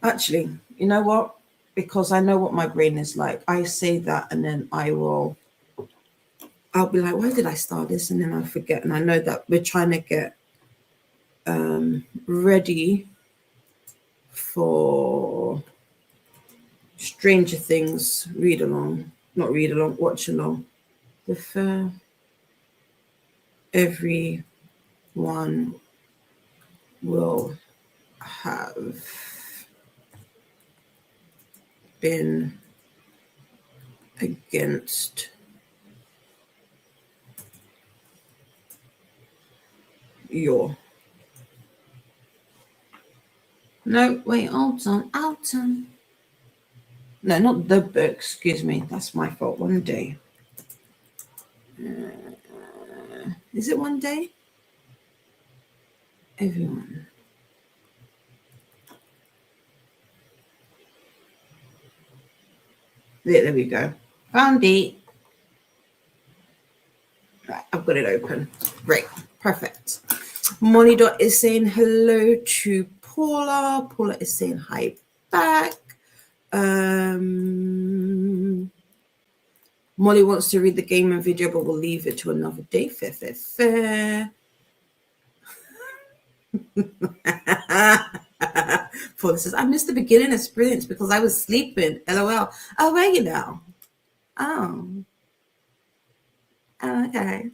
Actually, you know what? Because I know what my brain is like. I say that and then I'll be like, why did I start this? And then I forget. And I know that we're trying to get ready for Stranger Things read along. Not read along, watch along. Prefer everyone will have been against your. No, wait, hold on. No, not the book, excuse me. That's my fault. One Day. Is it One Day? Everyone. There we go. Found it. Right, I've got it open. Great. Perfect. Molly Dot is saying hello to Paula. Paula is saying hi back. Molly wants to read the game and video, but we'll leave it to another day. Fair. Paula says, I missed the beginning experience because I was sleeping. LOL. Oh, where are you now? Oh, okay.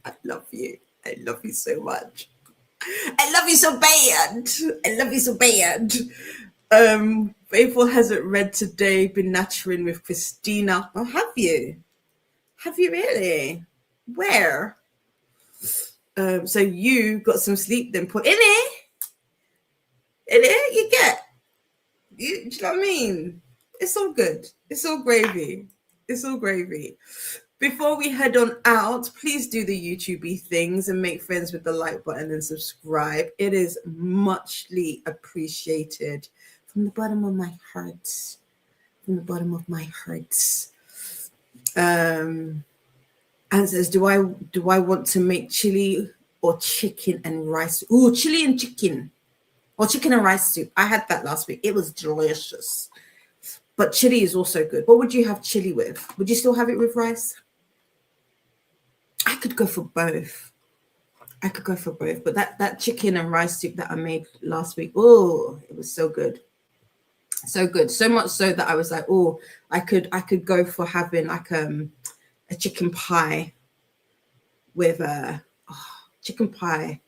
I love you. I love you so much. I love you so bad. I love you so bad. Faithful hasn't read today, been nattering with Christina. Oh, have you? Have you really? Where? So you got some sleep then put in it. In it, you get. Do you know what I mean? It's all good. It's all gravy. It's all gravy. Before we head on out, please do the YouTube things and make friends with the like button and subscribe. It is muchly appreciated from the bottom of my heart. From the bottom of my heart. And says, do I want to make chili or chicken and rice? Ooh, chili and chicken. Or chicken and rice soup. I had that last week. It was delicious. But chili is also good. What would you have chili with? Would you still have it with rice? I could go for both. But that chicken and rice soup that I made last week, oh, it was so good. So good. So much so that I was like, oh, I could go for having like a chicken pie with chicken pie,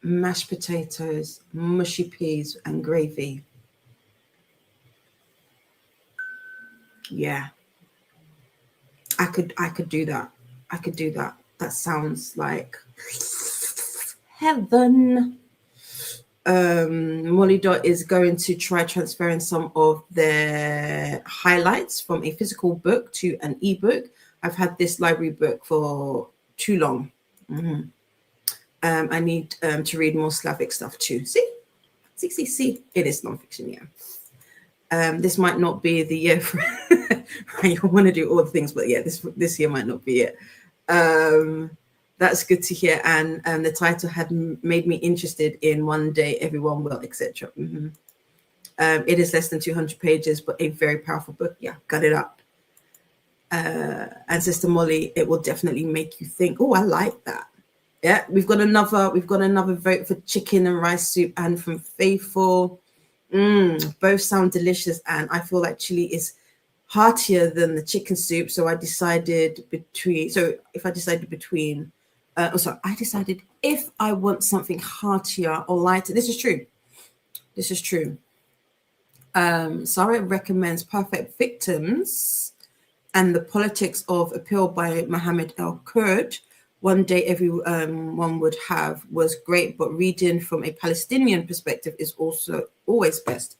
mashed potatoes, mushy peas, and gravy. Yeah. I could do that. That sounds like heaven. Molly Dot is going to try transferring some of their highlights from a physical book to an ebook. I've had this library book for too long. Mm-hmm. I need to read more Slavic stuff too. See, it is nonfiction, yeah. This might not be the year for you want to do all the things, but yeah, this year might not be it. That's good to hear. And the title had made me interested in One Day Everyone Will, etc. Mm-hmm. It is less than 200 pages, but a very powerful book. Yeah, got it up. And Sister Molly, it will definitely make you think. Oh, I like that. Yeah, we've got another vote for chicken and rice soup, and from Faithful. Both sound delicious, and I feel like chili is heartier than the chicken soup. So I decided between. I decided if I want something heartier or lighter, this is true. This is true. Sarah recommends Perfect Victims and the Politics of Appeal by Mohammed El Kurd. One Day Everyone Would Have was great, but reading from a Palestinian perspective is also always best.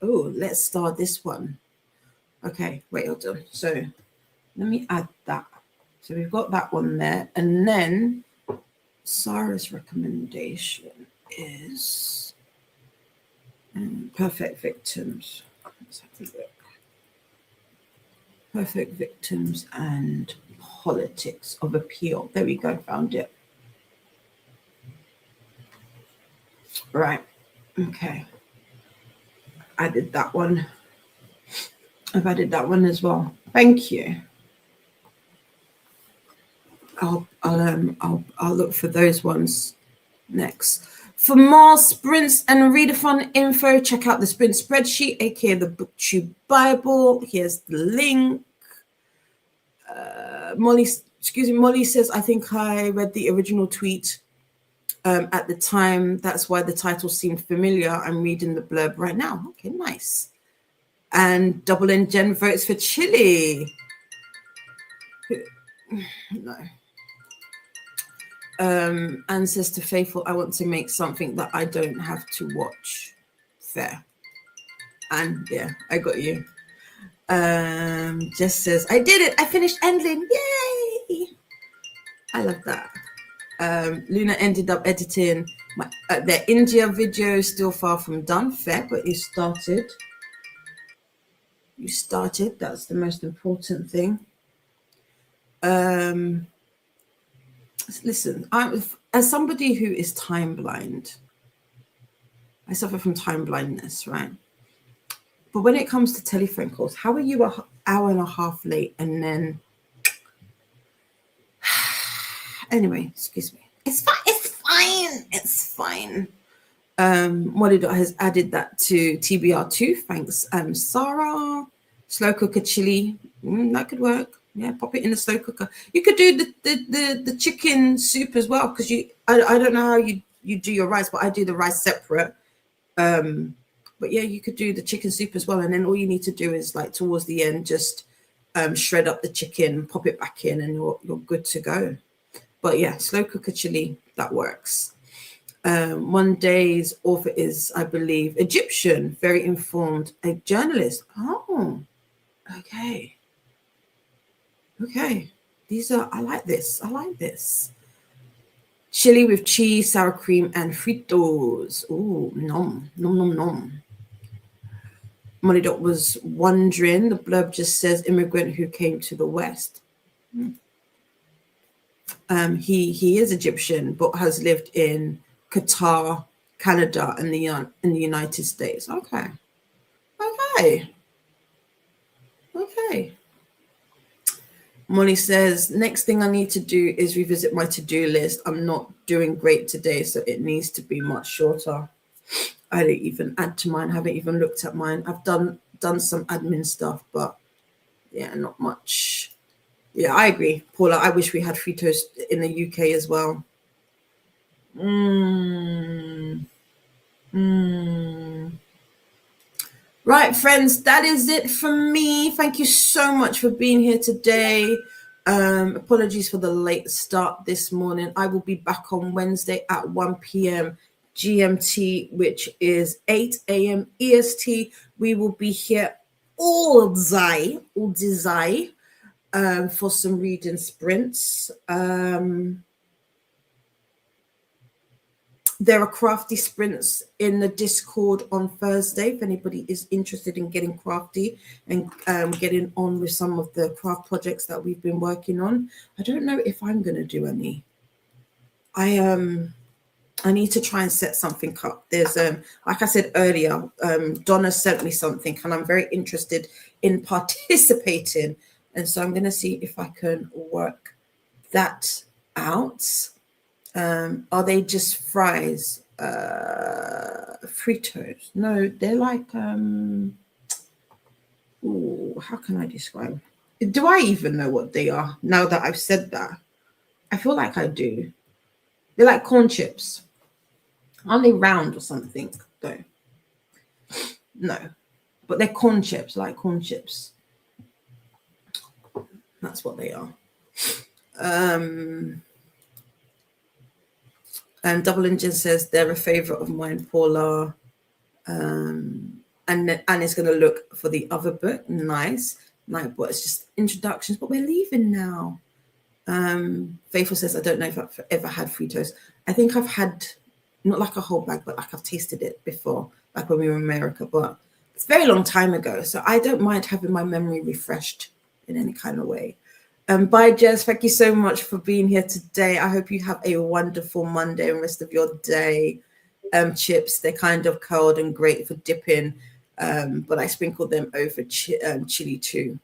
Oh, let's start this one. Okay, wait, hold on. So let me add that. So we've got that one there. And then Sarah's recommendation is Perfect Victims. Let's have a look. Perfect Victims and Politics of Appeal. There we go, found it. Right, okay. Added that one. I've added that one as well. Thank you. I'll look for those ones next. For more sprints and readathon info, check out the sprint spreadsheet, aka the BookTube Bible. Here's the link. Molly says, I think I read the original tweet at the time. That's why the title seemed familiar. I'm reading the blurb right now. Okay, nice. And Double N Jen votes for Chile. No. And says to Faithful, I want to make something that I don't have to watch. Fair. And yeah, I got you. Jess says, I did it. I finished Endling. Yay! I love that. Luna ended up editing their India video, still far from done. Fair, but you started. You started. That's the most important thing. Listen, as somebody who is time blind, I suffer from time blindness, right? But when it comes to telephone calls, how are you an hour and a half late and then... Anyway, excuse me. It's fine. It's fine. It's fine. Monte has added that to TBR2. Thanks, Sarah. Slow cooker chili. That could work. Yeah, pop it in the slow cooker. You could do the chicken soup as well, because I don't know how you do your rice, but I do the rice separate. But yeah, you could do the chicken soup as well, and then all you need to do is, like, towards the end, just shred up the chicken, pop it back in, and you're good to go. But yeah, slow cooker chili, that works. One Day's author is, I believe, Egyptian, very informed, a journalist. Oh, okay. Okay. I like this. I like this. Chili with cheese, sour cream, and fritos. Ooh, nom, nom, nom, nom. Money Dot was wondering, the blurb just says immigrant who came to the West. He is Egyptian, but has lived in Qatar, Canada, and the United States. Okay. Molly says, next thing I need to do is revisit my to-do list. I'm not doing great today, so it needs to be much shorter. I didn't even add to mine, haven't even looked at mine. I've done some admin stuff, but yeah, not much. Yeah, I agree, Paula. I wish we had fritos in the UK as well. Right, friends, that is it from me. Thank you so much for being here today. Apologies for the late start this morning. I will be back on Wednesday at 1 p.m. GMT, which is 8 a.m. EST. We will be here all day, for some reading sprints. There are crafty sprints in the Discord on Thursday if anybody is interested in getting crafty and getting on with some of the craft projects that we've been working on. I don't know if I'm going to do any. I need to try and set something up. There's like I said earlier, Donna sent me something and I'm very interested in participating, and so I'm going to see if I can work that out. Are they just fries? Fritos? No, they're like how can I describe? Do I even know what they are now that I've said that? I feel like I do. They're like corn chips. Aren't they round or something though? No, but they're corn chips, like corn chips. That's what they are. And Double Engine says they're a favorite of mine, Paula. And Anna's going to look for the other book. Nice. Like, but it's just introductions, but we're leaving now. Faithful says, I don't know if I've ever had Fritos. I think I've had, not like a whole bag, but like I've tasted it before, like when we were in America, but it's a very long time ago. So I don't mind having my memory refreshed in any kind of way. Bye, Jess. Thank you so much for being here today. I hope you have a wonderful Monday and rest of your day. Chips, they're kind of cold and great for dipping, but I sprinkled them over chili too.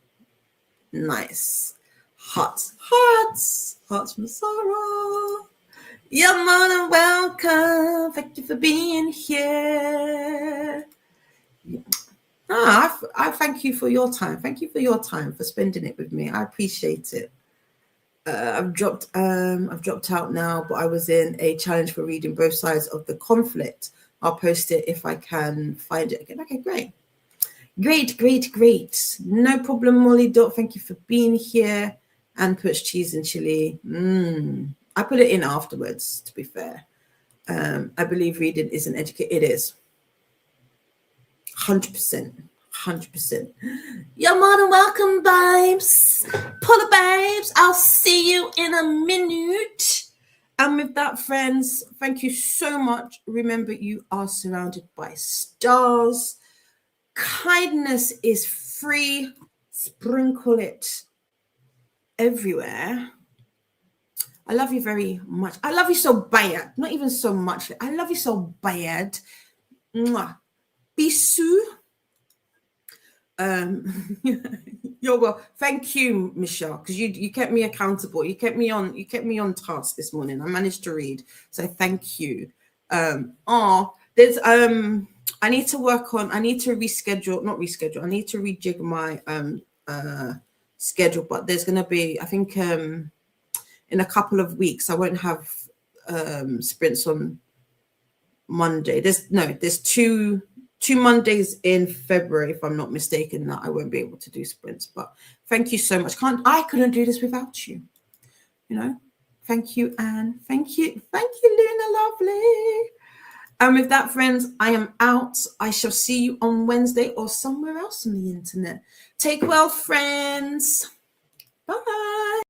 Nice. Hearts from Sarah. You're more than welcome. Thank you for being here. I thank you for your time. Thank you for your time, for spending it with me. I appreciate it. I've dropped out now, but I was in a challenge for reading both sides of the conflict. I'll post it if I can find it again. Okay, great. No problem, Molly Dot. Thank you for being here. And puts cheese and chili. I put it in afterwards, to be fair. I believe reading is an education. It is. 100%. You're more than welcome, babes. Pull babes. I'll see you in a minute. And with that, friends, thank you so much. Remember, you are surrounded by stars. Kindness is free. Sprinkle it everywhere. I love you very much. I love you so bad. Not even so much. I love you so bad. Mwah. Bisous. You're well. Thank you, Michelle, because you kept me accountable. You kept me on task this morning. I managed to read, so thank you. There's I need to reschedule. Not reschedule. I need to rejig my schedule, but there's gonna be, I think, in a couple of weeks I won't have sprints on Monday. There's two Mondays in February, if I'm not mistaken, that I won't be able to do sprints. But thank you so much. I couldn't do this without you. Thank you, Anne. Thank you, Luna, lovely. And with that, friends, I am out. I shall see you on Wednesday or somewhere else on the internet. Take well, friends. Bye.